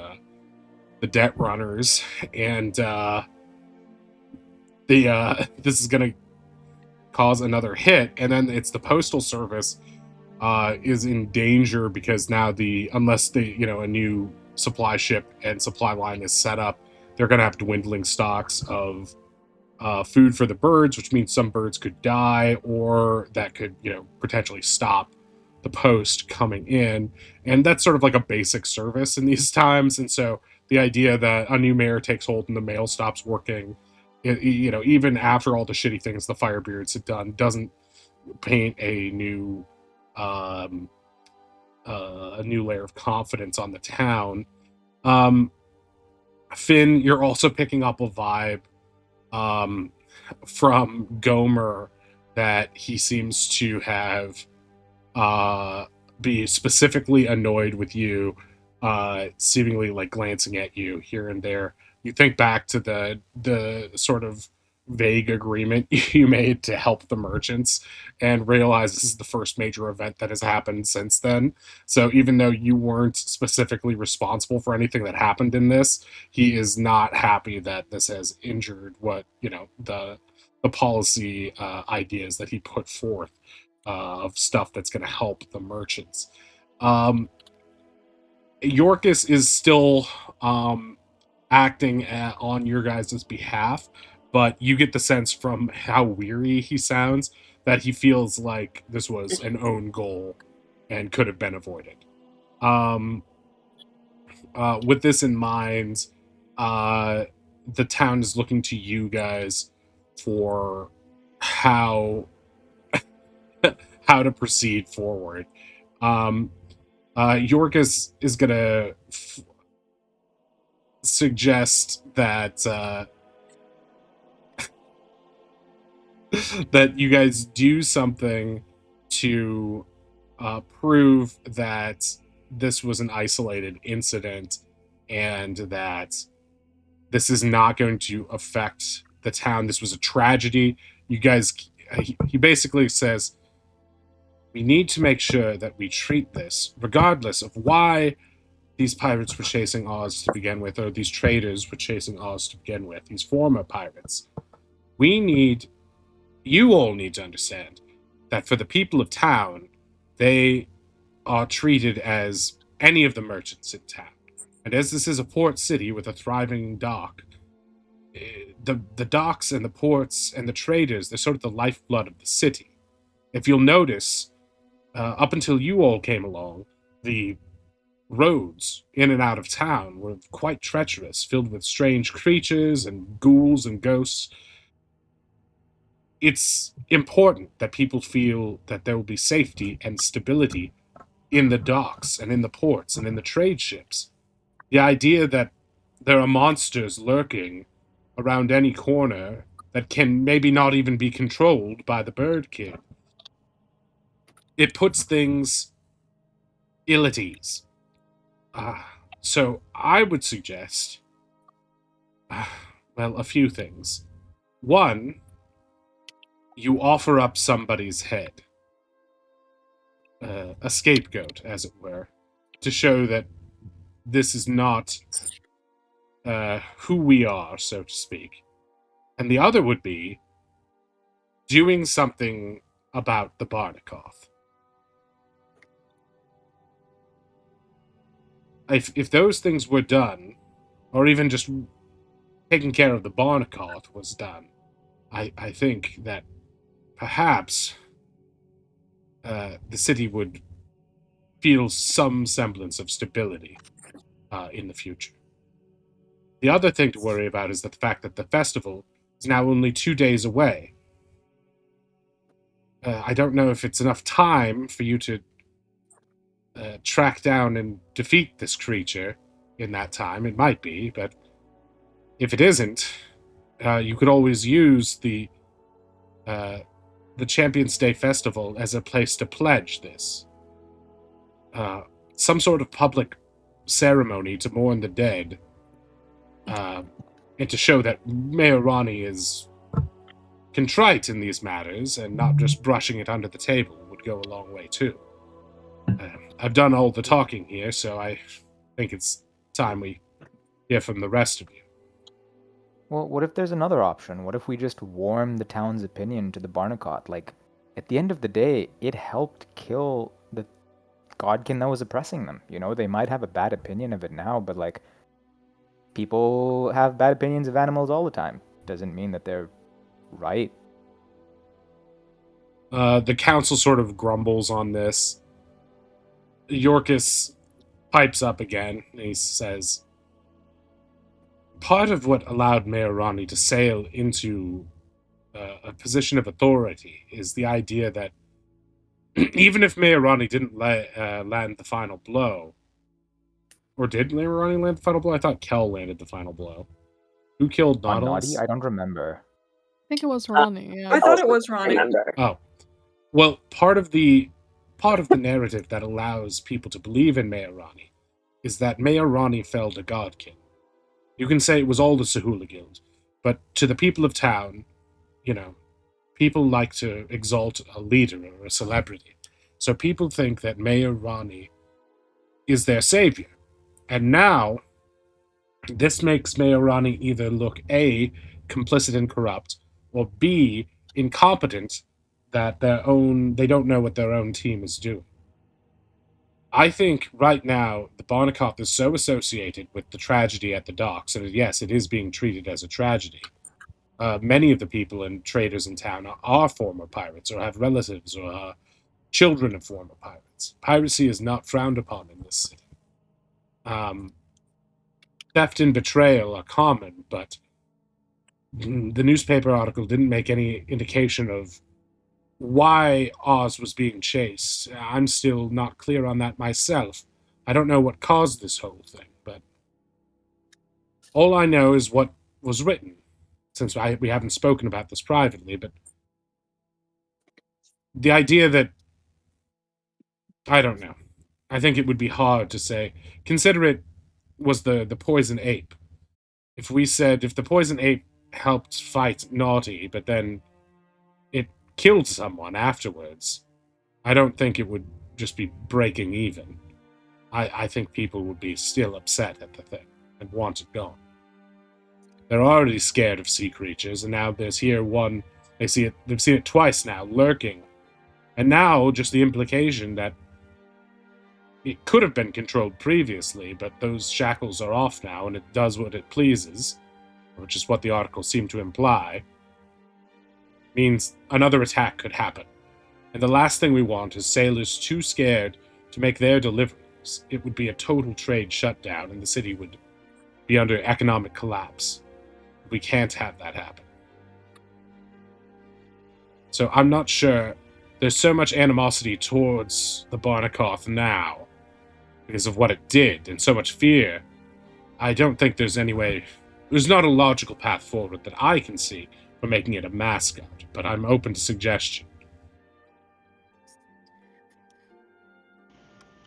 [SPEAKER 1] debt runners, and this is going to cause another hit. And then it's the postal service is in danger because now unless a new supply ship and supply line is set up, they're going to have dwindling stocks of food for the birds, which means some birds could die, or that could potentially stop the post coming in. And that's sort of like a basic service in these times. And so the idea that a new mayor takes hold and the mail stops working, even after all the shitty things the Firebeards have done, doesn't paint a new layer of confidence on the town. Finn, you're also picking up a vibe from Gomer that he seems to have be specifically annoyed with you, seemingly like glancing at you here and there. You think back to the sort of vague agreement you made to help the merchants and realize this is the first major event that has happened since then. So even though you weren't specifically responsible for anything that happened in this, he is not happy that this has injured what, the policy ideas that he put forth of stuff that's going to help the merchants. Yorkis is still acting on your guys' behalf, but you get the sense from how weary he sounds that he feels like this was an own goal and could have been avoided. With this in mind, the town is looking to you guys for how to proceed forward. Yorkis is gonna suggest that that you guys do something to prove that this was an isolated incident and that this is not going to affect the town. This was a tragedy. You guys, he basically says, We need to make sure that we treat this, regardless of why these pirates were chasing Oz to begin with, or these traders were chasing Oz to begin with, these former pirates. You all need to understand that for the people of town, they are treated as any of the merchants in town. And as this is a port city with a thriving dock, the docks and the ports and the traders, they're sort of the lifeblood of the city. If you'll notice, up until you all came along, the roads in and out of town were quite treacherous, filled with strange creatures and ghouls and ghosts. It's important that people feel that there will be safety and stability in the docks and in the ports and in the trade ships. The idea that there are monsters lurking around any corner that can maybe not even be controlled by the Bird Kid, it puts things ill at ease. So I would suggest, well, a few things. One, you offer up somebody's head, a scapegoat, as it were, to show that this is not who we are, so to speak. And the other would be doing something about the Barnakoff. If those things were done, or even just taking care of the Barnakoff was done, I think that perhaps the city would feel some semblance of stability in the future. The other thing to worry about is the fact that the festival is now only 2 days away. I don't know if it's enough time for you to track down and defeat this creature in that time. It might be, but if it isn't, you could always use the Champions Day Festival as a place to pledge this. Some sort of public ceremony to mourn the dead, and to show that Mayor Ronnie is contrite in these matters and not just brushing it under the table would go a long way too. I've done all the talking here, so I think it's time we hear from the rest of you.
[SPEAKER 5] Well, what if there's another option? What if we just warm the town's opinion to the Barnacoff? Like, at the end of the day, it helped kill the godkin that was oppressing them. You know, they might have a bad opinion of it now, but like, people have bad opinions of animals all the time. Doesn't mean that they're right.
[SPEAKER 1] The council sort of grumbles on this. Yorkis pipes up again, and he says, part of what allowed Mayor Ronnie to sail into a position of authority is the idea that even if Mayor Ronnie didn't land the final blow, or did Mayor Ronnie land the final blow? I thought Kel landed the final blow. Who killed Nautilus?
[SPEAKER 5] I don't remember.
[SPEAKER 4] I think it was Ronnie. Yeah.
[SPEAKER 3] I thought it was Ronnie.
[SPEAKER 1] Oh, well, part of the narrative that allows people to believe in Mayor Ronnie is that Mayor Ronnie felled a godkin. You can say it was all the Sahula Guild, but to the people of town, you know, people like to exalt a leader or a celebrity. So people think that Mayor Ronnie is their savior. And now, this makes Mayor Ronnie either look A, complicit and corrupt, or B, incompetent, that they don't know what their own team is doing. I think right now the Barnakoff is so associated with the tragedy at the docks, and yes, it is being treated as a tragedy. Many of the people and traders in town are former pirates, or have relatives, or are children of former pirates. Piracy is not frowned upon in this city. Theft and betrayal are common, but the newspaper article didn't make any indication of why Oz was being chased. I'm still not clear on that myself. I don't know what caused this whole thing, but all I know is what was written, since we haven't spoken about this privately, but the idea that, I don't know. I think it would be hard to say. Consider it was the poison ape. If the poison ape helped fight Naughty, but then it killed someone afterwards, I don't think it would just be breaking even. I think people would be still upset at the thing and want it gone. They're already scared of sea creatures, and now there's here one. They've seen it twice now, lurking. And now, just the implication that it could have been controlled previously, but those shackles are off now, and it does what it pleases, which is what the article seemed to imply, means another attack could happen. And the last thing we want is sailors too scared to make their deliveries. It would be a total trade shutdown, and the city would be under economic collapse. We can't have that happen. So I'm not sure. There's so much animosity towards the Barnakoth now because of what it did, and so much fear. I don't think there's any way. There's not a logical path forward that I can see for making it a mascot, but I'm open to suggestion.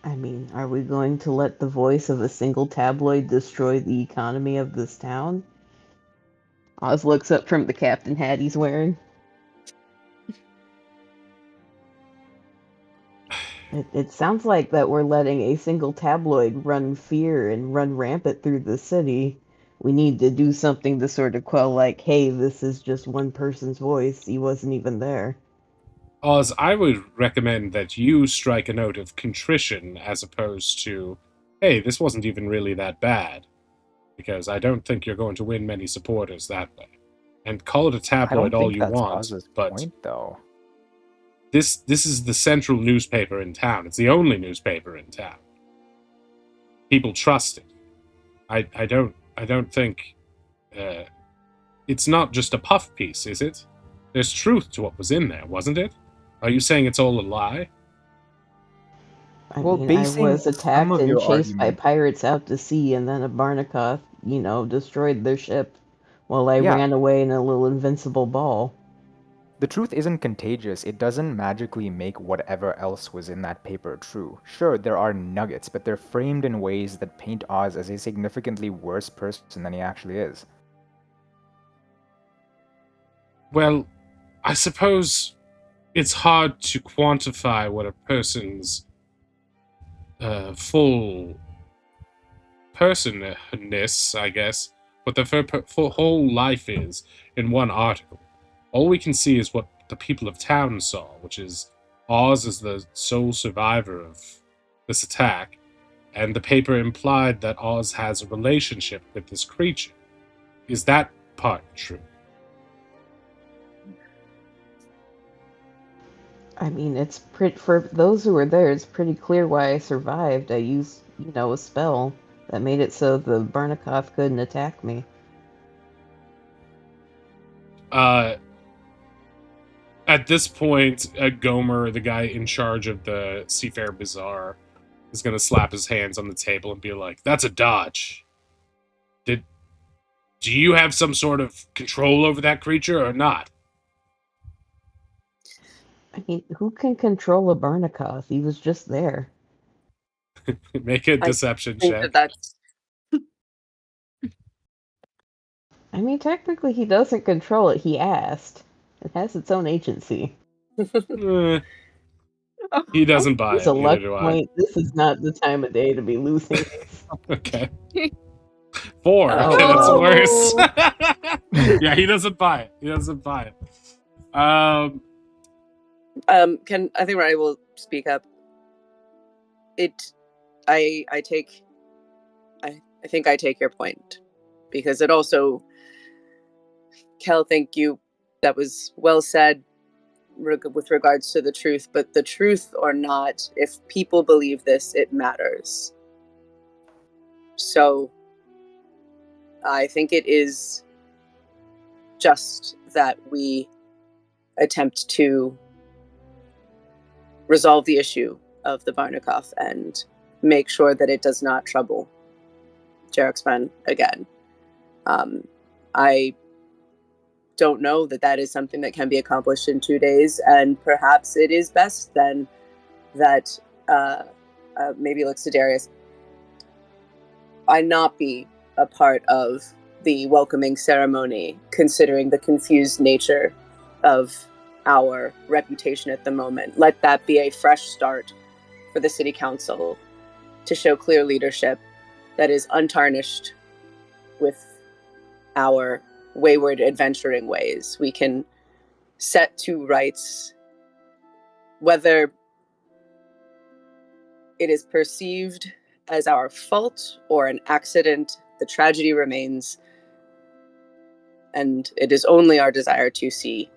[SPEAKER 2] I mean, are we going to let the voice of a single tabloid destroy the economy of this town? Oz looks up from the captain hat he's wearing. It sounds like that we're letting a single tabloid run fear and run rampant through the city. We need to do something to sort of quell, like, hey, this is just one person's voice. He wasn't even there.
[SPEAKER 1] Oz, I would recommend that you strike a note of contrition as opposed to, hey, this wasn't even really that bad. Because I don't think you're going to win many supporters that way. And call it a tabloid all you want,
[SPEAKER 5] Oz's
[SPEAKER 1] but
[SPEAKER 5] point, though.
[SPEAKER 1] This is the central newspaper in town. It's the only newspaper in town. People trust it. I don't think it's not just a puff piece, is it? There's truth to what was in there, wasn't it? Are you saying it's all a lie?
[SPEAKER 2] I
[SPEAKER 5] Well,
[SPEAKER 2] mean, I
[SPEAKER 5] basing
[SPEAKER 2] was
[SPEAKER 5] some
[SPEAKER 2] attacked
[SPEAKER 5] of
[SPEAKER 2] and
[SPEAKER 5] your
[SPEAKER 2] chased by
[SPEAKER 5] argument-
[SPEAKER 2] pirates out to sea, and then a Barnakoth, destroyed their ship while I
[SPEAKER 5] Yeah.
[SPEAKER 2] ran away in a little invincible ball.
[SPEAKER 5] The truth isn't contagious. It doesn't magically make whatever else was in that paper true. Sure, there are nuggets, but they're framed in ways that paint Oz as a significantly worse person than he actually is.
[SPEAKER 1] Well, I suppose it's hard to quantify what a person's full personness, I guess, what their full whole life is in one article. All we can see is what the people of town saw, which is Oz as the sole survivor of this attack, and the paper implied that Oz has a relationship with this creature. Is that part true?
[SPEAKER 2] I mean, it's for those who were there, it's pretty clear why I survived. I used, a spell that made it so the Barnakoth couldn't attack me.
[SPEAKER 1] At this point, Gomer, the guy in charge of the Seafair Bazaar, is going to slap his hands on the table and be like, "That's a dodge. Do you have some sort of control over that creature or not?"
[SPEAKER 2] I mean, who can control a Barnakoth? He was just there.
[SPEAKER 1] Make a deception
[SPEAKER 6] I think
[SPEAKER 1] check.
[SPEAKER 6] that's
[SPEAKER 2] I mean, technically, he doesn't control it. He asked. It has its own agency.
[SPEAKER 1] Eh, he doesn't buy
[SPEAKER 2] It's
[SPEAKER 1] it.
[SPEAKER 2] a luck
[SPEAKER 1] Neither do I.
[SPEAKER 2] point. This is not the time of day to be losing.
[SPEAKER 1] Okay. 4.
[SPEAKER 6] Oh.
[SPEAKER 1] Okay, that's worse. Yeah, he doesn't buy it. He doesn't buy it.
[SPEAKER 6] can I think I will speak up. I think I take your point, because it also, Kel, thank you. That was well said with regards to the truth, but the truth or not, if people believe this, it matters. So I think it is just that we attempt to resolve the issue of the Barnakoth and make sure that it does not trouble Jeraxman again. I don't know that is something that can be accomplished in 2 days, and perhaps it is best then that maybe looks to Darius, I not be a part of the welcoming ceremony, considering the confused nature of our reputation at the moment. Let that be a fresh start for the city council to show clear leadership that is untarnished with our wayward adventuring ways. We can set to rights whether it is perceived as our fault or an accident. The tragedy remains, and it is only our desire to see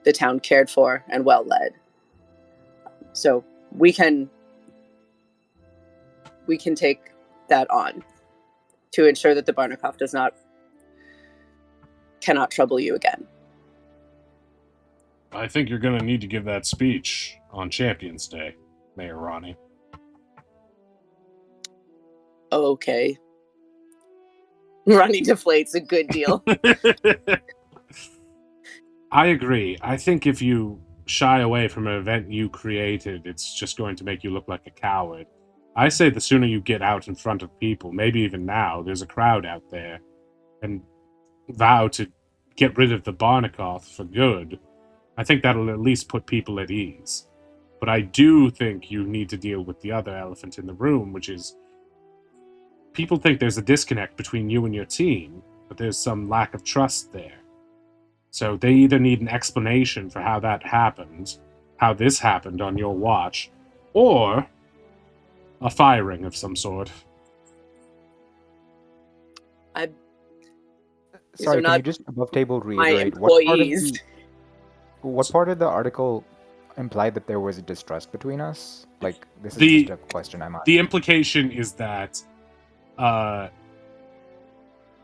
[SPEAKER 6] the town cared for and well led. So we can take that on to ensure that the Barnakoff cannot trouble you again.
[SPEAKER 1] I think you're going to need to give that speech on Champions Day, Mayor Ronnie.
[SPEAKER 6] Okay. Ronnie deflates a good deal.
[SPEAKER 1] I agree. I think if you shy away from an event you created, it's just going to make you look like a coward. I say the sooner you get out in front of people, maybe even now, there's a crowd out there, and vow to get rid of the Barnakoff for good, I think that'll at least put people at ease. But I do think you need to deal with the other elephant in the room, which is people think there's a disconnect between you and your team, but there's some lack of trust there. So they either need an explanation for how that happened, how this happened on your watch, or a firing of some sort.
[SPEAKER 5] Sorry, can you just above table reiterate what part of the article implied that there was a distrust between us? Like, this is just a question I'm asking.
[SPEAKER 1] The implication is that
[SPEAKER 6] either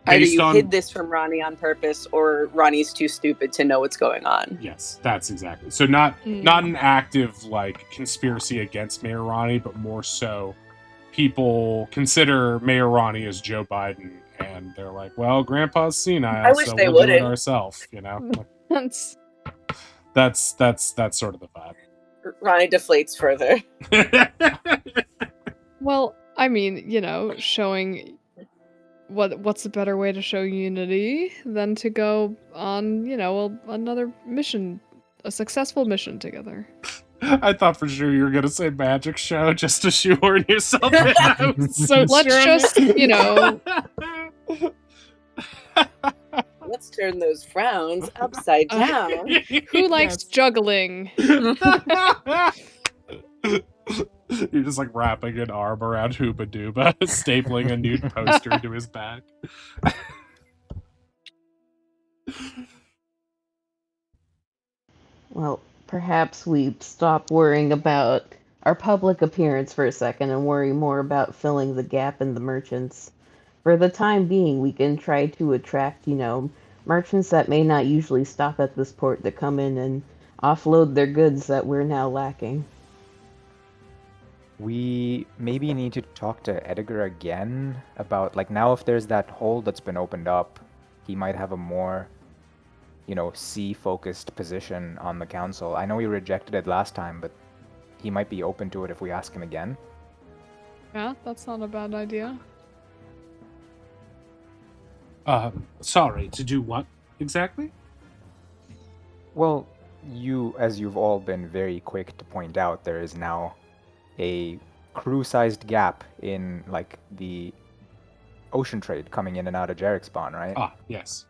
[SPEAKER 6] you hid this from Ronnie on purpose, or Ronnie's too stupid to know what's going on.
[SPEAKER 1] Yes, that's exactly. So not an active like conspiracy against Mayor Ronnie, but more so people consider Mayor Ronnie as Joe Biden, and they're like, "Well, Grandpa's senile,
[SPEAKER 6] I wish
[SPEAKER 1] so
[SPEAKER 6] they
[SPEAKER 1] we'll do it
[SPEAKER 6] wouldn't.
[SPEAKER 1] ourselves." You know,
[SPEAKER 4] That's
[SPEAKER 1] that's sort of the vibe.
[SPEAKER 6] Ronnie deflates further.
[SPEAKER 4] Well, I mean, you know, showing what's a better way to show unity than to go on, you know, another mission, a successful mission together.
[SPEAKER 1] I thought for sure you were gonna say magic show just to shoehorn yourself in. I was so
[SPEAKER 4] Let's
[SPEAKER 1] sure.
[SPEAKER 4] just, you know.
[SPEAKER 6] Let's turn those frowns upside down.
[SPEAKER 4] Who likes juggling?
[SPEAKER 1] You're just like wrapping an arm around Hooba Dooba, stapling a nude poster to his back.
[SPEAKER 2] Well, perhaps we stop worrying about our public appearance for a second and worry more about filling the gap in the merchants. For the time being, we can try to attract, you know, merchants that may not usually stop at this port to come in and offload their goods that we're now lacking.
[SPEAKER 5] We maybe need to talk to Edgar again about, like, now if there's that hole that's been opened up, he might have a more, you know, sea-focused position on the council. I know he rejected it last time, but he might be open to it if we ask him again.
[SPEAKER 4] Yeah, that's not a bad idea.
[SPEAKER 1] Sorry, to do what exactly?
[SPEAKER 5] Well, as you've all been very quick to point out, there is now a crew-sized gap in, like, the ocean trade coming in and out of Jarek Spawn, right?
[SPEAKER 1] Ah, yes.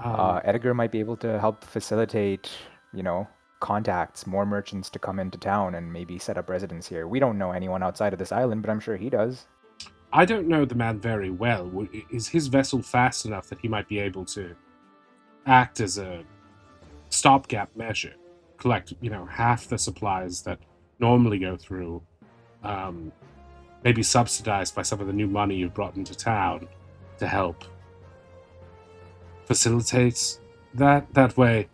[SPEAKER 5] Edgar might be able to help facilitate, you know, contacts, more merchants to come into town and maybe set up residence here. We don't know anyone outside of this island, but I'm sure he does.
[SPEAKER 1] I don't know the man very well. Is his vessel fast enough that he might be able to act as a stopgap measure? Collect, you know, half the supplies that normally go through, maybe subsidized by some of the new money you've brought into town to help facilitate that. That way,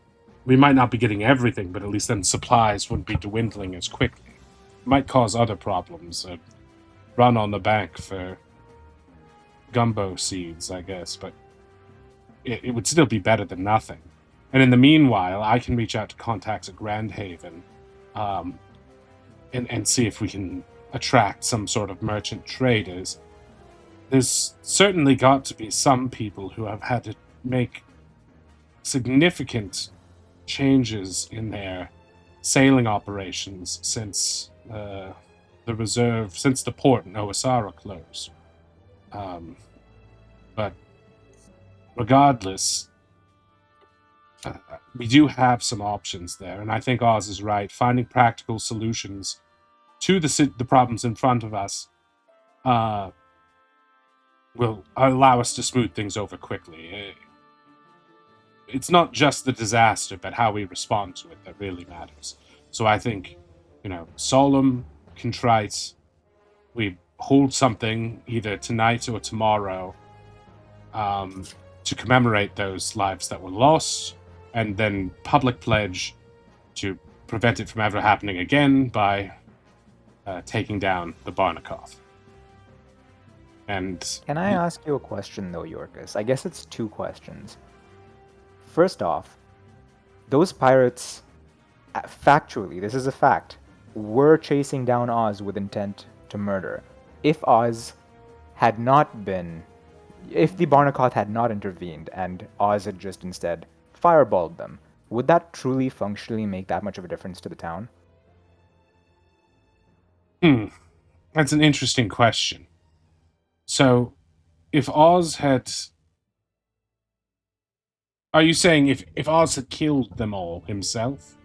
[SPEAKER 1] we might not be getting everything, but at least then supplies wouldn't be dwindling as quickly. It might cause other problems. Run on the bank for gumbo seeds, I guess, but it would still be better than nothing. And in the meanwhile, I can reach out to contacts at Grand Haven and see if we can attract some sort of merchant traders. There's certainly got to be some people who have had to make significant changes in their sailing operations since since the port in Owasara closed. But regardless, we do have some options there, and I think Oz is right. Finding practical solutions to the problems in front of us will allow us to smooth things over quickly. It's not just the disaster, but how we respond to it that really matters. So I think, solemn, contrite, we hold something either tonight or tomorrow to commemorate those lives that were lost, and then public pledge to prevent it from ever happening again by taking down the Barnakoff. And
[SPEAKER 5] Can I ask you a question, though, Yorkus? I guess it's two questions. First off, those pirates, factually, this is a fact, were chasing down Oz with intent to murder. If Oz had not been... If the Barnakoff had not intervened and Oz had just instead fireballed them, would that truly functionally make that much of a difference to the town?
[SPEAKER 1] That's an interesting question. So, if Oz had... Are you saying if Oz had killed them all himself?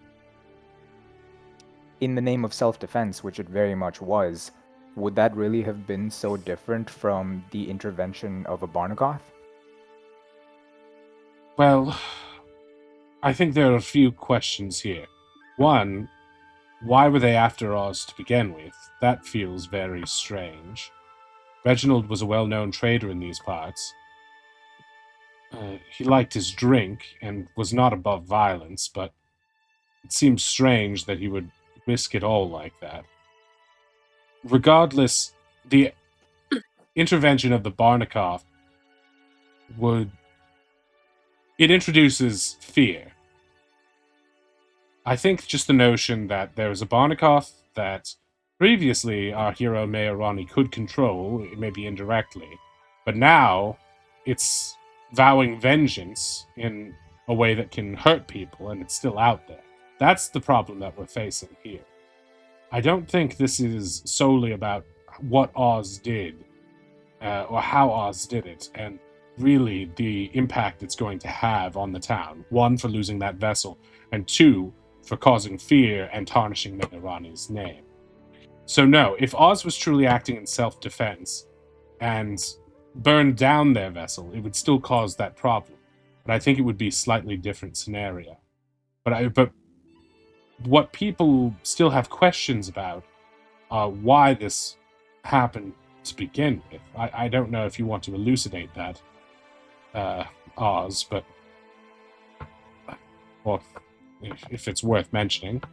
[SPEAKER 5] In the name of self-defense, which it very much was, would that really have been so different from the intervention of a Barnakoff?
[SPEAKER 1] Well, I think there are a few questions here. One, why were they after Oz to begin with? That feels very strange. Reginald was a well-known trader in these parts. He liked his drink and was not above violence, but it seems strange that he would risk it all like that. Regardless, the intervention of the Barnakoff it introduces fear. I think just the notion that there is a Barnakoff that previously our hero Mayorani could control, maybe indirectly, but now it's vowing vengeance in a way that can hurt people, and it's still out there. That's the problem that we're facing here. I don't think this is solely about what Oz did, or how Oz did it, and really the impact it's going to have on the town. One, for losing that vessel, and two, for causing fear and tarnishing Mayorani's name. So no, if Oz was truly acting in self-defense and burned down their vessel, it would still cause that problem. But I think it would be a slightly different scenario. But what people still have questions about are why this happened to begin with. I don't know if you want to elucidate that, Oz, but or if it's worth mentioning.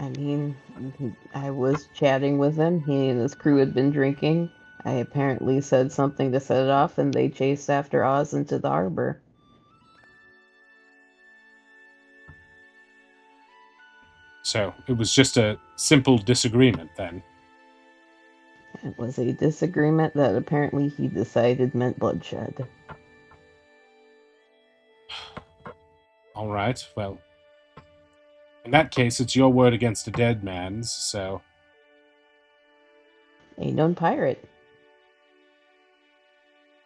[SPEAKER 2] I mean, I was chatting with him. He and his crew had been drinking. I apparently said something to set it off, and they chased after Oz into the harbor.
[SPEAKER 1] So it was just a simple disagreement then.
[SPEAKER 2] It was a disagreement that apparently he decided meant bloodshed.
[SPEAKER 1] All right, well, in that case, it's your word against a dead man's, so...
[SPEAKER 2] A known pirate.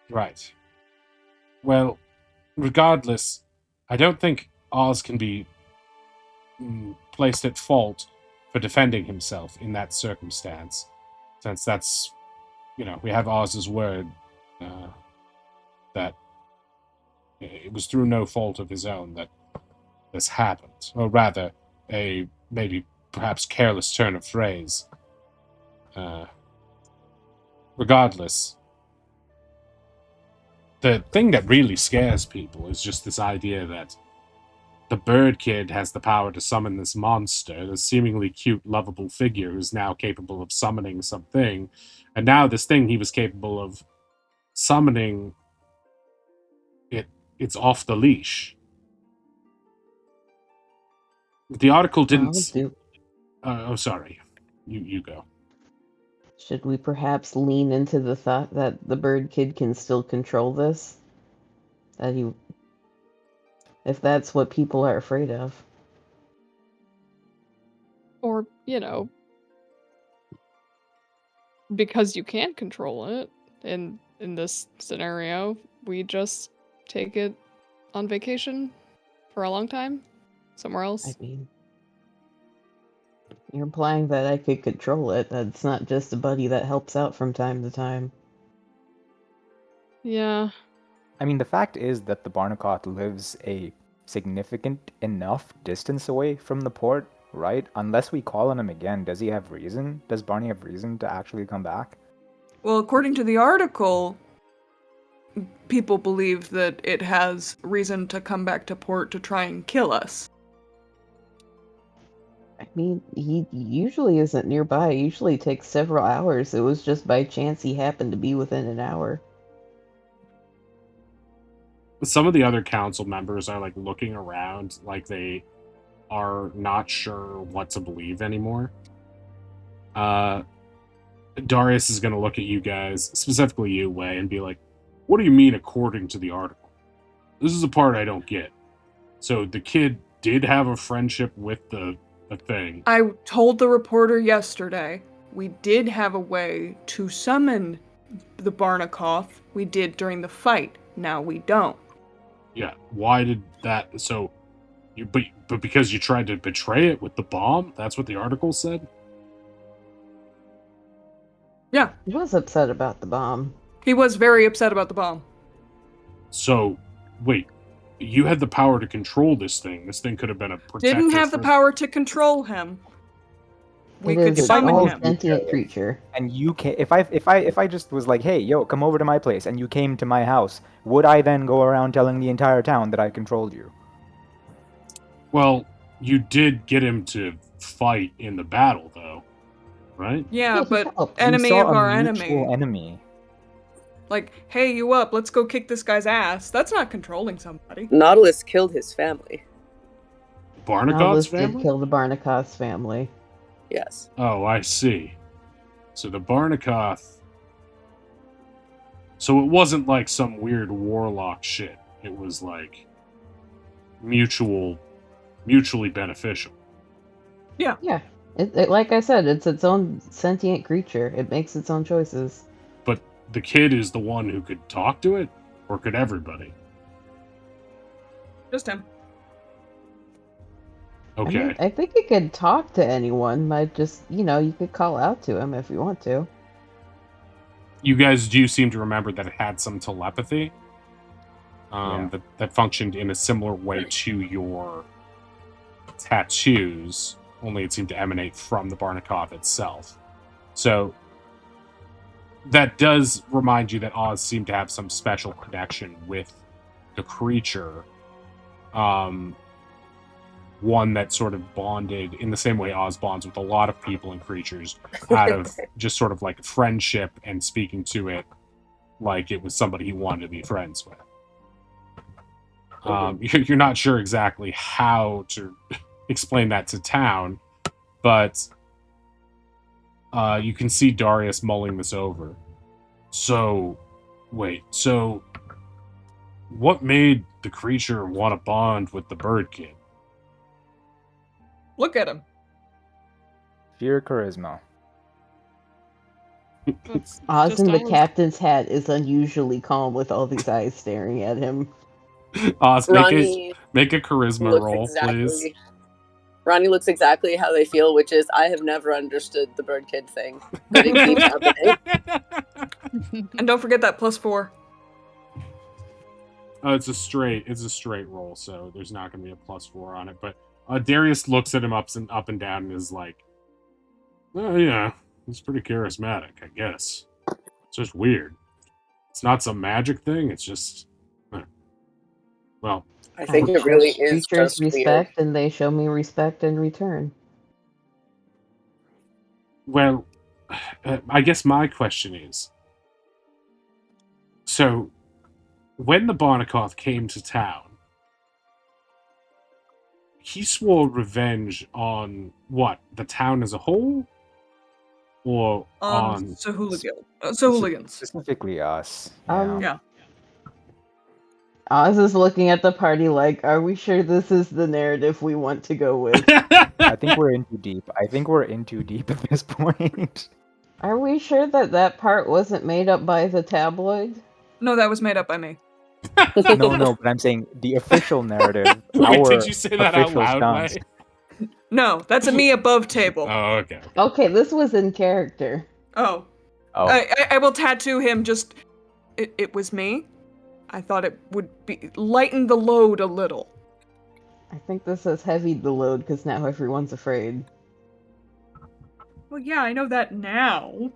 [SPEAKER 1] Right. Well, regardless, I don't think Oz can be placed at fault for defending himself in that circumstance, since that's, we have Oz's word that it was through no fault of his own that this happened, or rather, a maybe perhaps careless turn of phrase. Regardless, the thing that really scares people is just this idea that the Bird Kid has the power to summon this monster, this seemingly cute, lovable figure who's now capable of summoning something, and now this thing he was capable of summoning, it's off the leash. The article didn't... oh, sorry. You go.
[SPEAKER 2] Should we perhaps lean into the thought that the Bird Kid can still control this? that he, if that's what people are afraid of.
[SPEAKER 4] Or, because you can't control it in this scenario, we just take it on vacation for a long time somewhere
[SPEAKER 2] I
[SPEAKER 4] else.
[SPEAKER 2] mean, you're implying that I could control it. That's not just a buddy that helps out from time to time.
[SPEAKER 4] Yeah.
[SPEAKER 5] I mean, the fact is that the Barnacoth lives a significant enough distance away from the port, right? Unless we call on him again, does he have reason? Does Barney have reason to actually come back?
[SPEAKER 3] Well, according to the article, people believe that it has reason to come back to port to try and kill us.
[SPEAKER 2] I mean, he usually isn't nearby. It usually takes several hours. It was just by chance he happened to be within an hour.
[SPEAKER 1] Some of the other council members are like looking around like they are not sure what to believe anymore. Darius is going to look at you guys, specifically you, Wei, and be like, what do you mean according to the article? This is the part I don't get. So the kid did have a friendship with the thing.
[SPEAKER 3] I told the reporter yesterday we did have a way to summon the Barnacoth. We did during the fight. Now we don't.
[SPEAKER 1] Yeah, why did that? So, but because you tried to betray it with the bomb? That's what the article said?
[SPEAKER 3] Yeah,
[SPEAKER 2] He was upset about the bomb.
[SPEAKER 3] he was very upset about the bomb.
[SPEAKER 1] So, wait, you had the power to control this thing. This thing could have been a protector.
[SPEAKER 3] Didn't have the power to control him. We
[SPEAKER 2] It
[SPEAKER 3] could
[SPEAKER 2] is an
[SPEAKER 3] summon
[SPEAKER 2] all
[SPEAKER 3] him.
[SPEAKER 2] sentient creature.
[SPEAKER 5] And you can if I just was like, hey, yo, come over to my place, and you came to my house, would I then go around telling the entire town that I controlled you?
[SPEAKER 1] Well, you did get him to fight in the battle, though, right?
[SPEAKER 3] Yeah,
[SPEAKER 2] Yeah, he
[SPEAKER 3] but
[SPEAKER 2] helped.
[SPEAKER 5] You
[SPEAKER 3] enemy
[SPEAKER 5] saw
[SPEAKER 3] of
[SPEAKER 5] a
[SPEAKER 3] our
[SPEAKER 5] mutual
[SPEAKER 3] enemy.
[SPEAKER 5] enemy.
[SPEAKER 3] Like, hey, you up? Let's go kick this guy's ass. That's not controlling somebody.
[SPEAKER 6] Nautilus killed his family.
[SPEAKER 1] Barnacott's
[SPEAKER 2] Nautilus did
[SPEAKER 1] family?
[SPEAKER 2] kill the Barnacoth's family.
[SPEAKER 6] Yes.
[SPEAKER 1] Oh, I see. So the Barnacoth. So it wasn't like some weird warlock shit. It was like mutually beneficial.
[SPEAKER 2] Yeah. It, like I said, it's its own sentient creature. It makes its own choices.
[SPEAKER 1] But the kid is the one who could talk to it, or could everybody?
[SPEAKER 3] Just him.
[SPEAKER 1] Okay.
[SPEAKER 2] I mean, I think it could talk to anyone. Might just, you could call out to him if you want to.
[SPEAKER 1] You guys do seem to remember that it had some telepathy.
[SPEAKER 5] Yeah.
[SPEAKER 1] That functioned in a similar way to your tattoos, only it seemed to emanate from the Barnacoth itself. So that does remind you that Oz seemed to have some special connection with the creature. One that sort of bonded in the same way Oz bonds with a lot of people and creatures out of just sort of like friendship and speaking to it like it was somebody he wanted to be friends with. You're not sure exactly how to explain that to town, but you can see Darius mulling this over. So, wait, so what made the creature want to bond with the bird kid?
[SPEAKER 3] Look at him.
[SPEAKER 5] Fear charisma.
[SPEAKER 4] That's
[SPEAKER 2] Oz
[SPEAKER 4] just
[SPEAKER 2] in the
[SPEAKER 4] Oz.
[SPEAKER 2] captain's hat is unusually calm with all these eyes staring at him.
[SPEAKER 1] Oz,
[SPEAKER 6] Ronnie
[SPEAKER 1] make a charisma
[SPEAKER 6] looks
[SPEAKER 1] roll, please.
[SPEAKER 6] exactly. Ronnie looks exactly how they feel, which is I have never understood the bird kid thing, but it keeps happening.
[SPEAKER 3] And don't forget that +4.
[SPEAKER 1] It's a straight roll, so there's not going to be a +4 on it. But Darius looks at him up and down and is like, "Oh yeah, he's pretty charismatic, I guess. It's just weird. It's not some magic thing. It's just, well,
[SPEAKER 6] I think it really is
[SPEAKER 2] Creatures
[SPEAKER 6] just
[SPEAKER 2] respect,
[SPEAKER 6] weird.
[SPEAKER 2] and they show me respect in return.
[SPEAKER 1] well, I guess my question is, so when the Barnacoth came to town, he swore revenge on what? The town as a whole? Or on...
[SPEAKER 3] Sahooligans.
[SPEAKER 5] Specifically us.
[SPEAKER 2] Um,
[SPEAKER 3] Yeah.
[SPEAKER 2] Oz is looking at the party like, are we sure this is the narrative we want to go with?
[SPEAKER 5] I think we're in too deep. I think we're in too deep at this point.
[SPEAKER 2] Are we sure that that part wasn't made up by the tabloid?
[SPEAKER 3] No, that was made up by me.
[SPEAKER 5] No, but I'm saying the official narrative.
[SPEAKER 1] Wait,
[SPEAKER 5] our
[SPEAKER 1] did you say that out
[SPEAKER 5] official
[SPEAKER 1] loud,
[SPEAKER 5] stance.
[SPEAKER 1] Way?
[SPEAKER 3] No, that's a me above table.
[SPEAKER 1] Oh, okay.
[SPEAKER 2] Okay, this was in character.
[SPEAKER 3] Oh.
[SPEAKER 5] Oh,
[SPEAKER 3] I will tattoo him just... It was me. I thought it would be lighten the load a little.
[SPEAKER 2] I think this has heavied the load because now everyone's afraid.
[SPEAKER 3] Well, yeah, I know that now.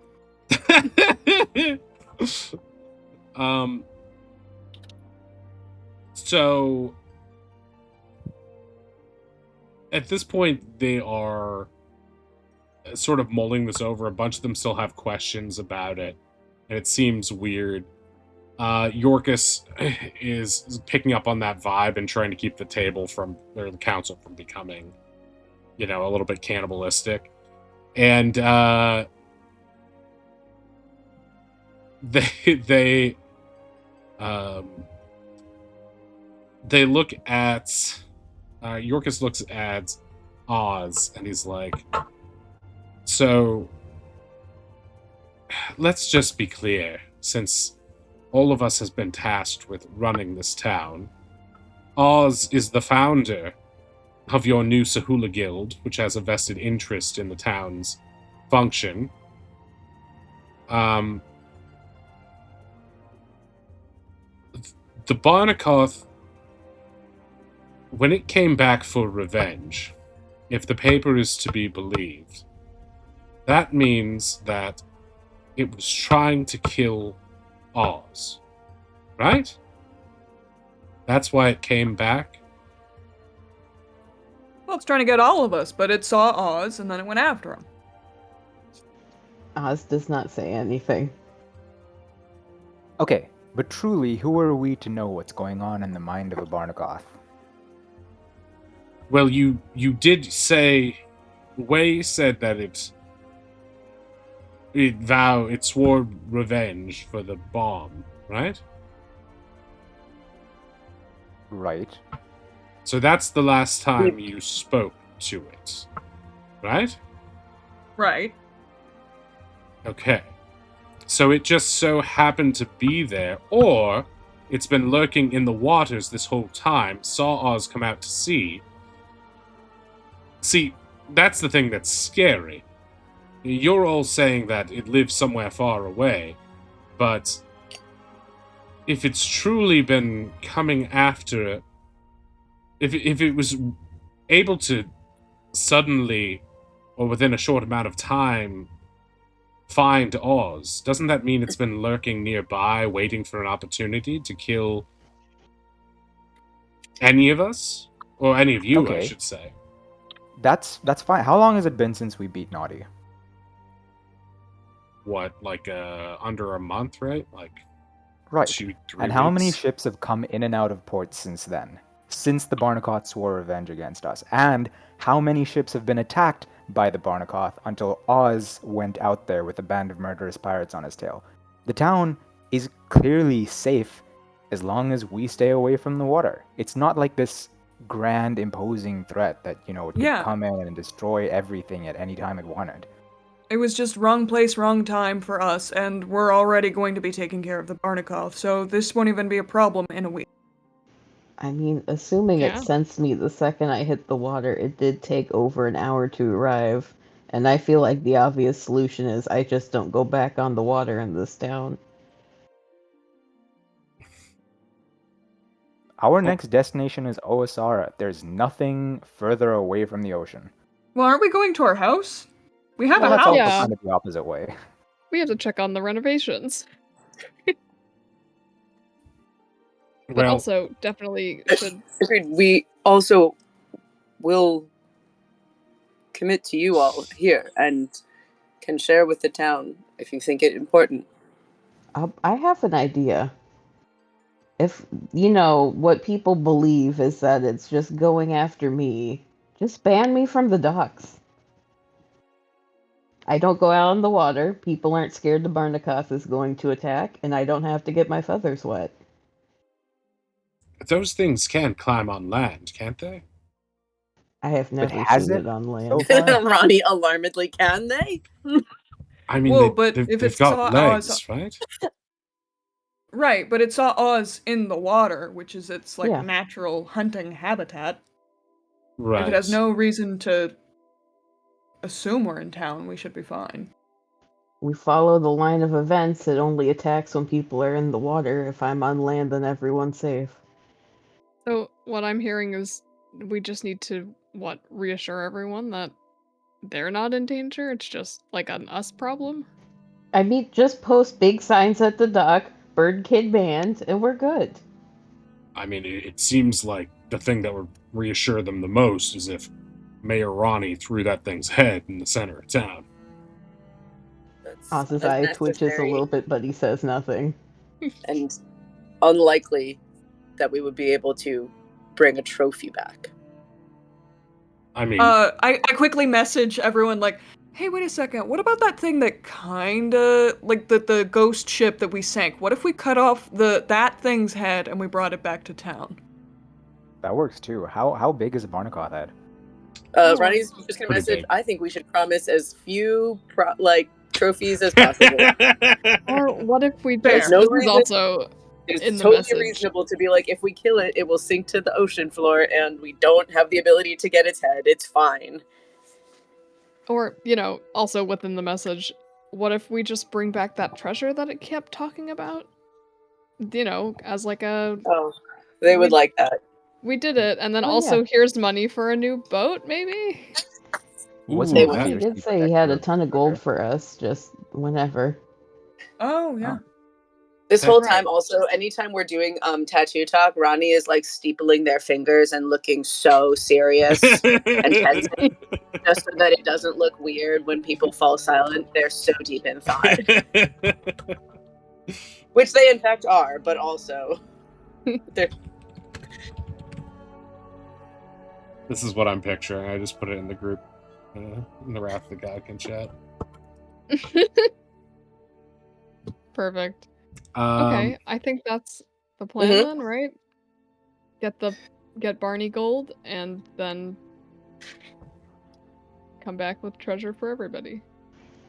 [SPEAKER 1] So at this point they are sort of mulling this over. A bunch of them still have questions about it, and it seems weird. Yorkus is picking up on that vibe and trying to keep the table from, or the council from becoming, a little bit cannibalistic. And they look at Yorkus looks at Oz and he's like, so let's just be clear, since all of us has been tasked with running this town, Oz is the founder of your new Sahula Guild, which has a vested interest in the town's function. The Barnacoth, when it came back for revenge, if the paper is to be believed, that means that it was trying to kill Oz, right? That's why it came back?
[SPEAKER 3] Well, it's trying to get all of us, but it saw Oz and then it went after him.
[SPEAKER 2] Oz does not say anything.
[SPEAKER 5] okay. But truly, who are we to know what's going on in the mind of a Barnacoth?
[SPEAKER 1] Well, you did say, Way said that it swore revenge for the bomb, right?
[SPEAKER 5] Right.
[SPEAKER 1] So that's the last time you spoke to it, right?
[SPEAKER 3] Right.
[SPEAKER 1] Okay. So it just so happened to be there, or it's been lurking in the waters this whole time, saw Oz come out to sea. See, that's the thing that's scary. You're all saying that it lives somewhere far away, but if it's truly been coming after it, if it was able to suddenly, or within a short amount of time, find Oz, doesn't that mean it's been lurking nearby, waiting for an opportunity to kill any of us? Or any of you, I
[SPEAKER 5] Okay.
[SPEAKER 1] should say.
[SPEAKER 5] That's fine. How long has it been since we beat Naughty?
[SPEAKER 1] What, like under a month, right? Like
[SPEAKER 5] Right.
[SPEAKER 1] 2-3
[SPEAKER 5] And how many
[SPEAKER 1] weeks?
[SPEAKER 5] ships have come in and out of port since then? Since the Barnacoth swore revenge against us? And how many ships have been attacked by the Barnacoth until Oz went out there with a band of murderous pirates on his tail? The town is clearly safe as long as we stay away from the water. It's not like this grand imposing threat that, it could
[SPEAKER 3] Yeah.
[SPEAKER 5] come in and destroy everything at any time it wanted.
[SPEAKER 3] It was just wrong place, wrong time for us, and we're already going to be taking care of the Barnacoth, so this won't even be a problem in a week.
[SPEAKER 2] I mean, assuming
[SPEAKER 4] Yeah.
[SPEAKER 2] it sensed me the second I hit the water, it did take over an hour to arrive. And I feel like the obvious solution is I just don't go back on the water in this town.
[SPEAKER 5] Our next destination is Oasara. There's nothing further away from the ocean.
[SPEAKER 3] Well, aren't we going to our house? We have
[SPEAKER 5] Well,
[SPEAKER 3] a
[SPEAKER 5] that's
[SPEAKER 3] house.
[SPEAKER 5] also
[SPEAKER 4] Yeah.
[SPEAKER 5] kind of the opposite way.
[SPEAKER 4] We have to check on the renovations. But
[SPEAKER 1] Well,
[SPEAKER 4] also, definitely should.
[SPEAKER 6] Agreed. We also will commit to you all here and can share with the town if you think it important.
[SPEAKER 2] I have an idea. If, what people believe is that it's just going after me, just ban me from the docks. I don't go out on the water, people aren't scared the Barnacoth is going to attack, and I don't have to get my feathers wet.
[SPEAKER 1] those things can climb on land, can't they?
[SPEAKER 2] I have
[SPEAKER 5] But
[SPEAKER 2] never
[SPEAKER 5] has
[SPEAKER 2] seen
[SPEAKER 5] it
[SPEAKER 2] it on land.
[SPEAKER 5] so far?
[SPEAKER 6] Ronnie alarmedly, can they?
[SPEAKER 1] I mean,
[SPEAKER 3] Whoa, but if
[SPEAKER 1] they've
[SPEAKER 3] it
[SPEAKER 1] got
[SPEAKER 3] saw
[SPEAKER 1] legs,
[SPEAKER 3] Oz,
[SPEAKER 1] right?
[SPEAKER 3] right? But it saw Oz in the water, which is its like
[SPEAKER 2] Yeah.
[SPEAKER 3] natural hunting habitat.
[SPEAKER 1] Right.
[SPEAKER 3] If it has no reason to assume we're in town, we should be fine.
[SPEAKER 2] We follow the line of events. It only attacks when people are in the water. If I'm on land, then everyone's safe.
[SPEAKER 4] So what I'm hearing is we just need to reassure everyone that they're not in danger. It's just like an us problem.
[SPEAKER 2] I mean, just post big signs at the dock, Bird Kid banned, and we're good.
[SPEAKER 1] I mean, it seems like the thing that would reassure them the most is if Mayor Ronnie threw that thing's head in the center of town.
[SPEAKER 6] That's
[SPEAKER 2] Oz's eye twitches a
[SPEAKER 6] unnecessary
[SPEAKER 2] little bit, but he says nothing.
[SPEAKER 6] and unlikely that we would be able to bring a trophy back.
[SPEAKER 1] I mean,
[SPEAKER 3] I quickly message everyone like, hey, wait a second. What about that thing that kinda like the ghost ship that we sank? What if we cut off that thing's head and we brought it back to town?
[SPEAKER 5] That works too. How big is a Barnacle head?
[SPEAKER 6] Ronnie's just gonna
[SPEAKER 1] Pretty
[SPEAKER 6] message.
[SPEAKER 1] big.
[SPEAKER 6] I think we should promise as few trophies as possible.
[SPEAKER 4] Or what if we
[SPEAKER 3] Fair.
[SPEAKER 4] just
[SPEAKER 6] No
[SPEAKER 4] this is
[SPEAKER 6] reason-
[SPEAKER 4] also
[SPEAKER 6] It's
[SPEAKER 4] in the
[SPEAKER 6] totally
[SPEAKER 4] message.
[SPEAKER 6] reasonable to be like, if we kill it, it will sink to the ocean floor, and we don't have the ability to get its head. It's fine.
[SPEAKER 4] Or, also within the message, what if we just bring back that treasure that it kept talking about? As like a
[SPEAKER 6] Oh, they would
[SPEAKER 4] We-
[SPEAKER 6] like that.
[SPEAKER 4] we did it, and then
[SPEAKER 2] Oh,
[SPEAKER 4] also
[SPEAKER 2] yeah.
[SPEAKER 4] here's money for a new boat, maybe?
[SPEAKER 5] Wasn't
[SPEAKER 1] ooh,
[SPEAKER 6] They would.
[SPEAKER 1] that-
[SPEAKER 2] He did say he had a ton of gold for us, just whenever.
[SPEAKER 3] Oh yeah.
[SPEAKER 6] This
[SPEAKER 1] That's
[SPEAKER 6] whole
[SPEAKER 3] right.
[SPEAKER 6] time, also, anytime we're doing tattoo talk, Ronnie is like steepling their fingers and looking so serious and tensing, just so that it doesn't look weird when people fall silent. They're so deep in thought, which they in fact are, but also they're
[SPEAKER 1] This is what I'm picturing. I just put it in the group, in the Wrath of the Godkin chat.
[SPEAKER 4] Perfect. Okay, I think that's the plan
[SPEAKER 6] Mhm.
[SPEAKER 4] then, right? Get Barney gold and then come back with treasure for everybody.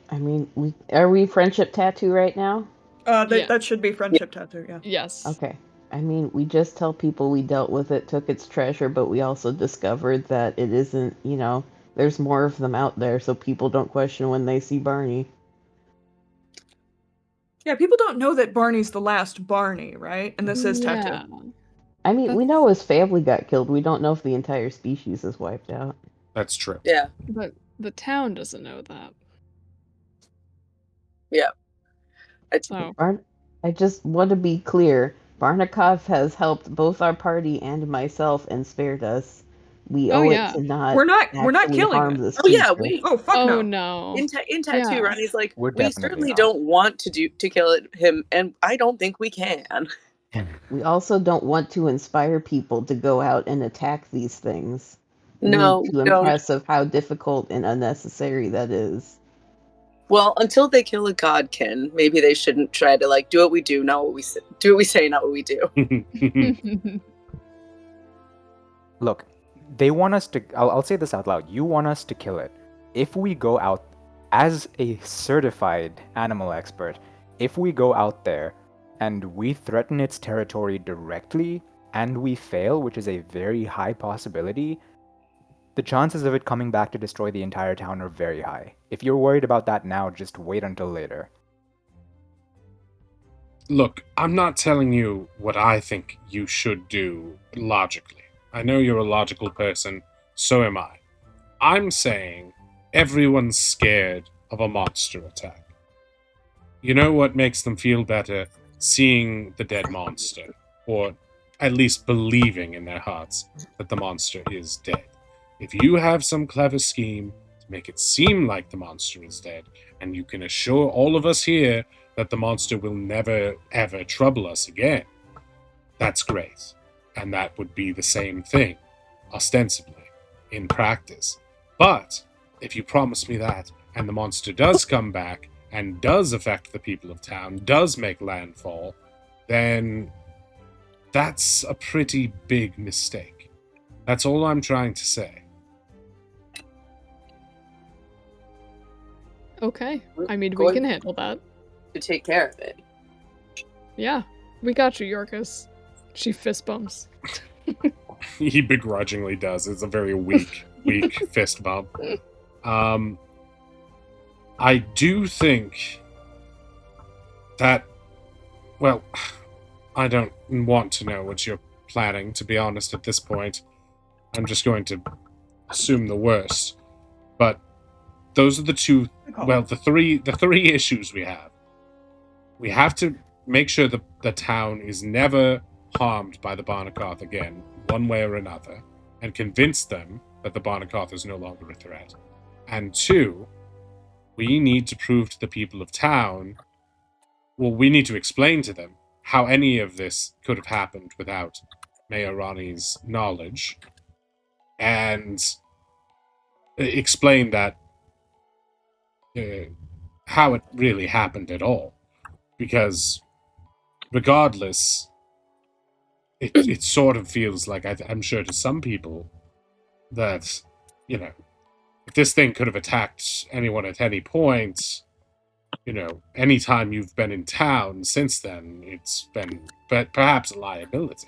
[SPEAKER 2] I mean, are we friendship tattoo right now?
[SPEAKER 4] Yeah.
[SPEAKER 3] That should be friendship tattoo. Yeah.
[SPEAKER 4] Yes.
[SPEAKER 2] Okay. I mean, we just tell people we dealt with it, took its treasure, but we also discovered that it isn't, there's more of them out there, so people don't question when they see Barney.
[SPEAKER 3] Yeah, people don't know that Barney's the last Barney, right? And this is
[SPEAKER 4] Yeah.
[SPEAKER 3] tattoo.
[SPEAKER 2] I mean, we
[SPEAKER 4] That's-
[SPEAKER 2] know his family got killed. We don't know if the entire species is wiped out.
[SPEAKER 1] That's true.
[SPEAKER 6] yeah.
[SPEAKER 4] But the town doesn't know that. So
[SPEAKER 2] I just want to be clear. Barnikov has helped both our party and myself and spared us. We
[SPEAKER 4] Oh,
[SPEAKER 2] owe
[SPEAKER 4] yeah.
[SPEAKER 2] it to not
[SPEAKER 3] We're not
[SPEAKER 2] actually
[SPEAKER 3] killing
[SPEAKER 2] harm
[SPEAKER 3] it.
[SPEAKER 2] this
[SPEAKER 6] Oh yeah,
[SPEAKER 2] creature.
[SPEAKER 3] Oh fuck
[SPEAKER 4] oh
[SPEAKER 3] no.
[SPEAKER 4] no.
[SPEAKER 6] in tattoo,
[SPEAKER 4] Yeah.
[SPEAKER 6] Ronnie's like,
[SPEAKER 5] We're
[SPEAKER 6] we
[SPEAKER 5] definitely
[SPEAKER 6] certainly
[SPEAKER 5] not.
[SPEAKER 6] don't want to kill him, and I don't think we can.
[SPEAKER 2] We also don't want to inspire people to go out and attack these things. We
[SPEAKER 6] No,
[SPEAKER 2] need to
[SPEAKER 6] we don't.
[SPEAKER 2] impress of how difficult and unnecessary that is.
[SPEAKER 6] Well, until they kill a godkin, maybe they shouldn't try to do what we do, not what we say. Do what we say, not what we do.
[SPEAKER 5] Look, they want us to. I'll say this out loud. You want us to kill it. If we go out as a certified animal expert, if we go out there and we threaten its territory directly and we fail, which is a very high possibility, the chances of it coming back to destroy the entire town are very high. If you're worried about that now, just wait until later.
[SPEAKER 1] Look, I'm not telling you what I think you should do logically. I know you're a logical person, so am I. I'm saying everyone's scared of a monster attack. You know what makes them feel better? Seeing the dead monster, or at least believing in their hearts that the monster is dead. If you have some clever scheme to make it seem like the monster is dead, and you can assure all of us here that the monster will never, ever trouble us again, that's great. And that would be the same thing, ostensibly, in practice. But if you promise me that, and the monster does come back, and does affect the people of town, does make landfall, then that's a pretty big mistake. That's all I'm trying to say.
[SPEAKER 4] Okay. I mean, we
[SPEAKER 6] Going
[SPEAKER 4] can handle that.
[SPEAKER 6] to take care of it.
[SPEAKER 4] Yeah. We got you, Yorkus. She fist bumps.
[SPEAKER 1] He begrudgingly does. It's a very weak fist bump. I do think that, well, I don't want to know what you're planning, to be honest, at this point. I'm just going to assume the worst. But those are the two, well, the three issues we have. We have to make sure that the town is never harmed by the Barnacoth again, one way or another, and convince them that the Barnacoth is no longer a threat. And two, we need to prove to the people of town, well, we need to explain to them how any of this could have happened without Mayor Ronnie's knowledge, and explain that how it really happened at all. Because regardless, it sort of feels like, I'm sure to some people, that, you know, if this thing could have attacked anyone at any point, you know, anytime you've been in town since then, it's been perhaps a liability.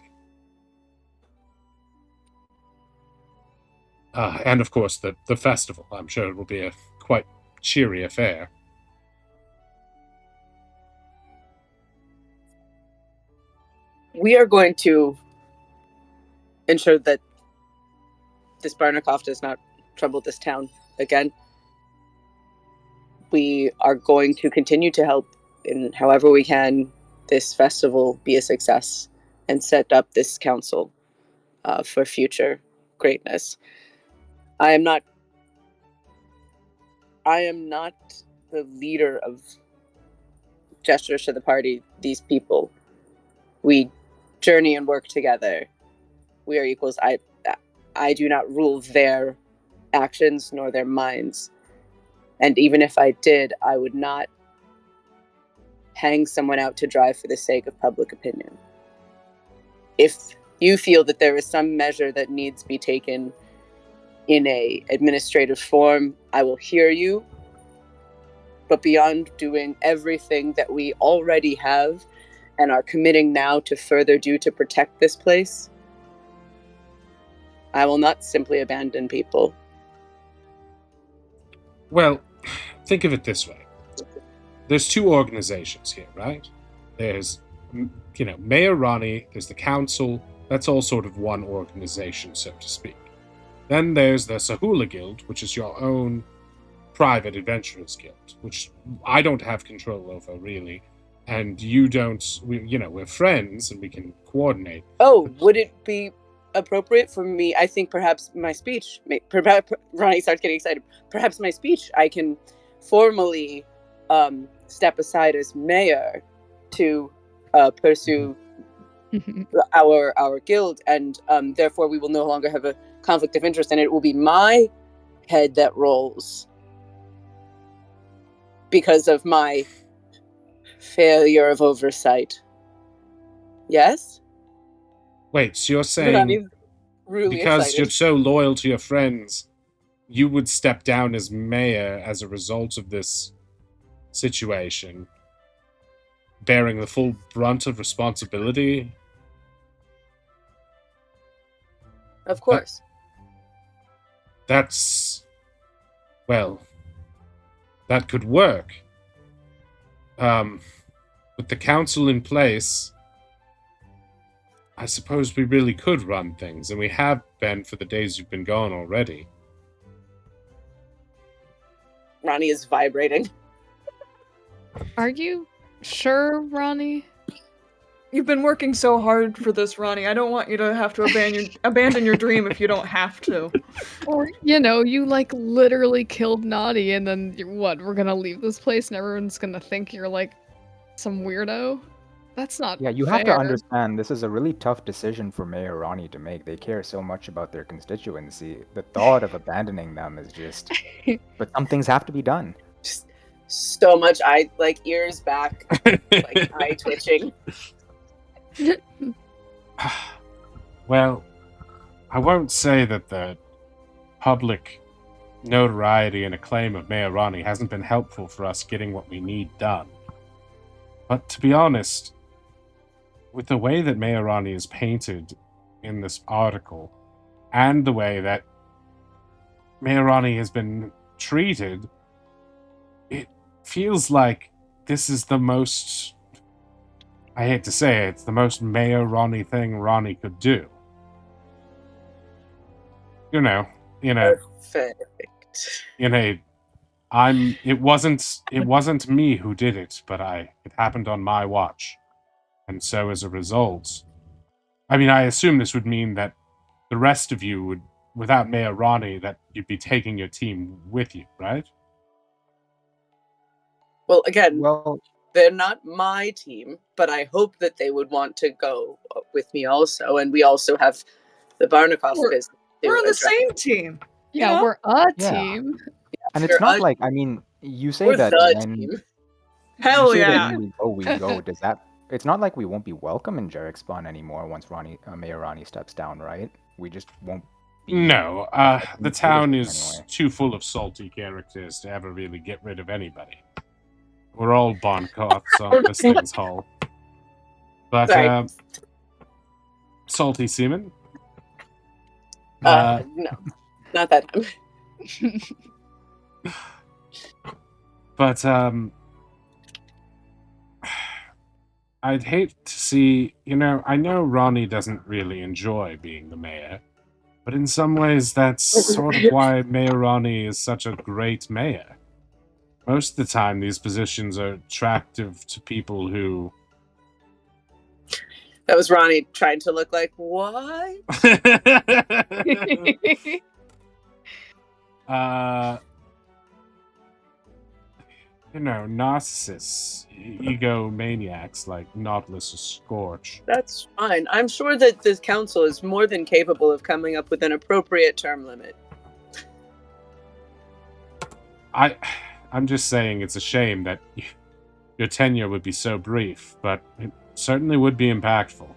[SPEAKER 1] And of course, the festival. I'm sure it will be a quite cheery affair.
[SPEAKER 6] We are going to ensure that this Barnacoff does not trouble this town again. We are going to continue to help in however we can this festival be a success and set up this council for future greatness. I am not the leader of Gestures to the Party, these people. We journey and work together. We are equals. I do not rule their actions nor their minds. And even if I did, I would not hang someone out to dry for the sake of public opinion. If you feel that there is some measure that needs to be taken in a administrative form, I will hear you. But beyond doing everything that we already have and are committing now to further do to protect this place, I will not simply abandon people.
[SPEAKER 1] Well, think of it this way. There's two organizations here, right? There's, you know, Mayor Ronnie, there's the council. That's all sort of one organization, so to speak. Then there's the Sahula Guild, which is your own private adventurers guild, which I don't have control over, really. And you don't, we're friends and we can coordinate.
[SPEAKER 6] Oh, would it be appropriate for me? I think perhaps my speech, Ronnie starts getting excited. Perhaps my speech, I can formally step aside as mayor to pursue our guild, and therefore we will no longer have a conflict of interest, and it will be my head that rolls because of my failure of oversight. Yes?
[SPEAKER 1] Wait, so you're saying
[SPEAKER 6] really
[SPEAKER 1] because
[SPEAKER 6] excited.
[SPEAKER 1] you're so loyal to your friends, you would step down as mayor as a result of this situation, bearing the full brunt of responsibility?
[SPEAKER 6] Of course.
[SPEAKER 1] That's... well, that could work. With the council in place, I suppose we really could run things, and we have been for the days you've been gone already.
[SPEAKER 6] Ronnie is vibrating.
[SPEAKER 4] Are you sure, Ronnie?
[SPEAKER 3] You've been working so hard for this, Ronnie. I don't want you to have to abandon your dream if you don't have to.
[SPEAKER 4] Or, you like literally killed Naughty and then we're gonna leave this place and everyone's gonna think you're like some weirdo? That's not
[SPEAKER 5] Yeah, you
[SPEAKER 4] fair.
[SPEAKER 5] have to understand, this is a really tough decision for Mayor Ronnie to make. They care so much about their constituency. The thought of abandoning them is just... but some things have to be done.
[SPEAKER 6] Just so much ears back, eye twitching.
[SPEAKER 1] Well, I won't say that the public notoriety and acclaim of Mayor Ronnie hasn't been helpful for us getting what we need done. But to be honest, with the way that Mayor Ronnie is painted in this article, and the way that Mayor Ronnie has been treated, it feels like this is the most, I hate to say it, it's the most Mayor Ronnie thing Ronnie could do. You know, in a
[SPEAKER 6] Perfect.
[SPEAKER 1] it wasn't me who did it, but it happened on my watch. And so as a result, I mean, I assume this would mean that the rest of you would, without Mayor Ronnie, that you'd be taking your team with you, right?
[SPEAKER 6] Well, again,
[SPEAKER 5] Well,
[SPEAKER 6] they're not my team, but I hope that they would want to go with me also. And we also have the Barnakoff business. to
[SPEAKER 3] We're on the
[SPEAKER 6] address.
[SPEAKER 3] same team. you
[SPEAKER 4] Yeah,
[SPEAKER 3] know?
[SPEAKER 4] we're a
[SPEAKER 5] Yeah.
[SPEAKER 4] team.
[SPEAKER 5] and
[SPEAKER 6] We're
[SPEAKER 5] it's not
[SPEAKER 6] a-
[SPEAKER 5] like, I mean, you say
[SPEAKER 6] We're
[SPEAKER 5] that
[SPEAKER 6] the
[SPEAKER 5] when
[SPEAKER 6] team.
[SPEAKER 3] Hell
[SPEAKER 5] you say that
[SPEAKER 3] yeah.
[SPEAKER 5] when we go, does that? It's not like we won't be welcome in Jarek Spawn anymore once Mayor Ronnie steps down, right? We just won't. Be
[SPEAKER 1] No,
[SPEAKER 5] affecting
[SPEAKER 1] the
[SPEAKER 5] the
[SPEAKER 1] town
[SPEAKER 5] citizens
[SPEAKER 1] is
[SPEAKER 5] anyway.
[SPEAKER 1] too full of salty characters to ever really get rid of anybody. We're all Bonkoths on this thing's hull. But,
[SPEAKER 6] Sorry.
[SPEAKER 1] Salty Seaman?
[SPEAKER 6] No, not that time.
[SPEAKER 1] But, I'd hate to see, I know Ronnie doesn't really enjoy being the mayor, but in some ways that's sort of why Mayor Ronnie is such a great mayor. Most of the time, these positions are attractive to people who...
[SPEAKER 6] That was Ronnie trying to look like, what?
[SPEAKER 1] Narcissists, egomaniacs like Nautilus or Scorch.
[SPEAKER 6] That's fine. I'm sure that this council is more than capable of coming up with an appropriate term limit.
[SPEAKER 1] I'm just saying it's a shame that your tenure would be so brief, but it certainly would be impactful.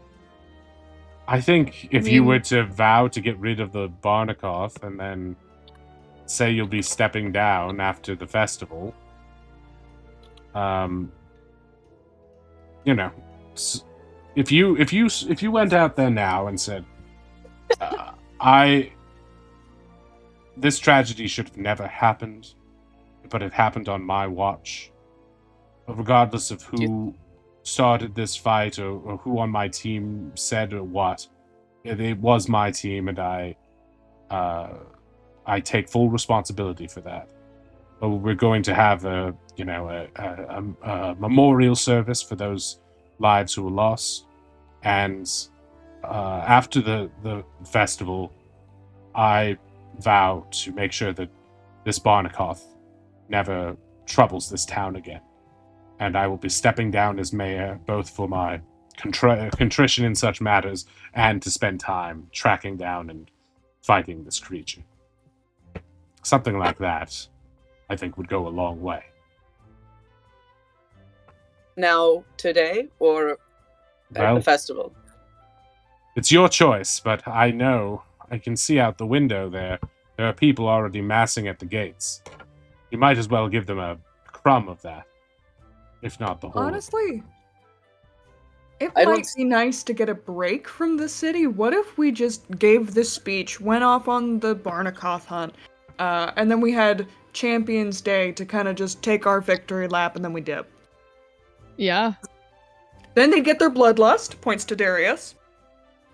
[SPEAKER 1] I think if you were to vow to get rid of the Barnakoff and then say you'll be stepping down after the festival, if you went out there now and said, this tragedy should have never happened, but it happened on my watch, regardless of who started this fight or who on my team said or what, it was my team, and I take full responsibility for that. But we're going to have a memorial service for those lives who were lost, and after the festival, I vow to make sure that this Barnakoff never troubles this town again. And I will be stepping down as mayor, both for my contrition in such matters and to spend time tracking down and fighting this creature. Something like that, I think, would go a long way.
[SPEAKER 6] Now, today, or at the festival?
[SPEAKER 1] It's your choice, but I know, I can see out the window there are people already massing at the gates. You might as well give them a crumb of that, if not the whole.
[SPEAKER 3] Honestly, it
[SPEAKER 6] I
[SPEAKER 3] might be nice to get a break from the city. What if we just gave this speech, went off on the Barnakoff hunt, and then we had Champions Day to kind of just take our victory lap, and then we dip.
[SPEAKER 4] Yeah.
[SPEAKER 3] Then they get their bloodlust, points to Darius.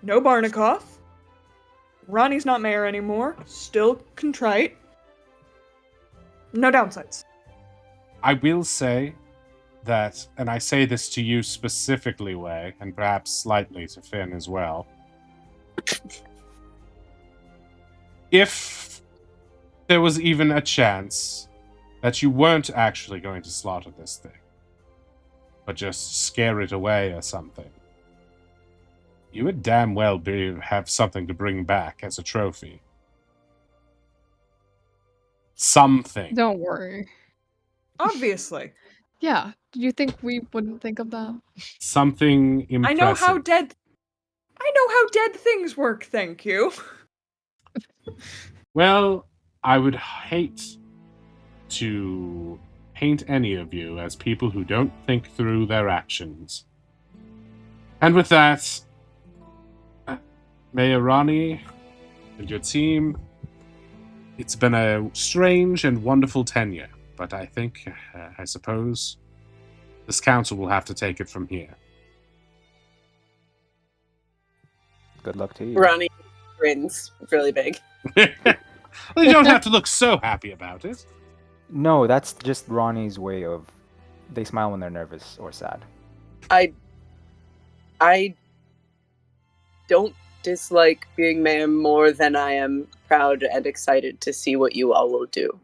[SPEAKER 3] No Barnakoff. Ronnie's not mayor anymore. Still contrite. No downsides.
[SPEAKER 1] I will say that, and I say this to you specifically, Way, and perhaps slightly to Finn as well. If there was even a chance that you weren't actually going to slaughter this thing, but just scare it away or something, you would damn well have something to bring back as a trophy. Something.
[SPEAKER 4] Don't worry.
[SPEAKER 3] Obviously.
[SPEAKER 4] Yeah. Do you think we wouldn't think of that?
[SPEAKER 1] Something impressive.
[SPEAKER 3] I know how dead I know how dead things work, thank you.
[SPEAKER 1] Well, I would hate to paint any of you as people who don't think through their actions. And with that, Mayor Ronnie and your team, it's been a strange and wonderful tenure, but I think, I suppose, this council will have to take it from here.
[SPEAKER 5] Good luck to you.
[SPEAKER 6] Ronnie grins really big.
[SPEAKER 1] Well, you don't have to look so happy about it.
[SPEAKER 5] No, that's just Ronnie's way of. They smile when they're nervous or sad.
[SPEAKER 6] I don't dislike being mayor more than I am proud and excited to see what you all will do.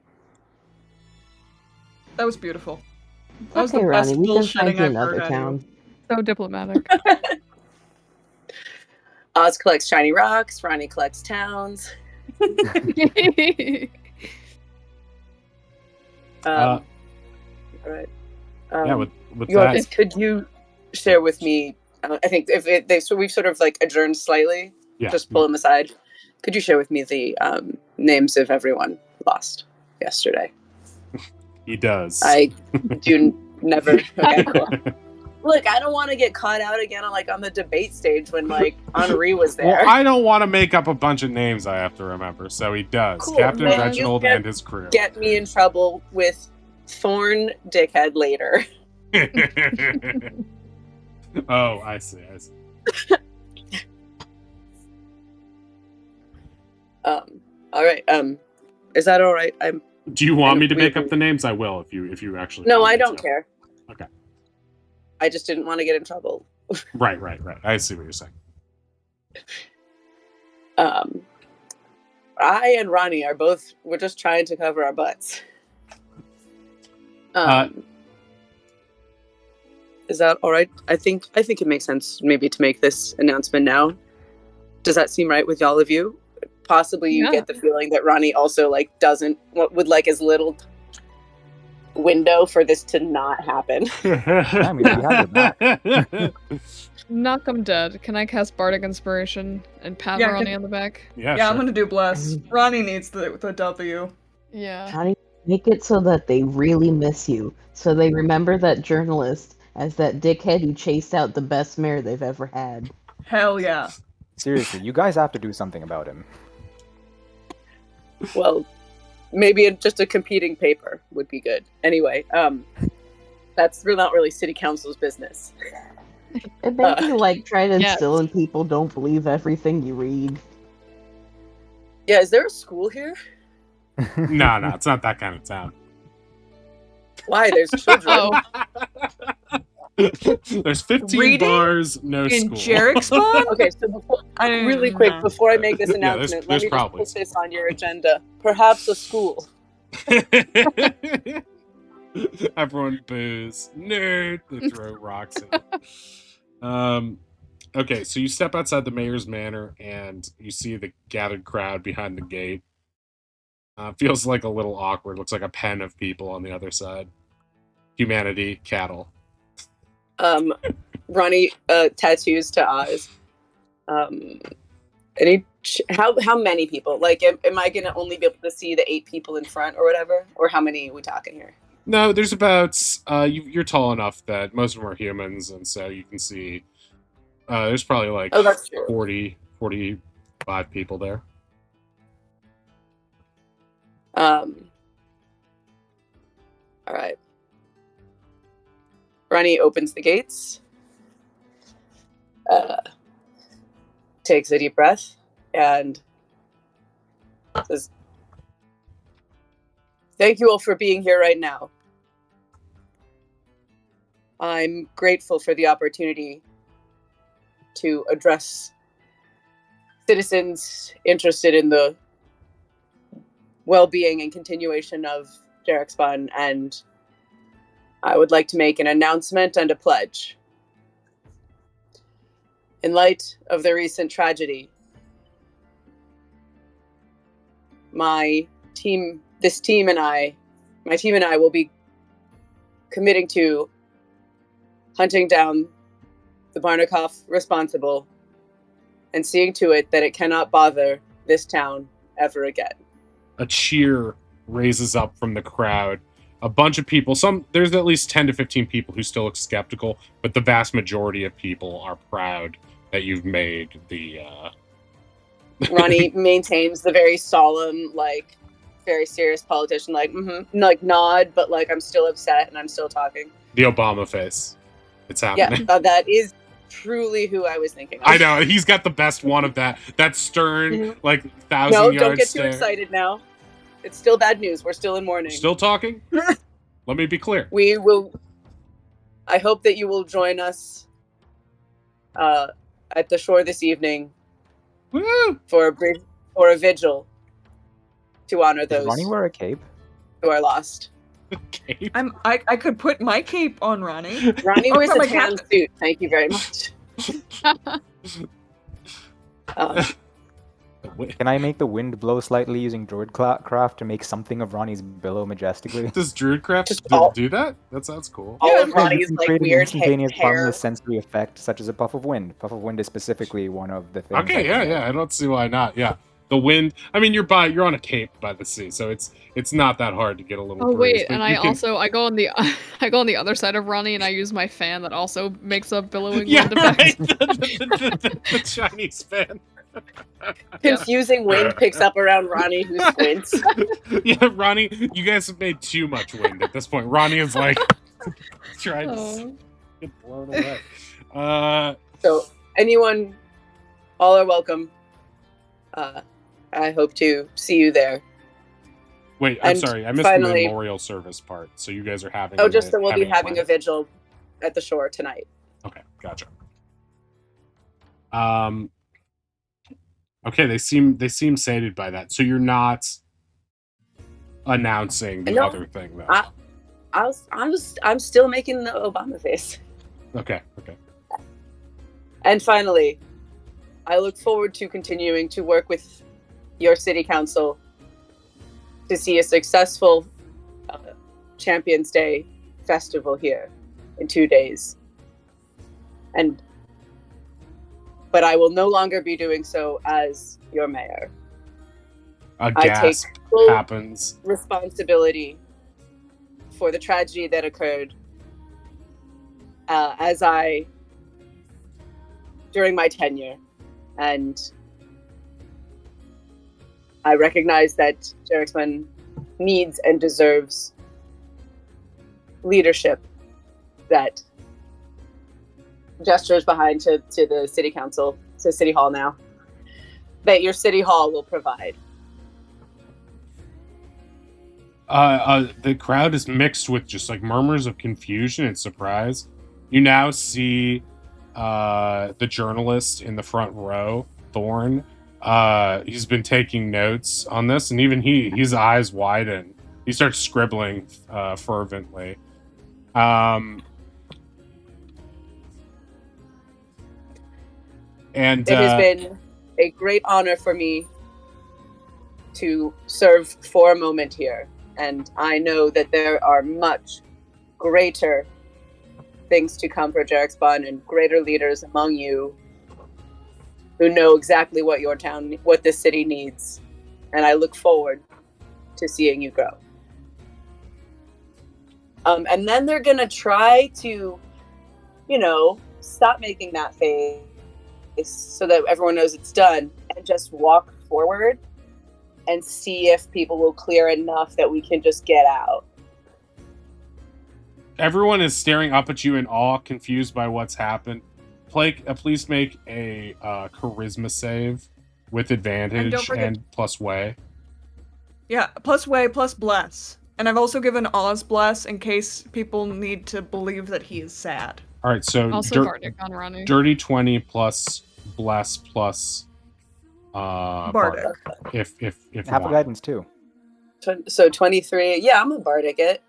[SPEAKER 3] That was beautiful. That was
[SPEAKER 2] Okay,
[SPEAKER 3] the best
[SPEAKER 2] Ronnie, we can find
[SPEAKER 3] bullshitting
[SPEAKER 2] you
[SPEAKER 3] I've
[SPEAKER 2] another
[SPEAKER 3] heard out of
[SPEAKER 2] town.
[SPEAKER 4] So diplomatic.
[SPEAKER 6] Oz collects shiny rocks, Ronnie collects towns. All right.
[SPEAKER 1] Yeah, with
[SPEAKER 6] Yorvis,
[SPEAKER 1] that,
[SPEAKER 6] could you share with me? I think so we've sort of like adjourned slightly.
[SPEAKER 1] yeah,
[SPEAKER 6] Just pull them aside. Could you share with me the names of everyone lost yesterday?
[SPEAKER 1] he does.
[SPEAKER 6] I do never. Okay, cool. Look, I don't want to get caught out again on the debate stage when like Henri was there.
[SPEAKER 1] Well, I don't want to make up a bunch of names I have to remember, so he does.
[SPEAKER 6] Cool,
[SPEAKER 1] Captain
[SPEAKER 6] then
[SPEAKER 1] Reginald
[SPEAKER 6] you
[SPEAKER 1] and his crew.
[SPEAKER 6] Get me in trouble with Thorn Dickhead later.
[SPEAKER 1] Oh, I see.
[SPEAKER 6] All right. Is that all right?
[SPEAKER 1] Do you want me to
[SPEAKER 6] we-
[SPEAKER 1] make up the names? I will if you actually.
[SPEAKER 6] No,
[SPEAKER 1] want
[SPEAKER 6] I
[SPEAKER 1] me
[SPEAKER 6] don't
[SPEAKER 1] to.
[SPEAKER 6] care.
[SPEAKER 1] Okay.
[SPEAKER 6] I just didn't want to get in trouble.
[SPEAKER 1] Right. I see what you're saying.
[SPEAKER 6] I and Ronnie we're just trying to cover our butts. Is that all right? I think it makes sense maybe to make this announcement now. Does that seem right with all of you? Possibly you get the feeling that Ronnie also would like as little window for this to not happen.
[SPEAKER 5] I mean, we have your back.
[SPEAKER 4] Knock 'em dead. Can I cast Bardic Inspiration and pat
[SPEAKER 3] Yeah,
[SPEAKER 4] Ronnie on the back?
[SPEAKER 1] Yeah,
[SPEAKER 3] Yeah,
[SPEAKER 1] sure.
[SPEAKER 3] I'm gonna do bless. Ronnie needs the W.
[SPEAKER 4] Yeah.
[SPEAKER 2] Johnny, make it so that they really miss you. So they remember that journalist as that dickhead who chased out the best mayor they've ever had.
[SPEAKER 3] Hell yeah.
[SPEAKER 5] Seriously, you guys have to do something about him.
[SPEAKER 6] Well, maybe just a competing paper would be good. Anyway, that's not really city council's business.
[SPEAKER 2] And maybe try to
[SPEAKER 4] yes.
[SPEAKER 2] instill in people don't believe everything you read.
[SPEAKER 6] Yeah, is there a school here?
[SPEAKER 1] No, it's not that kind of town.
[SPEAKER 6] Why? There's children.
[SPEAKER 4] Oh,
[SPEAKER 1] There's 15
[SPEAKER 3] Reading
[SPEAKER 1] bars, no
[SPEAKER 3] In
[SPEAKER 1] school.
[SPEAKER 3] Jarek spawn?
[SPEAKER 6] Okay, so really quick, before I make this announcement,
[SPEAKER 1] there's
[SPEAKER 6] let me
[SPEAKER 1] probably
[SPEAKER 6] just put this on your agenda. Perhaps a school.
[SPEAKER 1] Everyone boos. Nerd. They throw rocks at you. Okay, so you step outside the mayor's manor and you see the gathered crowd behind the gate. Feels like a little awkward. Looks like a pen of people on the other side. Humanity, cattle.
[SPEAKER 6] Ronnie tattoos to Oz. How many people? Like, am I gonna only be able to see the 8 people in front or whatever? Or how many are we talking here?
[SPEAKER 1] No, there's about you're tall enough that most of them are humans, and so you can see there's probably like
[SPEAKER 6] that's true.
[SPEAKER 1] 40, 45 people there.
[SPEAKER 6] All right. Ronnie opens the gates, takes a deep breath, and says, "Thank you all for being here right now. I'm grateful for the opportunity to address citizens interested in the well-being and continuation of Jarek Spawn, and I would like to make an announcement and a pledge. In light of the recent tragedy, my team and I will be committing to hunting down the Barnakoff responsible and seeing to it that it cannot bother this town ever again.
[SPEAKER 1] A cheer raises up from the crowd. A bunch of people, there's at least 10 to 15 people who still look skeptical, but the vast majority of people are proud that you've made the
[SPEAKER 6] Ronnie maintains the very solemn, like, very serious politician, like, like nod, but like, I'm still upset and I'm still talking.
[SPEAKER 1] the Obama face. It's happening.
[SPEAKER 6] Yeah, that is truly who I was thinking of.
[SPEAKER 1] I know, he's got the best one of that stern, like, 1,000
[SPEAKER 6] No,
[SPEAKER 1] yard
[SPEAKER 6] don't get
[SPEAKER 1] stare.
[SPEAKER 6] too excited now. It's still bad news. We're still in mourning.
[SPEAKER 1] Still talking? Let me be clear.
[SPEAKER 6] We will. I hope that you will join us at the shore this evening.
[SPEAKER 1] Woo!
[SPEAKER 6] For a vigil to honor
[SPEAKER 5] Does
[SPEAKER 6] those
[SPEAKER 5] Ronnie wear a cape?
[SPEAKER 6] who are lost.
[SPEAKER 1] Cape.
[SPEAKER 3] I could put my cape on Ronnie.
[SPEAKER 6] Ronnie
[SPEAKER 3] Oh,
[SPEAKER 6] wears
[SPEAKER 3] from
[SPEAKER 6] a
[SPEAKER 3] a
[SPEAKER 6] tan
[SPEAKER 3] captain.
[SPEAKER 6] suit. Thank you very much.
[SPEAKER 5] Can I make the wind blow slightly using Druidcraft to make something of Ronnie's billow majestically?
[SPEAKER 1] Does Druidcraft
[SPEAKER 6] Just all-
[SPEAKER 1] do that? That sounds cool.
[SPEAKER 6] All of
[SPEAKER 5] You
[SPEAKER 6] Ronnie's
[SPEAKER 5] can
[SPEAKER 6] like
[SPEAKER 5] create an
[SPEAKER 6] weird
[SPEAKER 5] instantaneous
[SPEAKER 6] hair.
[SPEAKER 5] harmless sensory effect, such as a puff of wind. Puff of wind is specifically one of the things. I
[SPEAKER 1] Okay,
[SPEAKER 5] can make.
[SPEAKER 1] yeah. I don't see why not. Yeah. The wind. I mean, you're on a cape by the sea, so it's not that hard to get a little
[SPEAKER 4] Oh
[SPEAKER 1] breeze,
[SPEAKER 4] wait,
[SPEAKER 1] but
[SPEAKER 4] and
[SPEAKER 1] you
[SPEAKER 4] I
[SPEAKER 1] can-
[SPEAKER 4] also I go on the I go on the other side of Ronnie and I use my fan that also makes a billowing
[SPEAKER 1] yeah,
[SPEAKER 4] wind effect.
[SPEAKER 1] right. the Chinese fan.
[SPEAKER 6] Confusing wind picks up around Ronnie who squints.
[SPEAKER 1] Yeah, Ronnie, you guys have made too much wind at this point. Ronnie is like trying to
[SPEAKER 4] Oh.
[SPEAKER 1] get blown away.
[SPEAKER 6] So anyone, all are welcome. I hope to see you there.
[SPEAKER 1] Wait, I'm
[SPEAKER 6] And
[SPEAKER 1] sorry, I missed
[SPEAKER 6] finally-
[SPEAKER 1] the memorial service part. So you guys are having
[SPEAKER 6] Oh, just that we'll be
[SPEAKER 1] having
[SPEAKER 6] having a
[SPEAKER 1] wedding.
[SPEAKER 6] vigil at the shore tonight.
[SPEAKER 1] Okay, gotcha. Okay, they seem sated by that. So you're not announcing the
[SPEAKER 6] No,
[SPEAKER 1] other thing though.
[SPEAKER 6] I'm still making the Obama face.
[SPEAKER 1] Okay.
[SPEAKER 6] And finally, I look forward to continuing to work with your city council to see a successful Champions Day festival here in 2 days. But I will no longer be doing so as your mayor.
[SPEAKER 1] A
[SPEAKER 6] I take
[SPEAKER 1] gasp
[SPEAKER 6] full
[SPEAKER 1] happens.
[SPEAKER 6] responsibility for the tragedy that occurred during my tenure, and I recognize that Jerixman needs and deserves leadership that gestures behind to the city council, to city hall now, that your city hall will provide.
[SPEAKER 1] The crowd is mixed with just like murmurs of confusion and surprise. You now see the journalist in the front row, Thorn. He's been taking notes on this, and even his eyes widen. He starts scribbling fervently. And
[SPEAKER 6] It has been a great honor for me to serve for a moment here, and I know that there are much greater things to come for Jerixbun and greater leaders among you who know exactly what your town, what this city needs, and I look forward to seeing you grow. And then they're gonna try to, stop making that face so that everyone knows it's done, and just walk forward and see if people will clear enough that we can just get out.
[SPEAKER 1] everyone is staring up at you in awe, confused by what's happened. Please make a charisma save with advantage
[SPEAKER 3] don't forget-
[SPEAKER 1] and plus way.
[SPEAKER 3] Yeah, plus way, plus bless. And I've also given Oz bless in case people need to believe that he is sad.
[SPEAKER 1] All right, so
[SPEAKER 4] Also Bardic on Ronnie.
[SPEAKER 1] dirty 20 plus bless plus
[SPEAKER 3] Bardic.
[SPEAKER 1] if you
[SPEAKER 5] Have a
[SPEAKER 1] want.
[SPEAKER 5] guidance too.
[SPEAKER 6] So 23. Yeah, I'm a bardic it.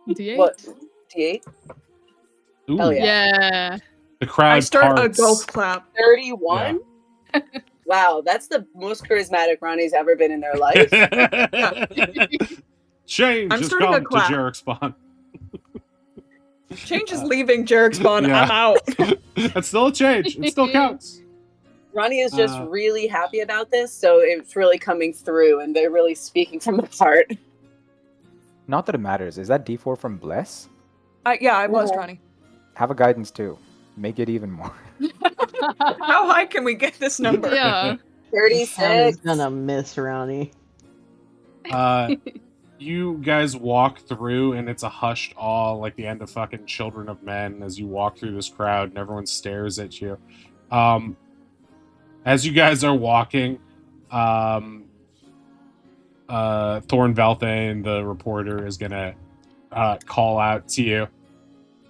[SPEAKER 4] D8?
[SPEAKER 6] What? D8?
[SPEAKER 1] Ooh,
[SPEAKER 6] Hell yeah.
[SPEAKER 4] Yeah.
[SPEAKER 1] the crowd
[SPEAKER 3] I start
[SPEAKER 1] parts.
[SPEAKER 3] a golf clap.
[SPEAKER 6] 31? Wow, that's the most charismatic Ronnie's ever been in their life.
[SPEAKER 1] Change
[SPEAKER 3] I'm
[SPEAKER 1] has
[SPEAKER 3] starting a
[SPEAKER 1] come to
[SPEAKER 3] clap.
[SPEAKER 1] Jerixbun.
[SPEAKER 3] Change is leaving Jerixbun.
[SPEAKER 1] Yeah.
[SPEAKER 3] I'm out.
[SPEAKER 1] That's still a change. It still counts.
[SPEAKER 6] Ronnie is just
[SPEAKER 1] Uh,
[SPEAKER 6] really happy about this, so it's really coming through, and they're really speaking from the heart.
[SPEAKER 5] Not that it matters. Is that D4 from Bless?
[SPEAKER 3] Yeah, I blessed
[SPEAKER 6] Yeah.
[SPEAKER 3] Ronnie.
[SPEAKER 5] Have a guidance too. Make it even more.
[SPEAKER 3] How high can we get this number?
[SPEAKER 4] Yeah.
[SPEAKER 2] Town is
[SPEAKER 6] 36.
[SPEAKER 2] gonna miss Ronnie.
[SPEAKER 1] You guys walk through, and it's a hushed awe, like the end of fucking Children of Men, as you walk through this crowd, and everyone stares at you. As you guys are walking, Thorn Velthane, the reporter, is gonna call out to you,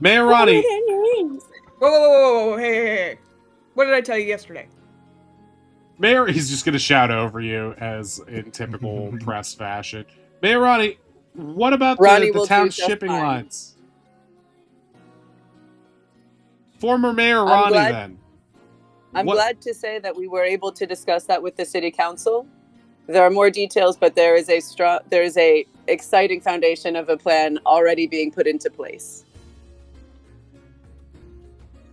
[SPEAKER 1] Mayor Ronnie.
[SPEAKER 3] Whoa, hey. What did I tell you yesterday?
[SPEAKER 1] Mayor, he's just gonna shout over you as in typical press fashion. Mayor Ronnie, what about
[SPEAKER 6] Ronnie
[SPEAKER 1] the
[SPEAKER 6] will do
[SPEAKER 1] town's
[SPEAKER 6] just
[SPEAKER 1] shipping
[SPEAKER 6] fine.
[SPEAKER 1] lines? Former Mayor
[SPEAKER 6] I'm
[SPEAKER 1] Ronnie,
[SPEAKER 6] glad-
[SPEAKER 1] then.
[SPEAKER 6] I'm
[SPEAKER 1] What-
[SPEAKER 6] glad to say that we were able to discuss that with the city council. There are more details, but there is a exciting foundation of a plan already being put into place.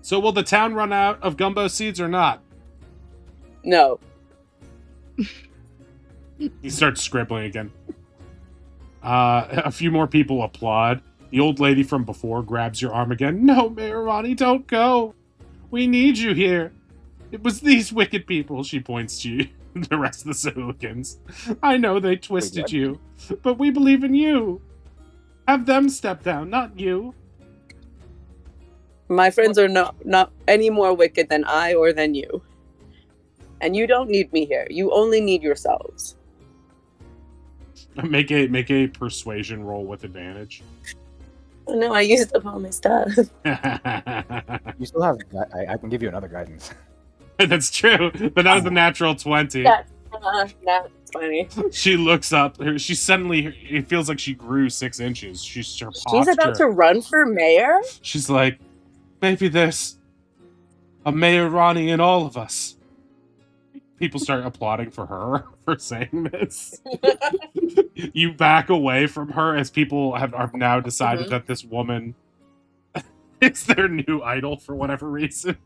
[SPEAKER 1] So will the town run out of gumbo seeds or not?
[SPEAKER 6] No.
[SPEAKER 1] He starts scribbling again. A few more people applaud. The old lady from before grabs your arm again. No, Mayor Ronnie, don't go. We need you here. It was these wicked people, she points to you, the rest of the Silicans. I know they twisted
[SPEAKER 5] what?
[SPEAKER 1] you, but we believe in you. Have them step down, not you.
[SPEAKER 6] My friends are not any more wicked than I or than you. And you don't need me here. You only need yourselves.
[SPEAKER 1] Make a persuasion roll with advantage.
[SPEAKER 6] Oh, no, I used up all my stuff.
[SPEAKER 5] You still have. I can give you another guidance.
[SPEAKER 1] That's true, but that was a natural 20.
[SPEAKER 6] That's funny.
[SPEAKER 1] She looks up. She suddenly, it feels like she grew 6 inches. She's her posture.
[SPEAKER 6] She's about to run for mayor?
[SPEAKER 1] She's like, maybe there's a Mayor Ronnie in all of us. People start applauding for her for saying this. You back away from her as people have now decided that this woman is their new idol for whatever reason.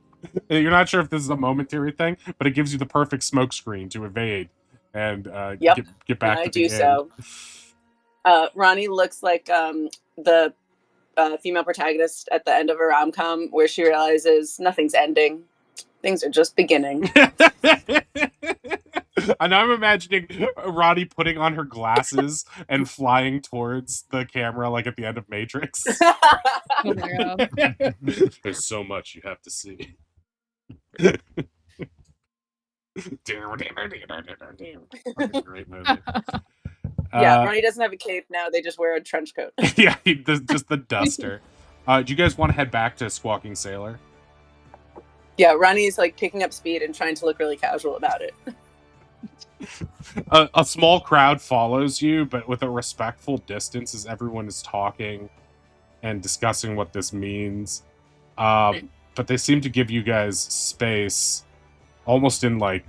[SPEAKER 1] You're not sure if this is a momentary thing, but it gives you the perfect smoke screen to evade and
[SPEAKER 6] Yep.
[SPEAKER 1] get back
[SPEAKER 6] I
[SPEAKER 1] to
[SPEAKER 6] do
[SPEAKER 1] the
[SPEAKER 6] so. Ronnie looks like the female protagonist at the end of a rom-com where she realizes nothing's ending. Things are just beginning.
[SPEAKER 1] And I'm imagining Ronnie putting on her glasses and flying towards the camera like at the end of Matrix.
[SPEAKER 4] Oh my god.
[SPEAKER 1] There's so much you have to see. Fucking great movie.
[SPEAKER 6] Yeah, Ronnie doesn't have a cape now. They just wear a trench coat.
[SPEAKER 1] Yeah, just the duster. Do you guys want to head back to Squawking Sailor?
[SPEAKER 6] Yeah, Ronnie's like picking up speed and trying to look really casual about it.
[SPEAKER 1] A small crowd follows you, but with a respectful distance as everyone is talking and discussing what this means. But they seem to give you guys space, almost in like,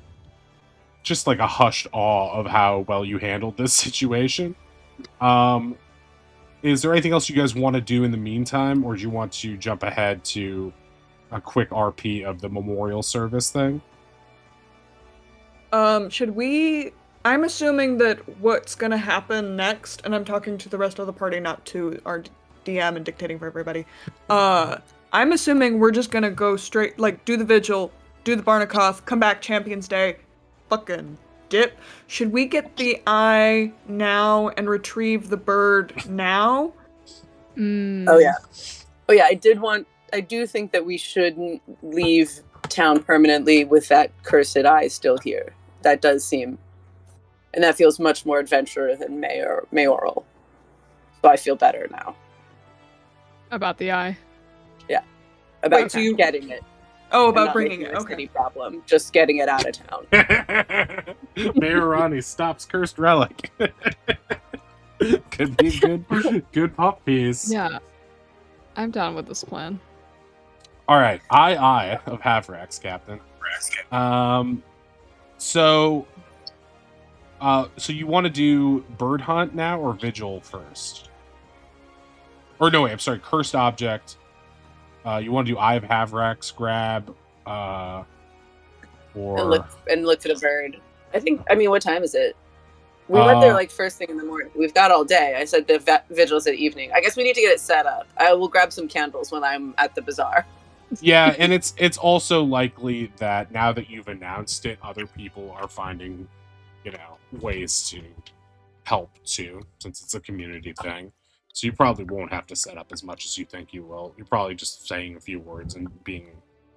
[SPEAKER 1] just like a hushed awe of how well you handled this situation. Is there anything else you guys want to do in the meantime, or do you want to jump ahead to a quick RP of the memorial service thing?
[SPEAKER 3] Should we... I'm assuming that what's gonna happen next, and I'm talking to the rest of the party, not to our DM and dictating for everybody. I'm assuming we're just gonna go straight, like, do the vigil, do the Barnacoth, come back Champions Day, fucking dip. Should we get the eye now and retrieve the bird now?
[SPEAKER 6] Oh yeah. I do think that we shouldn't leave town permanently with that cursed eye still here. That does seem, and that feels much more adventurous than mayoral. So I feel better now
[SPEAKER 4] About the eye.
[SPEAKER 6] about
[SPEAKER 3] Wait, so you-
[SPEAKER 6] getting it.
[SPEAKER 3] Oh,
[SPEAKER 6] and
[SPEAKER 3] about
[SPEAKER 6] not
[SPEAKER 3] bringing
[SPEAKER 6] making
[SPEAKER 3] it,
[SPEAKER 6] a
[SPEAKER 3] okay.
[SPEAKER 6] city problem, just getting it out of town.
[SPEAKER 1] Mayor Ronnie stops cursed relic. Could be good pop piece.
[SPEAKER 4] Yeah. I'm down with this plan.
[SPEAKER 1] All right, I of Havrax, Captain. So you want to do bird hunt now or vigil first? Or no, wait, I'm sorry, cursed object. You want to do Eye of Havrax, grab Or
[SPEAKER 6] and looked at a bird. I mean, what time is it? We went there like first thing in the morning. We've got all day. I said the vigil's at evening. I guess we need to get it set up. I will grab some candles when I'm at the bazaar.
[SPEAKER 1] yeah, and it's also likely that now that you've announced it, other people are finding, ways to help too, since it's a community thing. So you probably won't have to set up as much as you think you will. You're probably just saying a few words and being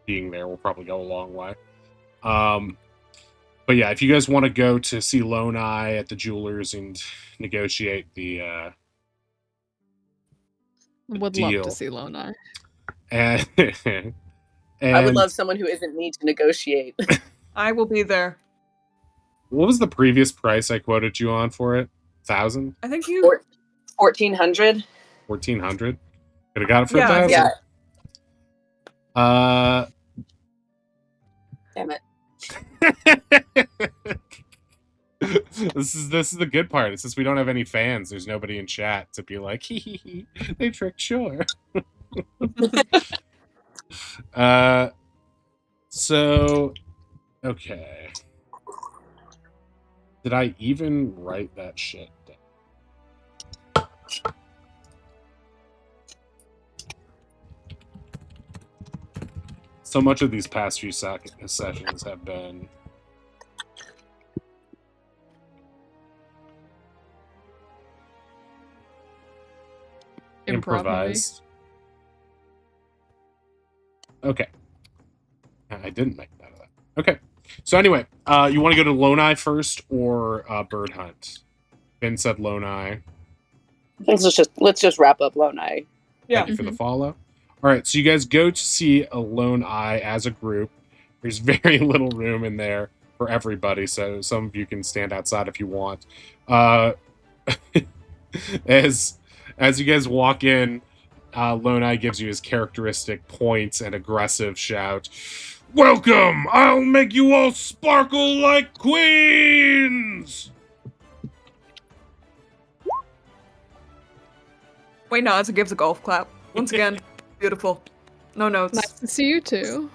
[SPEAKER 1] there will probably go a long way. But yeah, if you guys want to go to see Lone Eye at the jeweler's and negotiate the
[SPEAKER 4] Would
[SPEAKER 1] deal.
[SPEAKER 4] love to see Lone Eye.
[SPEAKER 1] And,
[SPEAKER 6] I would love someone who isn't me to negotiate.
[SPEAKER 3] I will be there.
[SPEAKER 1] What was the previous price I quoted you on for it? 1,000?
[SPEAKER 3] I think you
[SPEAKER 6] 1,400.
[SPEAKER 1] 1,400? Could have got it for
[SPEAKER 3] Yeah,
[SPEAKER 1] 1,000.
[SPEAKER 6] Yeah. Damn it.
[SPEAKER 1] This is the good part. It's just we don't have any fans. There's nobody in chat to be like, hee, they tricked Shore. So okay. Did I even write that shit down? So much of these past few sessions have been improvised. Okay. I didn't make that of that. Okay. So anyway, you want to go to Lone Eye first or Bird Hunt? Ben said Lone Eye.
[SPEAKER 6] Let's just wrap up Lone Eye.
[SPEAKER 3] Yeah.
[SPEAKER 1] Thank you for the follow. All right, so you guys go to see a Lone Eye as a group. There's very little room in there for everybody, so some of you can stand outside if you want. As you guys walk in, Lone Eye gives you his characteristic points and aggressive shout. Welcome! I'll make you all sparkle like queens!
[SPEAKER 3] Wait, no, as it gives a golf clap. Once again, beautiful. No notes.
[SPEAKER 4] Nice to see you too.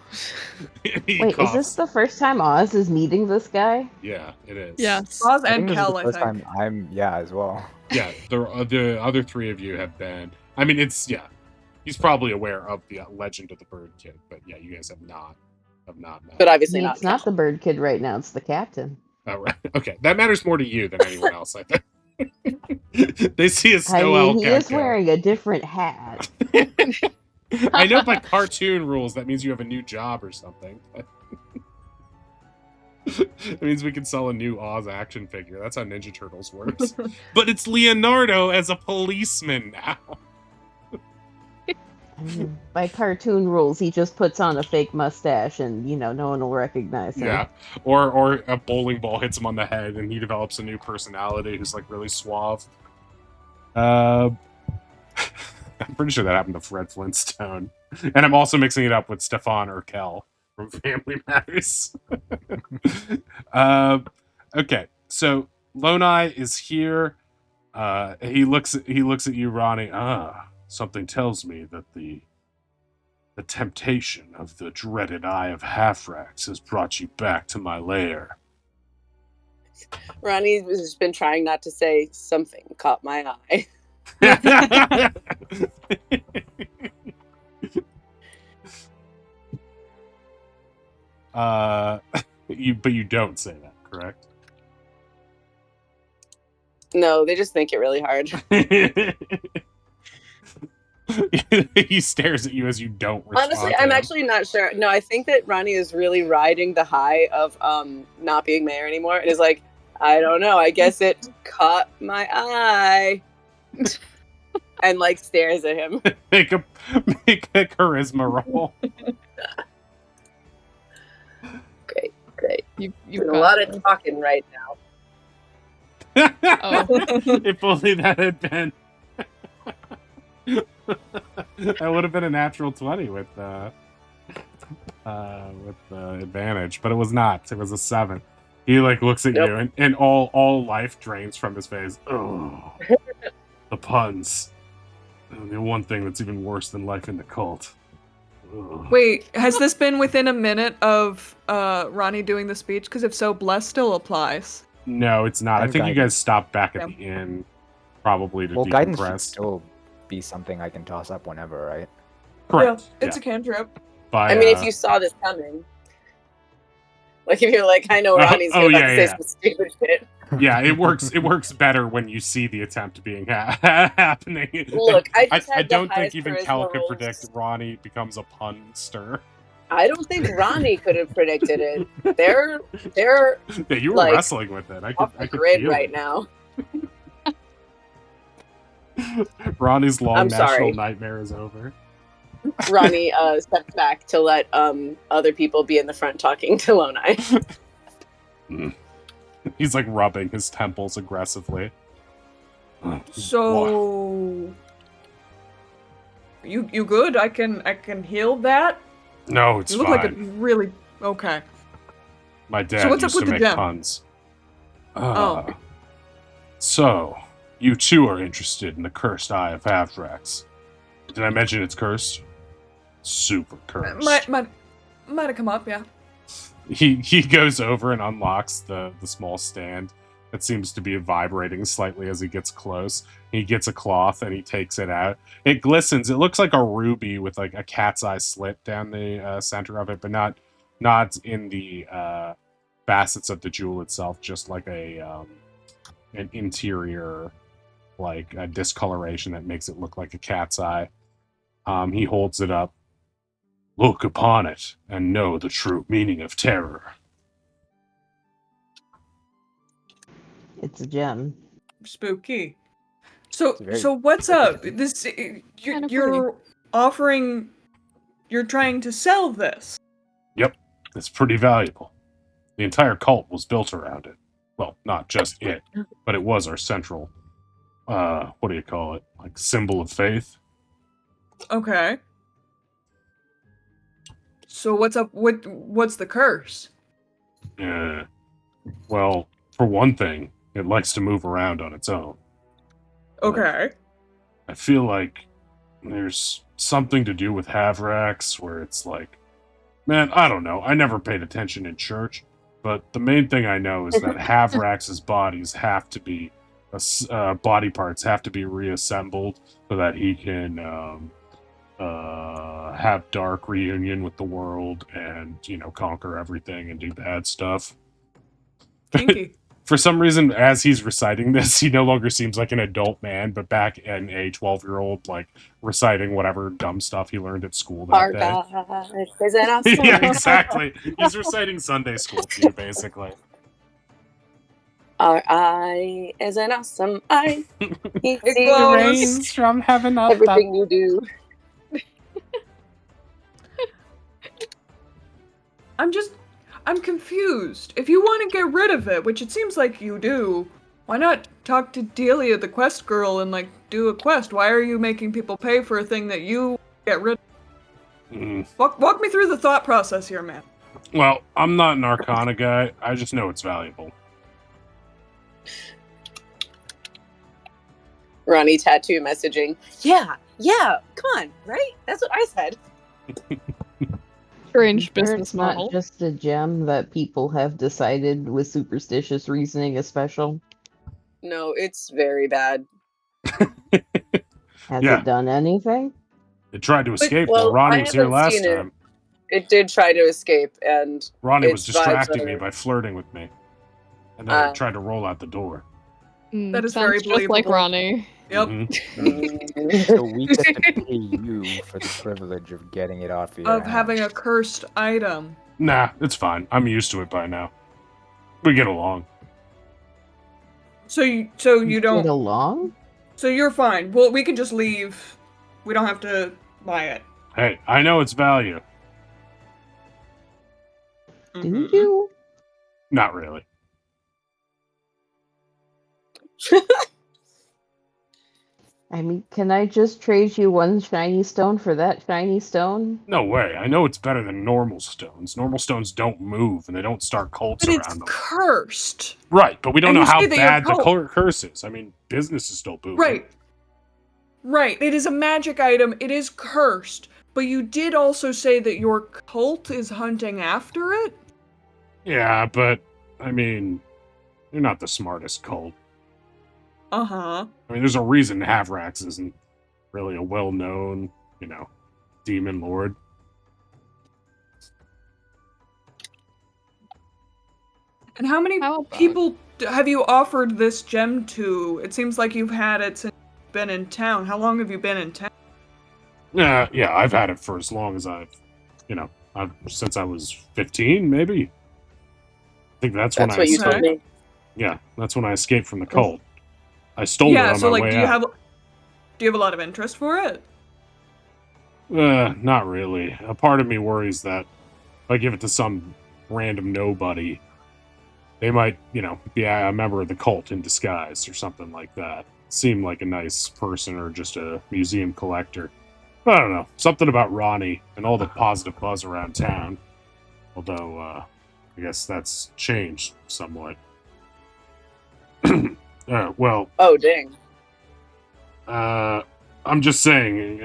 [SPEAKER 2] Wait, is this the first time Oz is meeting this guy?
[SPEAKER 1] Yeah, it is.
[SPEAKER 4] Yes.
[SPEAKER 3] Oz
[SPEAKER 5] I
[SPEAKER 3] and
[SPEAKER 5] think this is
[SPEAKER 3] Kel,
[SPEAKER 5] the
[SPEAKER 3] I
[SPEAKER 5] first
[SPEAKER 3] think.
[SPEAKER 5] time I'm as well.
[SPEAKER 1] Yeah, the other three of you have been. I mean, he's probably aware of the legend of the Bird Kid, but yeah, you guys have not met.
[SPEAKER 6] But obviously
[SPEAKER 2] I mean,
[SPEAKER 6] not.
[SPEAKER 2] it's not the bird kid right now, it's the captain.
[SPEAKER 1] Oh, right. Okay, that matters more to you than anyone else, I think. They see a
[SPEAKER 2] I
[SPEAKER 1] snow
[SPEAKER 2] mean,
[SPEAKER 1] owl
[SPEAKER 2] he is
[SPEAKER 1] gecko.
[SPEAKER 2] wearing a different hat.
[SPEAKER 1] I know by cartoon rules that means you have a new job or something. It means we can sell a new Oz action figure. That's how Ninja Turtles works. But it's Leonardo as a policeman now.
[SPEAKER 2] I mean, by cartoon rules, he just puts on a fake mustache and, no one will recognize him.
[SPEAKER 1] Yeah. Or a bowling ball hits him on the head and he develops a new personality who's like really suave. I'm pretty sure that happened to Fred Flintstone. And I'm also mixing it up with Stefan Urkel from Family Matters. Okay, so Lone Eye is here. He looks at you, Ronnie. Something tells me that the temptation of the dreaded Eye of Halfrax has brought you back to my lair.
[SPEAKER 6] Ronnie has been trying not to say something caught my eye.
[SPEAKER 1] But you don't say that, correct?
[SPEAKER 6] No, they just think it really hard.
[SPEAKER 1] He stares at you as you don't respond.
[SPEAKER 6] Honestly,
[SPEAKER 1] to
[SPEAKER 6] I'm
[SPEAKER 1] him.
[SPEAKER 6] actually not sure. No, I think that Ronnie is really riding the high of not being mayor anymore, and is like, I don't know. I guess it caught my eye, and like stares at him.
[SPEAKER 1] Make a charisma roll.
[SPEAKER 6] Great.
[SPEAKER 4] You've
[SPEAKER 6] Doing a
[SPEAKER 4] got
[SPEAKER 6] lot
[SPEAKER 4] this.
[SPEAKER 6] of talking right now.
[SPEAKER 4] Oh.
[SPEAKER 1] If only that had been. That would have been a natural 20 with advantage, but it was not. It was a 7. He like looks at
[SPEAKER 6] Nope.
[SPEAKER 1] you, and all life drains from his face. Oh, the puns. And the one thing that's even worse than life in the cult.
[SPEAKER 3] Wait, has this been within a minute of Ronnie doing the speech? Because if so, bless still applies.
[SPEAKER 1] No, it's not. I
[SPEAKER 5] And
[SPEAKER 1] think you
[SPEAKER 5] guidance.
[SPEAKER 1] guys stopped back at
[SPEAKER 3] Yeah.
[SPEAKER 1] the inn, probably to
[SPEAKER 5] Well, guidance should
[SPEAKER 1] decompress.
[SPEAKER 5] still be something I can toss up whenever, right?
[SPEAKER 1] Correct.
[SPEAKER 3] Yeah, it's a cantrip.
[SPEAKER 1] By,
[SPEAKER 6] I mean, if you saw this coming, like if you're like, I know Ronnie's about to say some stupid shit.
[SPEAKER 1] yeah, it works. It works better when you see the attempt being happening.
[SPEAKER 6] Look, I just
[SPEAKER 1] I
[SPEAKER 6] had the
[SPEAKER 1] don't think
[SPEAKER 6] highest
[SPEAKER 1] even
[SPEAKER 6] charisma
[SPEAKER 1] Cal could
[SPEAKER 6] rolls.
[SPEAKER 1] predict Ronnie becomes a punster.
[SPEAKER 6] I don't think Ronnie could have predicted it. They're
[SPEAKER 1] Yeah, you were
[SPEAKER 6] like,
[SPEAKER 1] wrestling with it. I could,
[SPEAKER 6] off
[SPEAKER 1] I
[SPEAKER 6] the
[SPEAKER 1] could
[SPEAKER 6] grid
[SPEAKER 1] feel
[SPEAKER 6] right
[SPEAKER 1] it.
[SPEAKER 6] now.
[SPEAKER 1] Ronnie's long
[SPEAKER 6] I'm
[SPEAKER 1] national
[SPEAKER 6] sorry.
[SPEAKER 1] nightmare is over.
[SPEAKER 6] Ronnie stepped back to let other people be in the front talking to Lonai.
[SPEAKER 1] He's like rubbing his temples aggressively.
[SPEAKER 3] So you good? I can heal that.
[SPEAKER 1] No, it's
[SPEAKER 3] You look
[SPEAKER 1] fine.
[SPEAKER 3] like a really okay.
[SPEAKER 1] My dad
[SPEAKER 3] So what's up
[SPEAKER 1] used
[SPEAKER 3] with
[SPEAKER 1] to
[SPEAKER 3] the
[SPEAKER 1] make
[SPEAKER 3] gem?
[SPEAKER 1] puns.
[SPEAKER 3] Oh.
[SPEAKER 1] So, you too are interested in the cursed eye of Havdrax. Did I mention it's cursed? Super cursed.
[SPEAKER 3] Might have come up, yeah.
[SPEAKER 1] He goes over and unlocks the small stand that seems to be vibrating slightly as he gets close. He gets a cloth and he takes it out. It glistens. It looks like a ruby with like a cat's eye slit down the center of it, but not in the facets of the jewel itself. Just like an interior, like a discoloration that makes it look like a cat's eye. He holds it up. Look upon it and know the true meaning of terror.
[SPEAKER 2] It's a gem.
[SPEAKER 3] Spooky. So
[SPEAKER 5] It's very-
[SPEAKER 3] so what's up? This
[SPEAKER 4] Kinda
[SPEAKER 3] you're offering. You're trying to sell this.
[SPEAKER 1] Yep, it's pretty valuable. The entire cult was built around it. Well, not just it, but it was our central, what do you call it? Like symbol of faith.
[SPEAKER 3] Okay. So what's up? What's the curse?
[SPEAKER 1] Well, for one thing, it likes to move around on its own.
[SPEAKER 3] Okay.
[SPEAKER 1] I feel like there's something to do with Havrax where it's like, man, I don't know. I never paid attention in church, but the main thing I know is that Havrax's bodies have to be, body parts have to be reassembled so that he can have dark reunion with the world and, conquer everything and do bad stuff.
[SPEAKER 3] Kinky.
[SPEAKER 1] For some reason, as he's reciting this, he no longer seems like an adult man, but back in a 12-year-old, like, reciting whatever dumb stuff he learned at school that
[SPEAKER 6] Our
[SPEAKER 1] day.
[SPEAKER 6] God is an awesome.
[SPEAKER 1] Yeah, exactly. He's reciting Sunday school to you, basically.
[SPEAKER 6] Our eye is an awesome eye. He
[SPEAKER 3] It
[SPEAKER 6] sees
[SPEAKER 3] glows.
[SPEAKER 1] from heaven up.
[SPEAKER 6] everything you do.
[SPEAKER 3] I'm confused. If you want to get rid of it, which it seems like you do, why not talk to Delia, the quest girl, and like do a quest? Why are you making people pay for a thing that you get rid of?
[SPEAKER 1] Mm.
[SPEAKER 3] Walk me through the thought process here, man.
[SPEAKER 1] Well, I'm not an Arcana guy. I just know it's valuable.
[SPEAKER 6] Ronnie tattoo messaging. Yeah, come on, right? That's what I said.
[SPEAKER 4] Strange
[SPEAKER 2] Sure,
[SPEAKER 4] business
[SPEAKER 2] it's not
[SPEAKER 4] model.
[SPEAKER 2] just a gem that people have decided with superstitious reasoning is special.
[SPEAKER 6] No, it's very bad.
[SPEAKER 2] Has
[SPEAKER 1] Yeah.
[SPEAKER 2] it done anything?
[SPEAKER 1] It tried to escape
[SPEAKER 6] well,
[SPEAKER 1] while Ronnie
[SPEAKER 6] I
[SPEAKER 1] was here
[SPEAKER 6] haven't
[SPEAKER 1] last
[SPEAKER 6] seen it.
[SPEAKER 1] time.
[SPEAKER 6] It did try to escape, and
[SPEAKER 1] Ronnie was
[SPEAKER 6] its vibes
[SPEAKER 1] distracting me
[SPEAKER 6] are-
[SPEAKER 1] by flirting with me. And then it
[SPEAKER 6] Uh,
[SPEAKER 1] tried to roll out the door.
[SPEAKER 3] That is
[SPEAKER 4] Sounds
[SPEAKER 3] very
[SPEAKER 4] just like
[SPEAKER 3] believable.
[SPEAKER 4] Ronnie.
[SPEAKER 3] Yep.
[SPEAKER 1] Mhm.
[SPEAKER 5] So we get to pay you for the privilege of getting it off your
[SPEAKER 3] Of
[SPEAKER 5] hands.
[SPEAKER 3] having a cursed item.
[SPEAKER 1] Nah, it's fine. I'm used to it by now. We get along.
[SPEAKER 3] So you
[SPEAKER 2] Get
[SPEAKER 3] don't.
[SPEAKER 2] along?
[SPEAKER 3] So you're fine. Well, we can just leave. We don't have to buy it.
[SPEAKER 1] Hey, I know its value.
[SPEAKER 2] Do
[SPEAKER 3] Mhm.
[SPEAKER 2] you?
[SPEAKER 1] Not really.
[SPEAKER 2] I mean, can I just trade you one shiny stone for that shiny stone?
[SPEAKER 1] No way. I know it's better than normal stones. Normal stones don't move and they don't start cults
[SPEAKER 3] But it's
[SPEAKER 1] around them.
[SPEAKER 3] cursed.
[SPEAKER 1] Right, but we don't
[SPEAKER 3] And
[SPEAKER 1] know
[SPEAKER 3] you
[SPEAKER 1] how
[SPEAKER 3] say that
[SPEAKER 1] bad
[SPEAKER 3] your
[SPEAKER 1] the
[SPEAKER 3] cult-
[SPEAKER 1] curse is. I mean, business is still booming.
[SPEAKER 3] Right. Right. It is a magic item. It is cursed. But you did also say that your cult is hunting after it?
[SPEAKER 1] Yeah, but I mean, you're not the smartest cult.
[SPEAKER 3] Uh-huh.
[SPEAKER 1] I mean, there's a reason Havrax isn't really a well-known, demon lord.
[SPEAKER 3] And how many
[SPEAKER 4] How about-
[SPEAKER 3] people have you offered this gem to? It seems like you've had it since you've been in town. How long have you been in town?
[SPEAKER 1] Yeah, I've had it for as long as since I was 15, maybe. I think that's when
[SPEAKER 6] That's
[SPEAKER 1] I
[SPEAKER 6] what you
[SPEAKER 1] escaped.
[SPEAKER 6] told me.
[SPEAKER 1] Yeah, that's when I escaped from the cult. I stole it
[SPEAKER 3] Yeah,
[SPEAKER 1] on
[SPEAKER 3] so
[SPEAKER 1] my
[SPEAKER 3] like
[SPEAKER 1] way
[SPEAKER 3] do you
[SPEAKER 1] out.
[SPEAKER 3] have a lot of interest for it?
[SPEAKER 1] Not really. A part of me worries that if I give it to some random nobody, they might, be a member of the cult in disguise or something like that. Seem like a nice person or just a museum collector. I don't know. Something about Ronnie and all the positive buzz around town. Although, I guess that's changed somewhat. Well,
[SPEAKER 6] Oh, dang.
[SPEAKER 1] I'm just saying,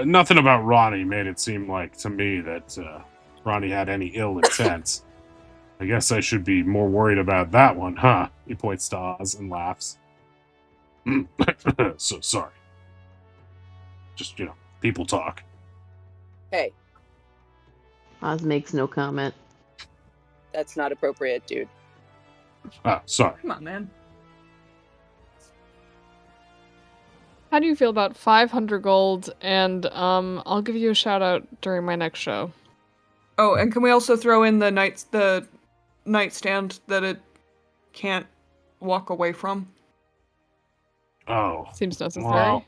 [SPEAKER 1] nothing about Ronnie made it seem like to me that Ronnie had any ill intent. I guess I should be more worried about that one, huh? He points to Oz and laughs. So sorry. Just, people talk.
[SPEAKER 6] Hey,
[SPEAKER 2] Oz makes no comment.
[SPEAKER 6] that's not appropriate, dude.
[SPEAKER 1] Sorry.
[SPEAKER 3] Come on, man.
[SPEAKER 4] How do you feel about 500 gold? And I'll give you a shout out during my next show.
[SPEAKER 3] Oh, and can we also throw in the nightstand that it can't walk away from?
[SPEAKER 1] Oh.
[SPEAKER 4] Seems necessary.
[SPEAKER 1] Well,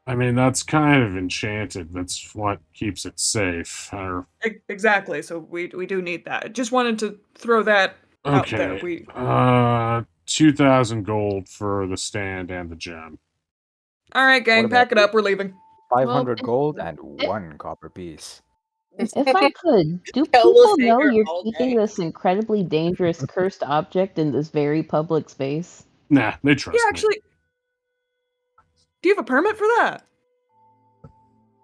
[SPEAKER 1] I mean, that's kind of enchanted. That's what keeps it safe.
[SPEAKER 3] Exactly. So we do need that. Just wanted to throw that out there.
[SPEAKER 1] Okay. 2,000 gold for the stand and the gem.
[SPEAKER 3] All right, gang,
[SPEAKER 5] What
[SPEAKER 3] pack it
[SPEAKER 5] about
[SPEAKER 3] up. We're leaving.
[SPEAKER 5] 500
[SPEAKER 2] Well,
[SPEAKER 5] gold and 1 copper piece.
[SPEAKER 2] If I could, do
[SPEAKER 6] Kel will
[SPEAKER 2] people
[SPEAKER 6] stay
[SPEAKER 2] know
[SPEAKER 6] here
[SPEAKER 2] you're
[SPEAKER 6] all
[SPEAKER 2] keeping
[SPEAKER 6] day.
[SPEAKER 2] this incredibly dangerous cursed object in this very public space?
[SPEAKER 1] Nah, they trust
[SPEAKER 3] Yeah,
[SPEAKER 1] me.
[SPEAKER 3] actually, do you have a permit for that?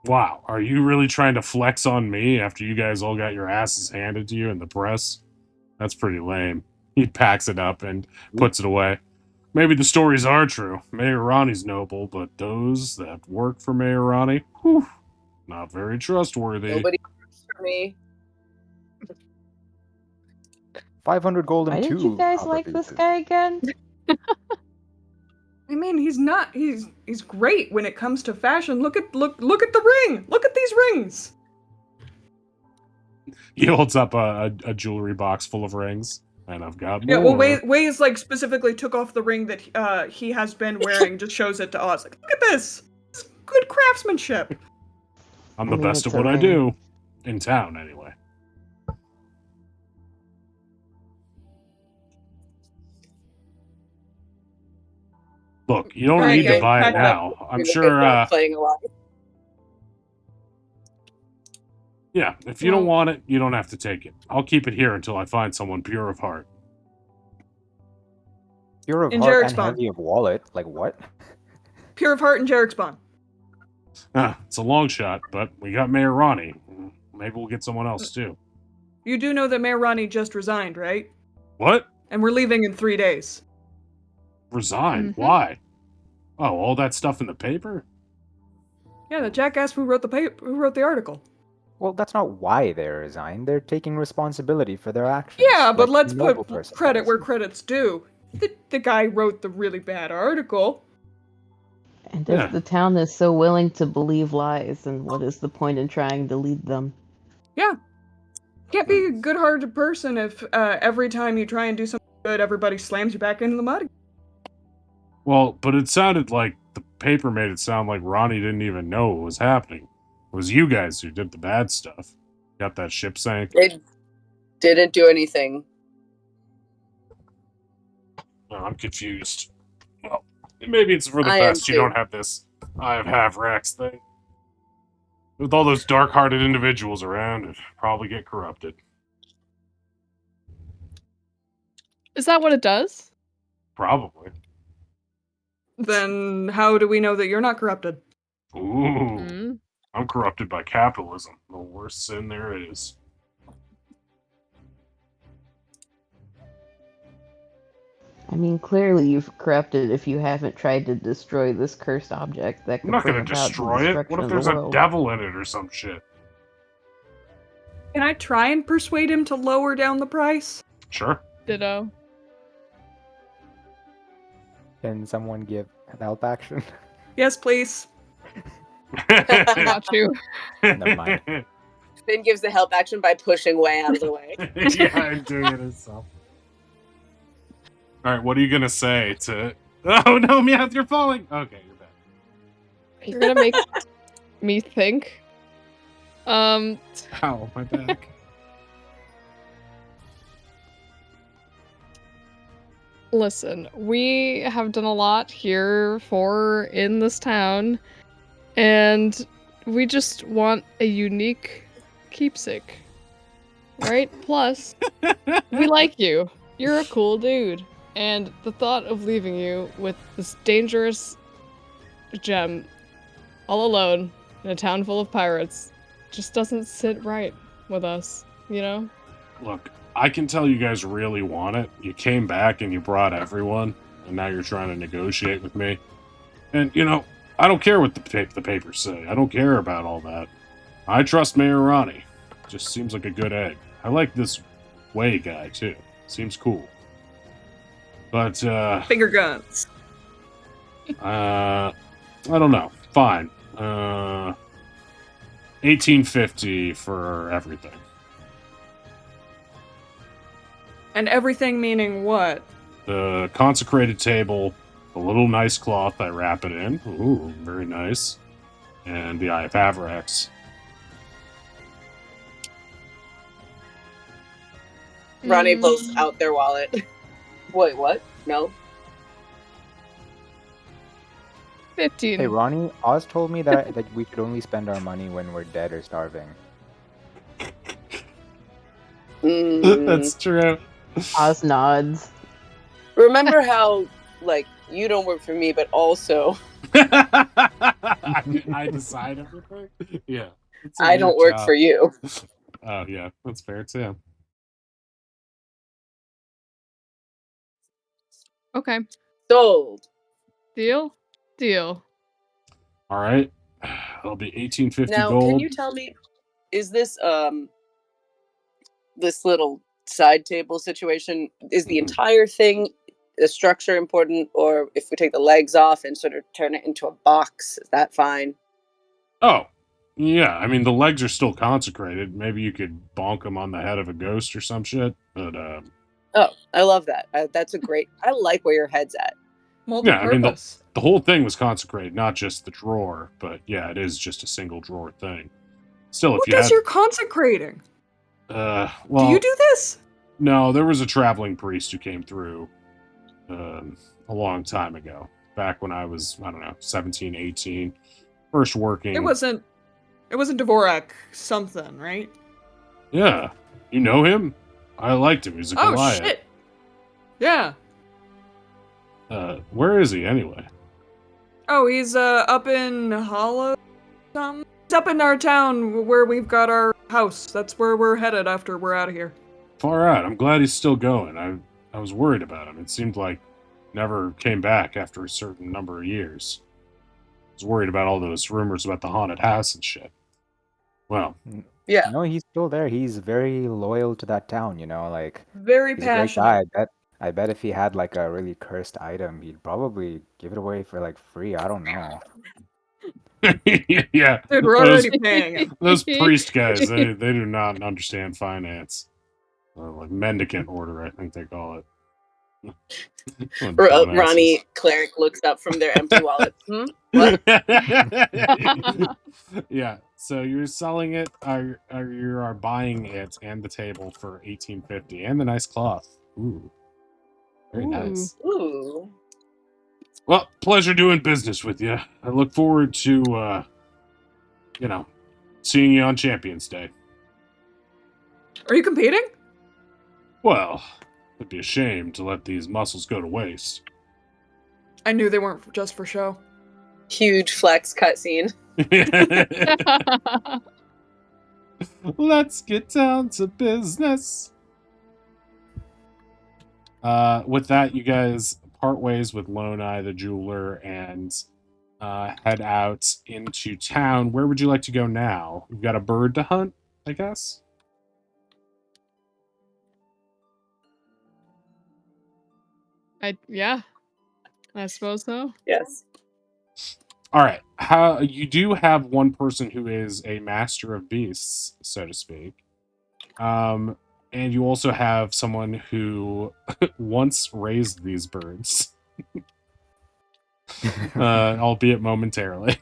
[SPEAKER 1] Wow, are you really trying to flex on me after you guys all got your asses handed to you in the press? That's pretty lame. He packs it up and puts it away. Maybe the stories are true. Mayor Ronnie's noble, but those that work for Mayor Ronnie, whew, not very trustworthy.
[SPEAKER 6] Nobody works for me.
[SPEAKER 5] 500 gold
[SPEAKER 2] Why
[SPEAKER 5] and 2
[SPEAKER 2] did you guys
[SPEAKER 5] copper
[SPEAKER 2] like
[SPEAKER 5] pieces.
[SPEAKER 2] this guy again?
[SPEAKER 3] I mean, he's great when it comes to fashion. Look at the ring. Look at these rings.
[SPEAKER 1] He holds up a jewelry box full of rings, and I've got more.
[SPEAKER 3] Yeah, well, Waze like specifically took off the ring that he has been wearing, just shows it to Oz. Like, look at this. It's good craftsmanship.
[SPEAKER 1] I'm
[SPEAKER 2] I
[SPEAKER 1] the
[SPEAKER 2] mean,
[SPEAKER 1] best
[SPEAKER 2] it's
[SPEAKER 1] of
[SPEAKER 2] a
[SPEAKER 1] what I
[SPEAKER 2] ring.
[SPEAKER 1] do. In town, anyway. Look, you don't
[SPEAKER 3] All right,
[SPEAKER 1] need to
[SPEAKER 3] guys,
[SPEAKER 1] buy
[SPEAKER 3] pack
[SPEAKER 1] it
[SPEAKER 3] it up.
[SPEAKER 1] now. I'm
[SPEAKER 6] We're gonna
[SPEAKER 1] sure,
[SPEAKER 6] stop playing a lot.
[SPEAKER 1] yeah, if you don't
[SPEAKER 4] Well-
[SPEAKER 1] want it, you don't have to take it. I'll keep it here until I find someone pure of heart.
[SPEAKER 5] Pure of
[SPEAKER 3] In
[SPEAKER 5] heart
[SPEAKER 3] Jarek's
[SPEAKER 5] and
[SPEAKER 3] spawn.
[SPEAKER 5] heavy of wallet. Like what?
[SPEAKER 3] Pure of heart and Jarek spawn.
[SPEAKER 1] It's a long shot, but we got Mayor Ronnie. Maybe we'll get someone else, too.
[SPEAKER 3] You do know that Mayor Ronnie just resigned, right?
[SPEAKER 1] What?
[SPEAKER 3] And we're leaving in 3 days.
[SPEAKER 1] Resign?
[SPEAKER 4] Mhm.
[SPEAKER 1] Why? Oh, all that stuff in the paper?
[SPEAKER 3] Yeah, the jackass who wrote the article.
[SPEAKER 5] Well, that's not why they resigned. They're taking responsibility for their actions.
[SPEAKER 3] Yeah, but
[SPEAKER 5] like
[SPEAKER 3] let's
[SPEAKER 5] a noble
[SPEAKER 3] put
[SPEAKER 5] person
[SPEAKER 3] credit
[SPEAKER 5] does.
[SPEAKER 3] where credit's due. The guy wrote the really bad article.
[SPEAKER 2] And if
[SPEAKER 1] Yeah.
[SPEAKER 2] the town is so willing to believe lies, then what is the point in trying to lead them?
[SPEAKER 3] Yeah. Can't be a good-hearted person if every time you try and do something good, everybody slams you back into the mud.
[SPEAKER 1] Well, but it sounded like the paper made it sound like Ronnie didn't even know what was happening. It was you guys who did the bad stuff. Got that ship sank.
[SPEAKER 6] They didn't do anything.
[SPEAKER 1] No, I'm confused. Well, maybe it's for the
[SPEAKER 6] I am
[SPEAKER 1] best you
[SPEAKER 6] too.
[SPEAKER 1] don't have this I have Havrax thing. With all those dark-hearted individuals around, it'd probably get corrupted.
[SPEAKER 4] Is that what it does?
[SPEAKER 1] Probably.
[SPEAKER 3] Then how do we know that you're not corrupted?
[SPEAKER 1] Ooh.
[SPEAKER 4] Mm.
[SPEAKER 1] I'm corrupted by capitalism. The worst sin there is.
[SPEAKER 2] I mean, clearly you've corrupted if you haven't tried to destroy this cursed object that
[SPEAKER 1] I'm
[SPEAKER 2] could
[SPEAKER 1] not
[SPEAKER 2] bring
[SPEAKER 1] going to
[SPEAKER 2] about the
[SPEAKER 1] destroy it.
[SPEAKER 2] destruction
[SPEAKER 1] What if
[SPEAKER 2] of the
[SPEAKER 1] there's a
[SPEAKER 2] world.
[SPEAKER 1] devil in it or some shit?
[SPEAKER 3] Can I try and persuade him to lower down the price?
[SPEAKER 1] Sure.
[SPEAKER 4] Ditto.
[SPEAKER 5] Can someone give help action?
[SPEAKER 3] Yes, please.
[SPEAKER 4] Got you.
[SPEAKER 5] Never mind.
[SPEAKER 6] Finn gives the help action by pushing way out of the way.
[SPEAKER 1] Yeah, I'm doing it himself. All right, what are you gonna say to? Oh no, Meowth, you're falling. Okay, you're back.
[SPEAKER 4] You're gonna make me think.
[SPEAKER 1] Ow, my back.
[SPEAKER 4] Listen, we have done a lot here in this town, and we just want a unique keepsake. Right? Plus, we like you. You're a cool dude. And the thought of leaving you with this dangerous gem all alone in a town full of pirates just doesn't sit right with us, you know?
[SPEAKER 1] Look, I can tell you guys really want it. You came back and you brought everyone, and now you're trying to negotiate with me. And, you know, I don't care what the papers say. I don't care about all that. I trust Mayor Ronnie. Just seems like a good egg. I like this Way guy, too. Seems cool. But,
[SPEAKER 3] Finger guns.
[SPEAKER 1] I don't know. Fine. 1850 for everything.
[SPEAKER 3] And everything meaning what?
[SPEAKER 1] The consecrated table, the little nice cloth I wrap it in. Ooh, very nice. And the Eye of Avarax.
[SPEAKER 6] Ronnie pulls out their wallet. Wait, what? No.
[SPEAKER 4] 15.
[SPEAKER 5] Hey, Ronnie, Oz told me that we should only spend our money when we're dead or starving.
[SPEAKER 1] That's true.
[SPEAKER 2] Oz nods.
[SPEAKER 6] Remember how, like, you don't work for me, but also
[SPEAKER 1] I decide everything? Yeah. It's a
[SPEAKER 6] I don't
[SPEAKER 1] weird
[SPEAKER 6] work
[SPEAKER 1] job.
[SPEAKER 6] for you.
[SPEAKER 1] Oh, yeah. That's fair, too.
[SPEAKER 4] Okay.
[SPEAKER 6] Sold.
[SPEAKER 4] Deal? Deal.
[SPEAKER 1] All right. It'll be 1850
[SPEAKER 6] Now,
[SPEAKER 1] gold.
[SPEAKER 6] can you tell me, is this this little side table situation, is the entire thing, the structure important, or if we take the legs off and sort of turn it into a box, is that fine?
[SPEAKER 1] Oh, yeah. I mean, the legs are still consecrated. Maybe you could bonk them on the head of a ghost or some shit. But,
[SPEAKER 6] Oh, I love that. That's a great, I like where your head's at.
[SPEAKER 1] yeah, I mean,
[SPEAKER 3] Multi-purpose.
[SPEAKER 1] the whole thing was consecrated, not just the drawer. But, yeah, it is just a single drawer thing. Still, if
[SPEAKER 3] Who
[SPEAKER 1] you
[SPEAKER 3] does
[SPEAKER 1] had...
[SPEAKER 3] your consecrating?
[SPEAKER 1] well,
[SPEAKER 3] Do you do this?
[SPEAKER 1] No, there was a traveling priest who came through a long time ago. Back when I was, I don't know, 17, 18. First working.
[SPEAKER 3] It wasn't Dvorak something, right?
[SPEAKER 1] Yeah. You know him? I liked him. He's a
[SPEAKER 3] Oh
[SPEAKER 1] Goliath.
[SPEAKER 3] shit. Yeah.
[SPEAKER 1] Where is he anyway?
[SPEAKER 3] Oh, he's up in Hollow. He's up in our town where we've got our house. That's where we're headed after we're out of here.
[SPEAKER 1] Far out. I'm glad he's still going. I was worried about him. It seemed like never came back after a certain number of years. I was worried about all those rumors about the haunted house and shit. Well,
[SPEAKER 6] Yeah.
[SPEAKER 5] No, he's still there. He's very loyal to that town, you know, like
[SPEAKER 3] Very
[SPEAKER 5] he's a great
[SPEAKER 3] passionate.
[SPEAKER 5] guy. I bet if he had like a really cursed item, he'd probably give it away for like free. I don't know.
[SPEAKER 1] yeah.
[SPEAKER 3] Dude, we're already paying him.
[SPEAKER 1] Those priest guys, they do not understand finance. Like mendicant order, I think they call it. What dumbasses.
[SPEAKER 6] Ronnie cleric looks up from their empty wallet. What?
[SPEAKER 1] Yeah. So you're selling it, or you are buying it and the table for 1850 and the nice cloth. Ooh, very nice.
[SPEAKER 6] Ooh.
[SPEAKER 1] Well, pleasure doing business with you. I look forward to, seeing you on Champions Day.
[SPEAKER 3] Are you competing?
[SPEAKER 1] Well, it'd be a shame to let these muscles go to waste.
[SPEAKER 3] I knew they weren't just for show.
[SPEAKER 6] Huge flex cutscene.
[SPEAKER 1] Let's get down to business. With that, you guys part ways with Lone Eye the jeweler and head out into town. Where would you like to go now? You've got a bird to hunt, I guess?
[SPEAKER 4] Yeah, I suppose so.
[SPEAKER 6] Yes.
[SPEAKER 1] All right. You do have one person who is a master of beasts, so to speak. And you also have someone who once raised these birds. Albeit momentarily.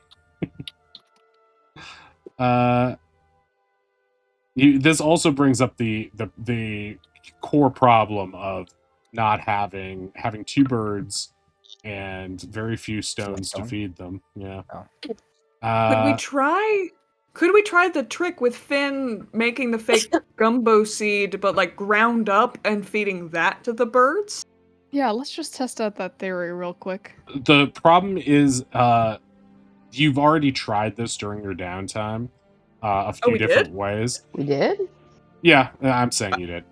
[SPEAKER 1] This also brings up the core problem of not having two birds and very few stones to feed them. Yeah.
[SPEAKER 3] Could we try the trick with Finn making the fake gumbo seed, but like ground up and feeding that to the birds?
[SPEAKER 4] Yeah, let's just test out that theory real quick.
[SPEAKER 1] The problem is, you've already tried this during your downtime, a few different ways.
[SPEAKER 2] We did?
[SPEAKER 1] Yeah, I'm saying you did.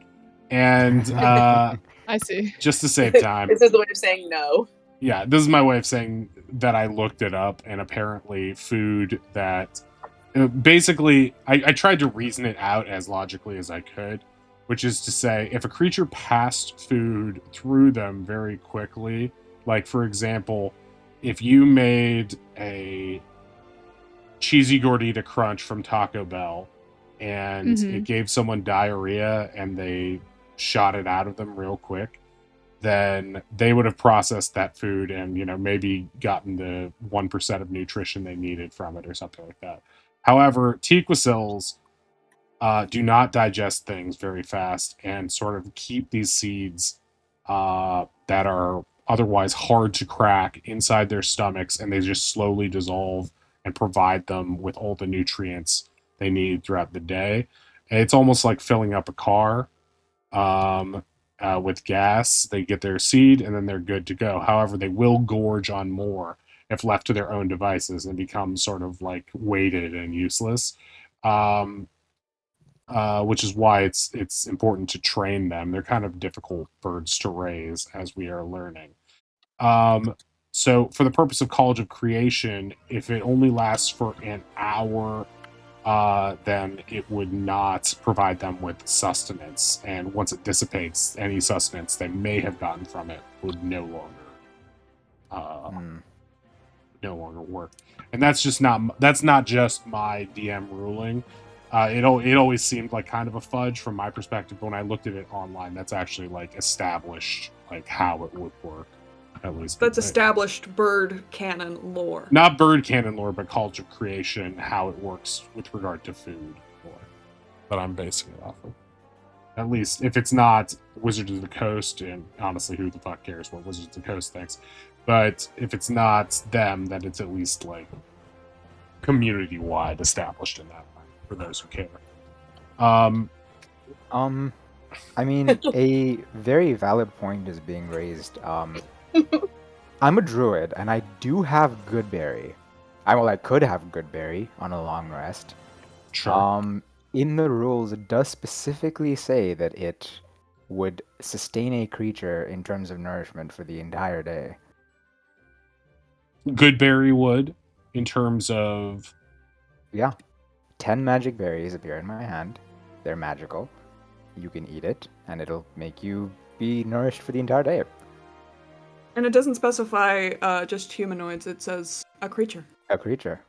[SPEAKER 1] And
[SPEAKER 4] I see.
[SPEAKER 1] Just to save time.
[SPEAKER 6] This is the way of saying no.
[SPEAKER 1] Yeah, this is my way of saying that I looked it up, and apparently food that... Basically, I tried to reason it out as logically as I could, which is to say, if a creature passed food through them very quickly, like, for example, if you made a cheesy gordita crunch from Taco Bell, and it gave someone diarrhea, and they shot it out of them real quick, then they would have processed that food and, maybe gotten the 1% of nutrition they needed from it or something like that. However, Tequicils do not digest things very fast and sort of keep these seeds that are otherwise hard to crack inside their stomachs, and they just slowly dissolve and provide them with all the nutrients they need throughout the day. It's almost like filling up a car with gas. They get their seed and then they're good to go. However, they will gorge on more if left to their own devices and become sort of like weighted and useless. Which is why it's important to train them. They're kind of difficult birds to raise, as we are learning. So for the purpose of College of Creation, if it only lasts for an hour, then it would not provide them with sustenance. And once it dissipates, any sustenance they may have gotten from it would no longer work. And that's not just my DM ruling. It always seemed like kind of a fudge from my perspective, but when I looked at it online, that's actually like established like how it would work. At least
[SPEAKER 3] that's established bird canon lore.
[SPEAKER 1] Not bird canon lore, but College of Creation, how it works with regard to food lore that I'm basing it off of. At least if it's not Wizards of the Coast, and honestly, who the fuck cares what Wizards of the Coast thinks? But if it's not them, then it's at least like community-wide established in that way for those who care.
[SPEAKER 5] I mean, a very valid point is being raised. I'm a druid, and I do have Goodberry. I could have Goodberry on a long rest.
[SPEAKER 1] Sure.
[SPEAKER 5] In the rules, it does specifically say that it would sustain a creature in terms of nourishment for the entire day.
[SPEAKER 1] Goodberry would, in terms of...
[SPEAKER 5] Yeah. 10 magic berries appear in my hand. They're magical. You can eat it, and it'll make you be nourished for the entire day.
[SPEAKER 3] And it doesn't specify just humanoids, it says a creature.
[SPEAKER 5] A creature.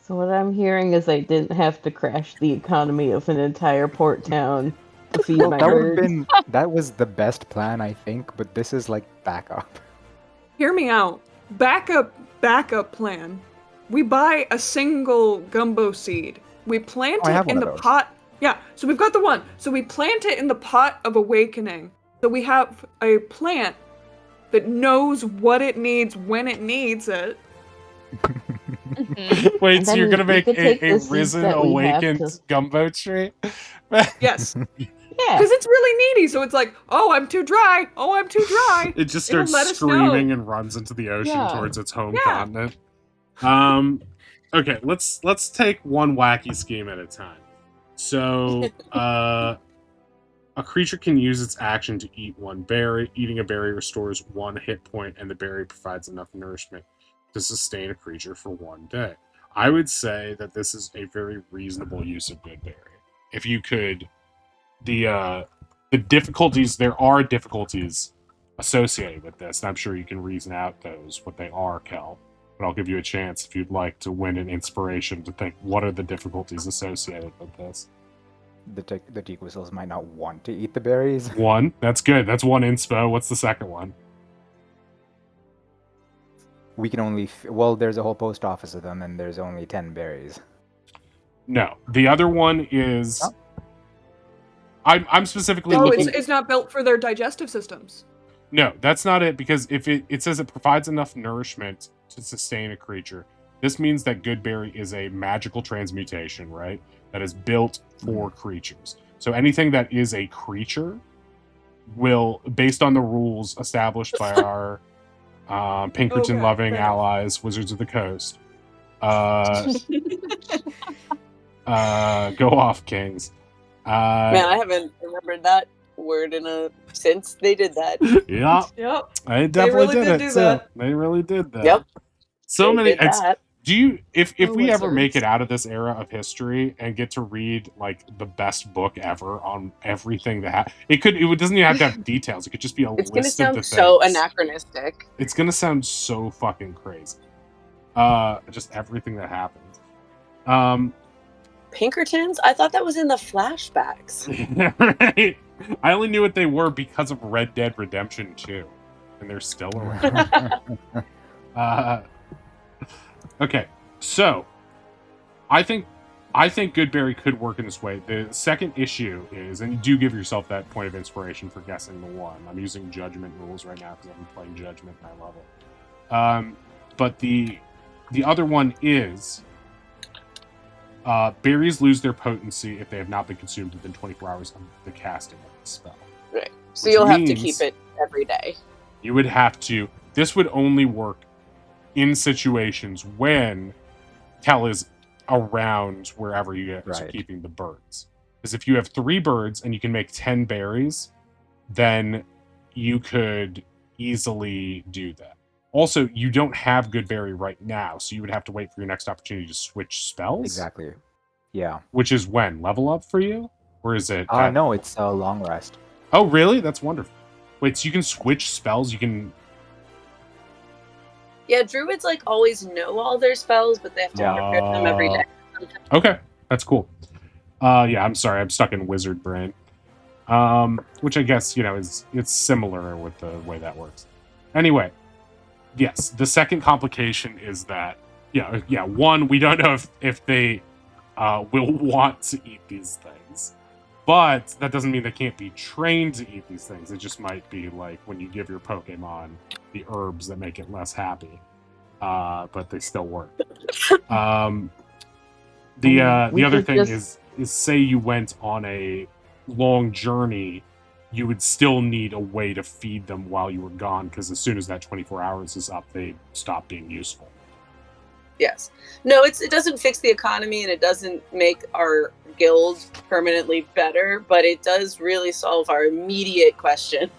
[SPEAKER 2] So what I'm hearing is I didn't have to crash the economy of an entire port town to feed my birds.
[SPEAKER 5] That was the best plan, I think, but this is like backup.
[SPEAKER 3] Hear me out. Backup plan. We buy a single gumbo seed. We plant it in the pot. Yeah, so we've got the one. So we plant it in the pot of awakening. So we have a plant that knows what it needs when it needs it.
[SPEAKER 1] Wait, so you're gonna make a risen, awakened gumbo tree?
[SPEAKER 3] Yes.
[SPEAKER 2] Yeah.
[SPEAKER 3] Because it's really needy, so it's like, oh, I'm too dry. Oh, I'm too dry.
[SPEAKER 1] It just
[SPEAKER 3] It'll
[SPEAKER 1] starts
[SPEAKER 3] let us know.
[SPEAKER 1] screaming and runs into the ocean
[SPEAKER 2] Yeah.
[SPEAKER 1] towards its home
[SPEAKER 3] Yeah.
[SPEAKER 1] continent. Okay, let's take one wacky scheme at a time. So, a creature can use its action to eat one berry. Eating a berry restores 1 hit point, and the berry provides enough nourishment to sustain a creature for 1 day. I would say that this is a very reasonable use of good berry. If you could, the difficulties, there are difficulties associated with this, and I'm sure you can reason out those, what they are, Kel. But I'll give you a chance if you'd like to win an inspiration to think what are the difficulties associated with this.
[SPEAKER 5] The teak whistles might not want to eat the berries.
[SPEAKER 1] 1, that's good. That's 1 inspo. What's the second one?
[SPEAKER 5] We can only well, there's a whole post office of them, and there's only 10 berries.
[SPEAKER 1] No, the other one is.
[SPEAKER 5] Oh.
[SPEAKER 1] I'm specifically
[SPEAKER 3] Oh,
[SPEAKER 1] looking.
[SPEAKER 3] it's not built for their digestive systems.
[SPEAKER 1] No, that's not it, because if it says it provides enough nourishment to sustain a creature, this means that Goodberry is a magical transmutation, right? That is built for creatures. So anything that is a creature will, based on the rules established by our Pinkerton-loving
[SPEAKER 3] fair.
[SPEAKER 1] allies, Wizards of the Coast, go off, Kings.
[SPEAKER 6] Man, I haven't remembered that word since they did that.
[SPEAKER 1] Yeah,
[SPEAKER 3] Yep.
[SPEAKER 1] they definitely
[SPEAKER 3] really
[SPEAKER 1] did
[SPEAKER 3] did
[SPEAKER 1] it
[SPEAKER 3] do
[SPEAKER 1] too.
[SPEAKER 3] that.
[SPEAKER 1] They really did that.
[SPEAKER 6] Yep.
[SPEAKER 1] So
[SPEAKER 6] They
[SPEAKER 1] many.
[SPEAKER 6] did that.
[SPEAKER 1] Do you, if
[SPEAKER 4] The
[SPEAKER 1] we ever make
[SPEAKER 4] wizards.
[SPEAKER 1] it out of this era of history and get to read like the best book ever on everything that it doesn't even have to have details. It could just be a
[SPEAKER 6] It's gonna
[SPEAKER 1] list of the
[SPEAKER 6] sound so
[SPEAKER 1] things.
[SPEAKER 6] anachronistic.
[SPEAKER 1] It's gonna sound so fucking crazy. Just everything that happens.
[SPEAKER 6] Pinkertons? I thought that was in the flashbacks.
[SPEAKER 1] Right? I only knew what they were because of Red Dead Redemption 2, and they're still around. Okay, so I think Goodberry could work in this way. The second issue is, and you do give yourself that point of inspiration for guessing the one. I'm using judgment rules right now because I'm playing judgment and I love it. But the other one is berries lose their potency if they have not been consumed within 24 hours of the casting of the spell.
[SPEAKER 6] Right. So
[SPEAKER 1] Which
[SPEAKER 6] you'll have to
[SPEAKER 1] means-
[SPEAKER 6] keep it every day.
[SPEAKER 1] You would have to. This would only work in situations when Kel is around wherever you guys are
[SPEAKER 5] Right.
[SPEAKER 1] keeping the birds. Because if you have 3 birds and you can make 10 berries, then you could easily do that. Also, you don't have Goodberry right now, so you would have to wait for your next opportunity to switch spells.
[SPEAKER 5] Exactly. Yeah.
[SPEAKER 1] Which is when? Level up for you? Or is it?
[SPEAKER 5] No, it's a long rest.
[SPEAKER 1] Oh, really? That's wonderful. Wait, so you can switch spells? You can.
[SPEAKER 6] Yeah, druids like always know all their spells, but they have to equip them every day.
[SPEAKER 1] Okay, that's cool. Yeah, I'm sorry, I'm stuck in wizard brain. Which I guess, it's similar with the way that works. Anyway, yes, the second complication is that, one, we don't know if they will want to eat these things. But that doesn't mean they can't be trained to eat these things. It just might be like when you give your Pokemon the herbs that make it less happy. But they still work. The other thing is say you went on a long journey, you would still need a way to feed them while you were gone, because as soon as that 24 hours is up, they stop being useful.
[SPEAKER 6] Yes. No, it doesn't fix the economy and it doesn't make our guild permanently better, but it does really solve our immediate question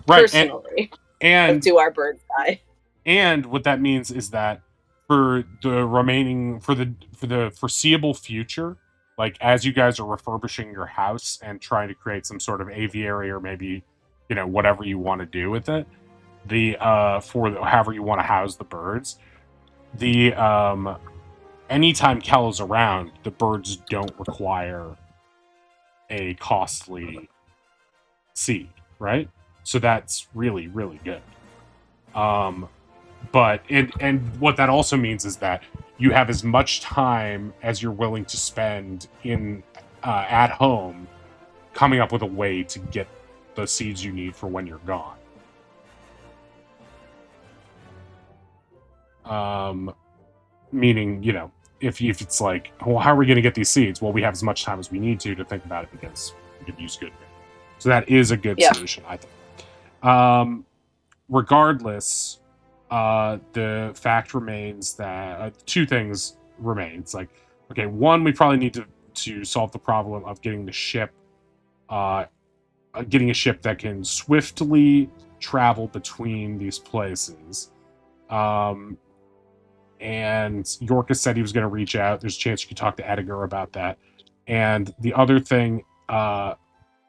[SPEAKER 6] personally.
[SPEAKER 1] And
[SPEAKER 6] do our birds die?
[SPEAKER 1] And what that means is that for the foreseeable future, like as you guys are refurbishing your house and trying to create some sort of aviary or maybe, whatever you want to do with it, however you want to house the birds, anytime Kel is around, the birds don't require a costly seed, right? So that's really, really good. But what that also means is that you have as much time as you're willing to spend in at home coming up with a way to get the seeds you need for when you're gone. Meaning, if it's like, well, how are we going to get these seeds? Well, we have as much time as we need to think about it because we could use good. So that is a good
[SPEAKER 6] Yeah.
[SPEAKER 1] solution, I think. Regardless, the fact remains that two things remain. It's like, okay, one, we probably need to solve the problem of getting the ship, getting a ship that can swiftly travel between these places. And Yorka said he was going to reach out. There's a chance you could talk to Edgar about that. And the other thing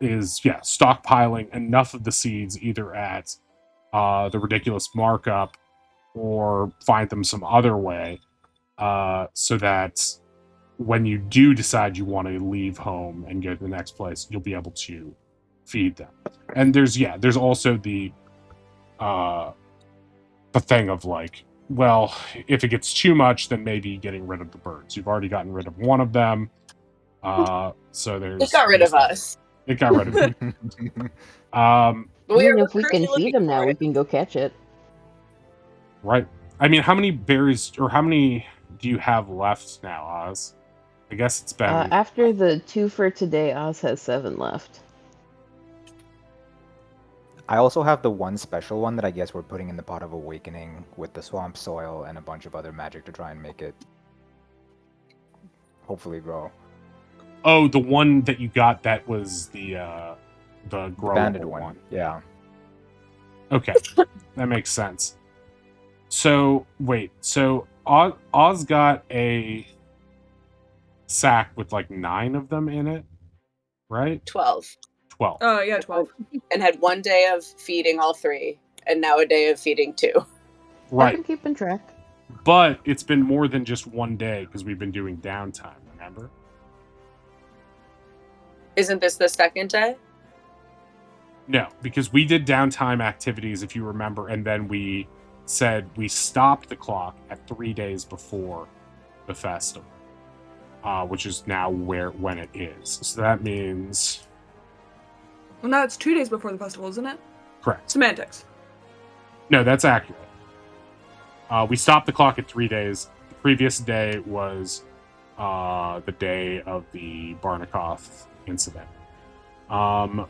[SPEAKER 1] is, stockpiling enough of the seeds either at the ridiculous markup or find them some other way, so that when you do decide you want to leave home and go to the next place, you'll be able to feed them. And there's also the thing of like, well, if it gets too much, then maybe getting rid of the birds. You've already gotten rid of one of them, so there's.
[SPEAKER 6] It got rid of us.
[SPEAKER 1] It got rid of you.
[SPEAKER 6] We
[SPEAKER 2] Even
[SPEAKER 6] are
[SPEAKER 2] if we
[SPEAKER 6] currently
[SPEAKER 2] can feed
[SPEAKER 6] looking
[SPEAKER 2] them now,
[SPEAKER 6] for
[SPEAKER 2] we
[SPEAKER 6] it.
[SPEAKER 2] can go catch it.
[SPEAKER 1] Right. I mean, how many berries or how many do you have left now, Oz? I guess it's been.
[SPEAKER 2] After the 2 for today, Oz has 7 left.
[SPEAKER 5] I also have the one special one that I guess we're putting in the Pot of Awakening with the swamp soil and a bunch of other magic to try and make it hopefully grow.
[SPEAKER 1] Oh, the one that you got that was the growable
[SPEAKER 5] Banded one. Yeah.
[SPEAKER 1] Okay, that makes sense. So wait, so Oz got a sack with like 9 of them in it, right?
[SPEAKER 6] 12.
[SPEAKER 1] 12.
[SPEAKER 3] Oh, yeah, 12.
[SPEAKER 6] And had one day of feeding all 3, and now a day of feeding 2.
[SPEAKER 2] I've
[SPEAKER 1] Right,
[SPEAKER 2] been keeping track.
[SPEAKER 1] but it's been more than just one day because we've been doing downtime. Remember?
[SPEAKER 6] Isn't this the second day?
[SPEAKER 1] No, because we did downtime activities, if you remember, and then we said we stopped the clock at 3 days before the festival, which is now when it is. So that means
[SPEAKER 3] Well, now it's 2 days before the festival, isn't it?
[SPEAKER 1] correct.
[SPEAKER 3] Semantics.
[SPEAKER 1] No, that's accurate. We stopped the clock at 3 days. The previous day was the day of the Barnikoff incident. Let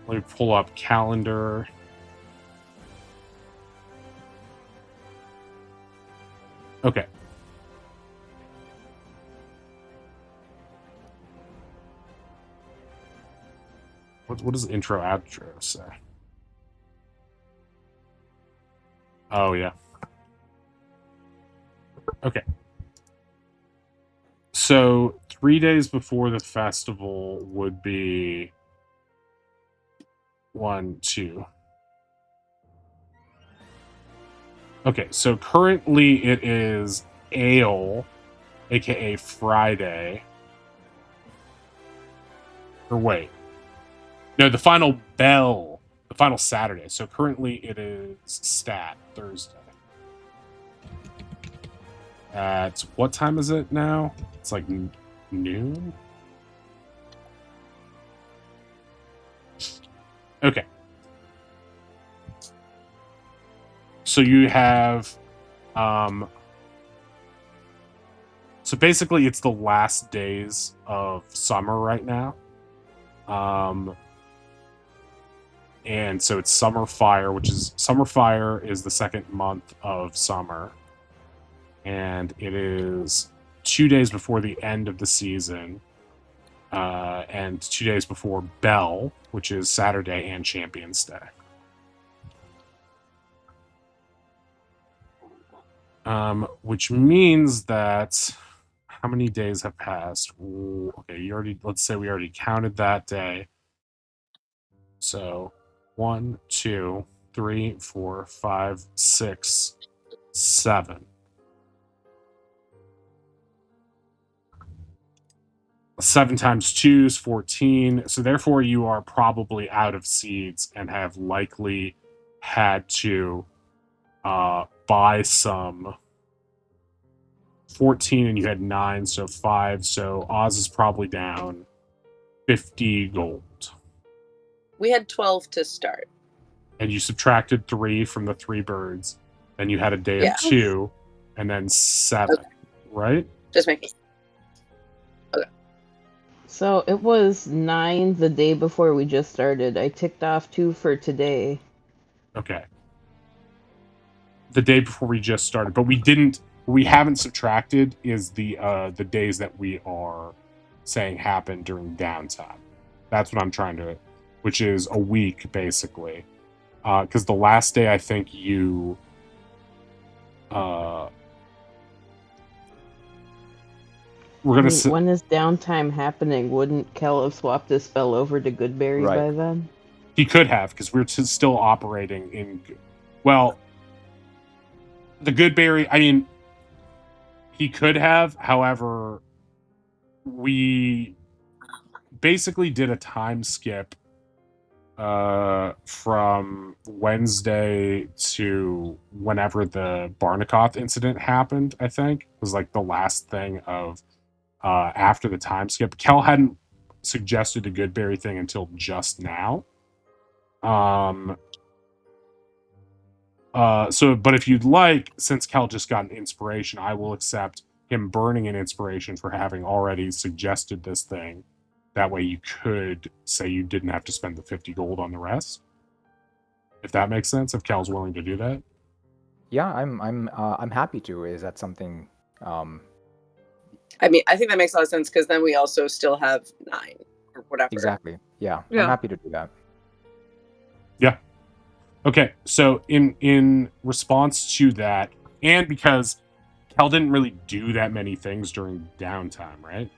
[SPEAKER 1] me pull up calendar. Okay. What does the intro outro say? Oh, yeah. Okay. So 3 days before the festival would be 1, 2. Okay, so currently it is Ale, aka Friday. Or wait. No, the final bell, the final Saturday. So currently it is Stat, Thursday. At what time is it now? It's like noon? Okay. So you have so basically it's the last days of summer right now. And so it's Summer Fire, Summer Fire is the second month of summer. And it is 2 days before the end of the season. And 2 days before Bell, which is Saturday and Champions Day. Which means that how many days have passed? Ooh, okay, let's say we already counted that day. So 1, 2, 3, 4, 5, 6, 7. 7 times 2 is 14. So therefore you are probably out of seeds and have likely had to buy some. 14 and you had 9, so 5. So Oz is probably down 50 gold.
[SPEAKER 6] We had 12 to start.
[SPEAKER 1] And you subtracted 3 from the 3 birds. Then you had a day
[SPEAKER 6] Yeah.
[SPEAKER 1] of 2, and then 7,
[SPEAKER 6] Okay.
[SPEAKER 1] right?
[SPEAKER 6] Just making.
[SPEAKER 2] So it was 9 the day before we just started. I ticked off 2 for today.
[SPEAKER 1] Okay. The day before we just started, but we haven't subtracted is the days that we are saying happened during downtime. That's what I'm trying to, which is a week basically. Because the last day I think you we're gonna
[SPEAKER 2] when is downtime happening? Wouldn't Kel have swapped his spell over to Goodberry
[SPEAKER 5] Right.
[SPEAKER 2] by then?
[SPEAKER 1] he could have, because we're still operating in, well, the Goodberry, I mean, he could have. However, we basically did a time skip from Wednesday to whenever the Barnakoff incident happened. I think was like the last thing of after the time skip. Kel hadn't suggested a Goodberry thing until just now. So, but if you'd like, since Kel just got an inspiration, I will accept him burning an inspiration for having already suggested this thing. That way you could say you didn't have to spend the 50 gold on the rest. If that makes sense, if Kel's willing to do that.
[SPEAKER 5] Yeah, I'm happy to. Is that something?
[SPEAKER 6] I mean, I think that makes a lot of sense because then we also still have 9 or whatever.
[SPEAKER 5] Exactly. Yeah,
[SPEAKER 4] Yeah.
[SPEAKER 5] I'm happy to do that.
[SPEAKER 1] Yeah. Okay, so in response to that, and because Kel didn't really do that many things during downtime, right?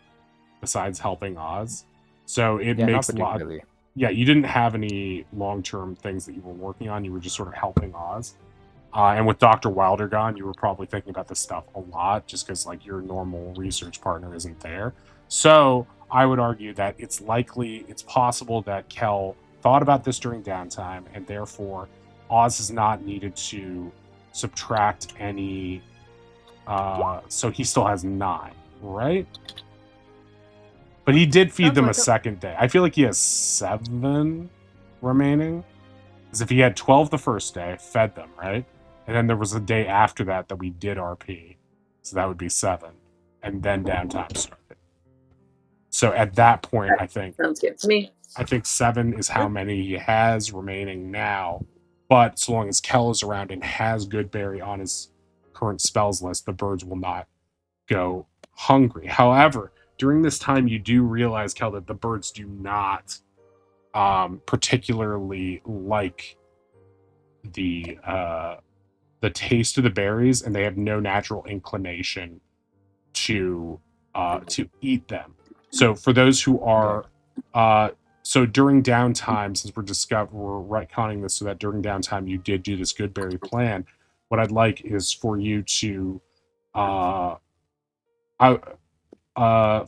[SPEAKER 1] Besides helping Oz. So it
[SPEAKER 5] Yeah, not
[SPEAKER 1] makes a lot.
[SPEAKER 5] particularly.
[SPEAKER 1] Yeah, you didn't have any long-term things that you were working on. You were just sort of helping Oz. And with Dr. Wilder gone, you were probably thinking about this stuff a lot just because like your normal research partner isn't there. So I would argue that it's possible that Kel thought about this during downtime, and therefore Oz has not needed to subtract any. So he still has 9, right? But he did feed
[SPEAKER 3] Sounds
[SPEAKER 1] them
[SPEAKER 3] like
[SPEAKER 1] a second day. I feel like he has 7 remaining. Because if he had 12 the first day, fed them, right? And then there was a day after that we did RP. So that would be 7. And then downtime started. So at that point, I think
[SPEAKER 6] Sounds good to me.
[SPEAKER 1] I think 7 is how many he has remaining now. But so long as Kel is around and has Goodberry on his current spells list, the birds will not go hungry. However, during this time, you do realize, Kel, that the birds do not particularly like the taste of the berries, and they have no natural inclination to eat them. So for those who are so during downtime, since we're retconning this so that during downtime you did do this Goodberry plan, what I'd like is for you to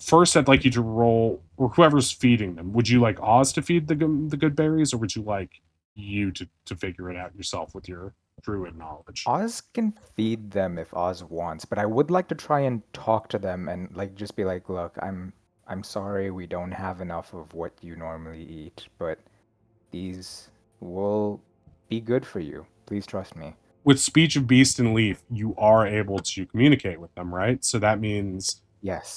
[SPEAKER 1] first I'd like you to roll, or whoever's feeding them. Would you like Oz to feed the good berries, or would you like you to figure it out yourself with your druid knowledge?
[SPEAKER 5] Oz can feed them if Oz wants, but I would like to try and talk to them and like just be like, look, I'm sorry we don't have enough of what you normally eat, but these will be good for you. Please trust me.
[SPEAKER 1] With speech of beast and leaf, you are able to communicate with them, right? So that means
[SPEAKER 5] Yes.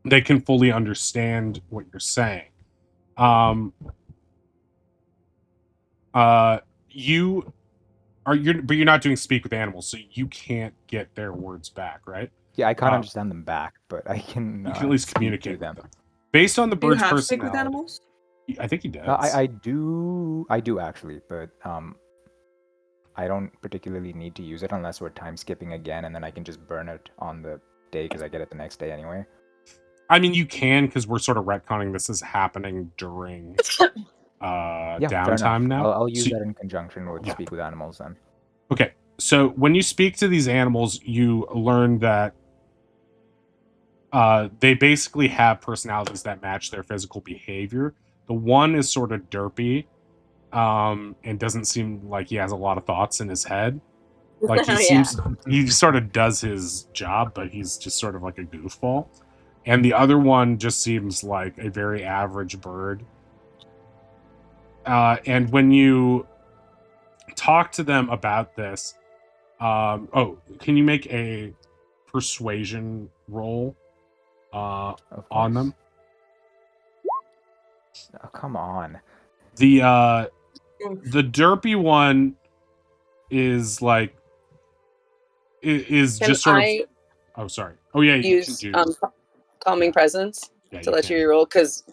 [SPEAKER 1] they can fully understand what you're saying. But you're not doing speak with animals, so you can't get their words back, right?
[SPEAKER 5] Yeah, I can't understand them back, but I can.
[SPEAKER 1] You can at least
[SPEAKER 5] speak to
[SPEAKER 1] communicate with
[SPEAKER 5] them.
[SPEAKER 1] them. Based on the
[SPEAKER 3] Do you
[SPEAKER 1] bird's
[SPEAKER 3] have speak with
[SPEAKER 1] personality,
[SPEAKER 3] animals?
[SPEAKER 1] I think he does.
[SPEAKER 5] I do actually, but I don't particularly need to use it unless we're time skipping again, and then I can just burn it on the day because I get it the next day anyway.
[SPEAKER 1] I mean, you can, because we're sort of retconning this as happening during
[SPEAKER 5] Yeah, fair
[SPEAKER 1] downtime
[SPEAKER 5] enough.
[SPEAKER 1] now.
[SPEAKER 5] I'll use
[SPEAKER 1] So-
[SPEAKER 5] that in conjunction with
[SPEAKER 1] Yeah.
[SPEAKER 5] speak with animals then.
[SPEAKER 1] Okay, so when you speak to these animals, you learn that they basically have personalities that match their physical behavior. The one is sort of derpy, and doesn't seem like he has a lot of thoughts in his head. Like he sort of does his job, but he's just sort of like a goofball. And the other one just seems like a very average bird. And when you talk to them about this, can you make a persuasion roll
[SPEAKER 5] Of
[SPEAKER 1] on
[SPEAKER 5] course.
[SPEAKER 1] them?
[SPEAKER 5] Oh, come on.
[SPEAKER 1] The derpy one is like is
[SPEAKER 6] Can
[SPEAKER 1] just sort of.
[SPEAKER 6] I
[SPEAKER 1] Oh, sorry. Oh yeah, you can
[SPEAKER 6] use
[SPEAKER 1] do.
[SPEAKER 6] calming
[SPEAKER 1] Yeah.
[SPEAKER 6] presence
[SPEAKER 1] Yeah,
[SPEAKER 6] to
[SPEAKER 1] you
[SPEAKER 6] let you
[SPEAKER 1] can.
[SPEAKER 6] reroll? Because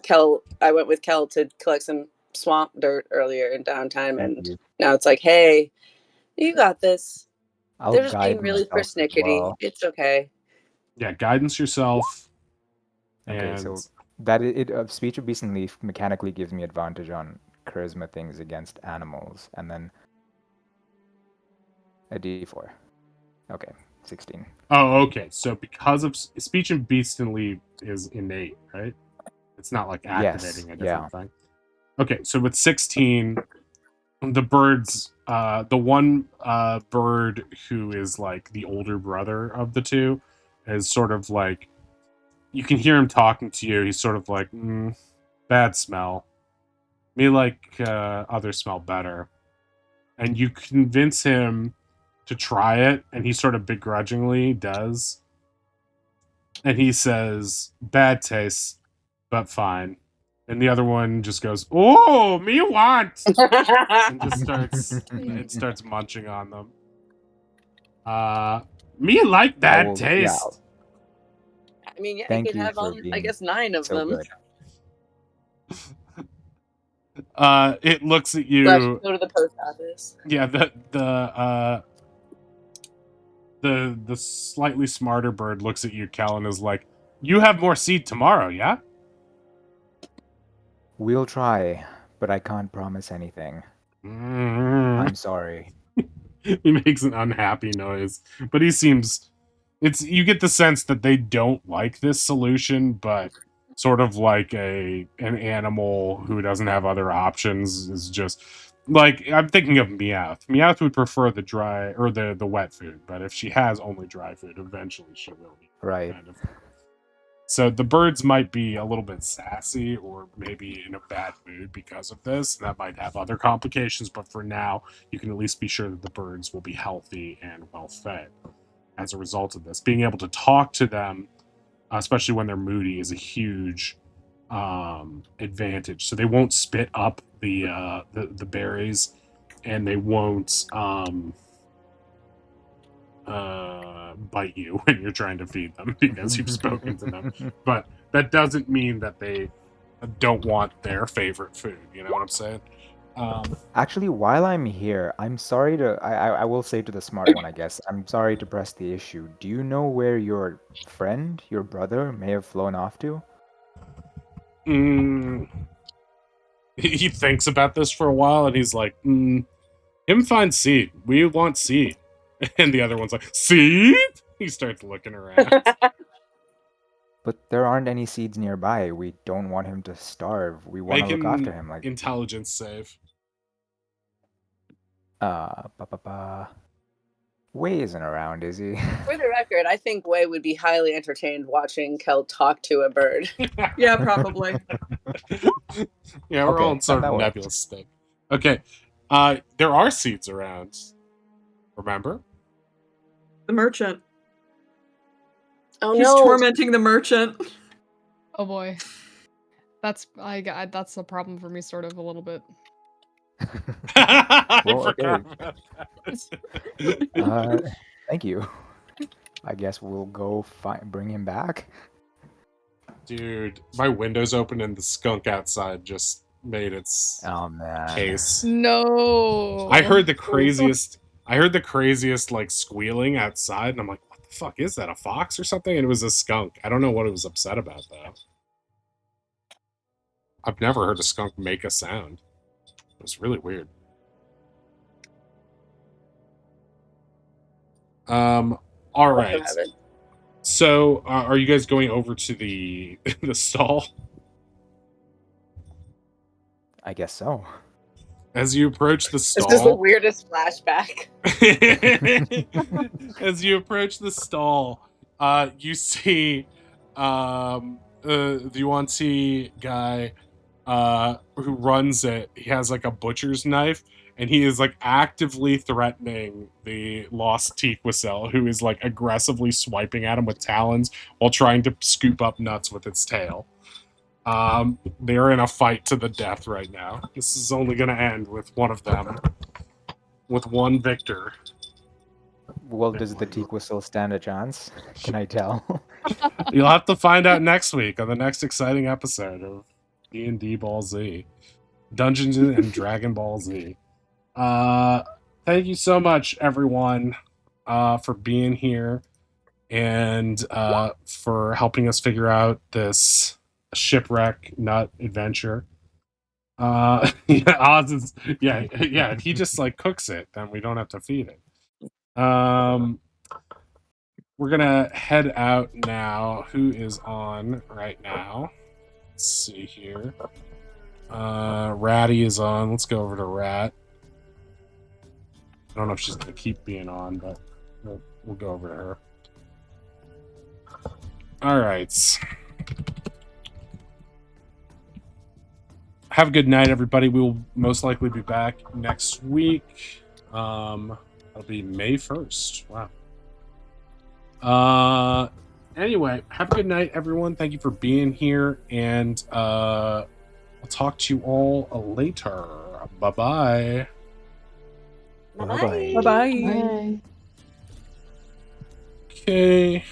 [SPEAKER 6] I went with Kel to collect some swamp dirt earlier in downtime,
[SPEAKER 5] Thank
[SPEAKER 6] and
[SPEAKER 5] you.
[SPEAKER 6] now it's like, hey, you got this.
[SPEAKER 5] I'll
[SPEAKER 6] They're just being
[SPEAKER 5] guide
[SPEAKER 6] really
[SPEAKER 5] myself as
[SPEAKER 6] persnickety.
[SPEAKER 5] well.
[SPEAKER 6] It's okay.
[SPEAKER 1] Yeah, guidance yourself.
[SPEAKER 5] Okay,
[SPEAKER 1] And
[SPEAKER 5] so that speech of beast and leaf mechanically gives me advantage on charisma things against animals, and then a d4. Okay, 16.
[SPEAKER 1] oh, okay. So because of speech and beastly is innate, right? It's not like activating a different thing. Okay, so with 16, the birds, the one bird who is like the older brother of the two, is sort of like, you can hear him talking to you. He's sort of like, bad smell. Me like others smell better. And you convince him to try it, and he sort of begrudgingly does. And he says, bad taste, but fine. And the other one just goes, "Oh, me want," and just starts munching on them. Me like that taste.
[SPEAKER 6] I mean, yeah,
[SPEAKER 5] Thank
[SPEAKER 6] you could
[SPEAKER 5] you
[SPEAKER 6] have
[SPEAKER 5] for
[SPEAKER 6] I
[SPEAKER 5] being
[SPEAKER 6] guess 9 of
[SPEAKER 5] so
[SPEAKER 6] them.
[SPEAKER 5] good.
[SPEAKER 1] It looks at
[SPEAKER 6] So I should
[SPEAKER 1] you.
[SPEAKER 6] go to the post office.
[SPEAKER 1] Yeah, the slightly smarter bird looks at you, Cal, and is like, "You have more seed tomorrow, yeah?"
[SPEAKER 5] We'll try, but I can't promise anything. I'm sorry.
[SPEAKER 1] He makes an unhappy noise, but he seems. You get the sense that they don't like this solution, but sort of like an animal who doesn't have other options is just like, I'm thinking of Meowth. Meowth would prefer the dry or the wet food, but if she has only dry food, eventually she will be
[SPEAKER 5] Right.
[SPEAKER 1] kind of. So the birds might be a little bit sassy or maybe in a bad mood because of this. That might have other complications, but for now, you can at least be sure that the birds will be healthy and well fed as a result of this. Being able to talk to them, especially when they're moody, is a huge advantage. So they won't spit up the berries, and they won't bite you when you're trying to feed them because you've spoken to them. But that doesn't mean that they don't want their favorite food. You know what I'm saying?
[SPEAKER 5] Actually, while I'm here, I'm sorry to. I will say to the smart one, I guess. I'm sorry to press the issue. Do you know where your friend, your brother, may have flown off to?
[SPEAKER 1] He thinks about this for a while, and he's like, him find seed. We want seed. And the other one's like, seed? He starts looking around.
[SPEAKER 5] But there aren't any seeds nearby. We don't want him to starve. We want
[SPEAKER 1] Make
[SPEAKER 5] to look
[SPEAKER 1] an
[SPEAKER 5] after him. Like,
[SPEAKER 1] intelligence save.
[SPEAKER 5] Wei isn't around, is he?
[SPEAKER 6] For the record, I think Wei would be highly entertained watching Kel talk to a bird.
[SPEAKER 3] Yeah, probably.
[SPEAKER 1] Yeah, we're
[SPEAKER 5] Okay,
[SPEAKER 1] all in sort
[SPEAKER 5] that
[SPEAKER 1] of
[SPEAKER 5] works.
[SPEAKER 1] nebulous state. Okay. There are seeds around. Remember?
[SPEAKER 3] The merchant.
[SPEAKER 6] Oh
[SPEAKER 3] He's
[SPEAKER 6] no!
[SPEAKER 3] tormenting the merchant.
[SPEAKER 4] Oh boy, that's a problem for me, sort of a little bit.
[SPEAKER 1] I
[SPEAKER 5] Well,
[SPEAKER 1] forgot
[SPEAKER 5] okay.
[SPEAKER 1] about that.
[SPEAKER 5] Thank you. I guess we'll go bring him back.
[SPEAKER 1] Dude, my window's open and the skunk outside just made its
[SPEAKER 5] Oh man.
[SPEAKER 1] case.
[SPEAKER 4] No.
[SPEAKER 1] I heard the craziest like squealing outside, and I'm like, what the fuck is that? A fox or something? And it was a skunk. I don't know what it was upset about though. I've never heard a skunk make a sound. It was really weird. All right. So, are you guys going over to the the stall?
[SPEAKER 5] I guess so.
[SPEAKER 1] As you approach the stall,
[SPEAKER 6] This is the weirdest flashback.
[SPEAKER 1] As you approach the stall, you see the Yuan-Ti guy who runs it. He has like a butcher's knife, and he is like actively threatening the lost Tequicel, who is like aggressively swiping at him with talons while trying to scoop up nuts with its tail. They're in a fight to the death right now. This is only going to end with one of them, with one victor.
[SPEAKER 5] Well, does the Teak Whistle stand a chance? Can I tell?
[SPEAKER 1] You'll have to find out next week on the next exciting episode of D&D Ball Z. Dungeons and Dragon Ball Z. Thank you so much, everyone, for being here and for helping us figure out this shipwreck nut adventure. Yeah, Oz is yeah. He just like cooks it, then we don't have to feed it. We're gonna head out now. Who is on right now? Let's see here. Ratty is on. Let's go over to Rat. I don't know if she's gonna keep being on, but we'll go over to her. All right. Have a good night, everybody. We will most likely be back next week. It'll be May 1st. Wow. Anyway, have a good night, everyone. Thank you for being here, and I'll talk to you all later. Bye-bye.
[SPEAKER 5] Bye-bye.
[SPEAKER 3] Bye bye.
[SPEAKER 2] Bye.
[SPEAKER 1] Okay.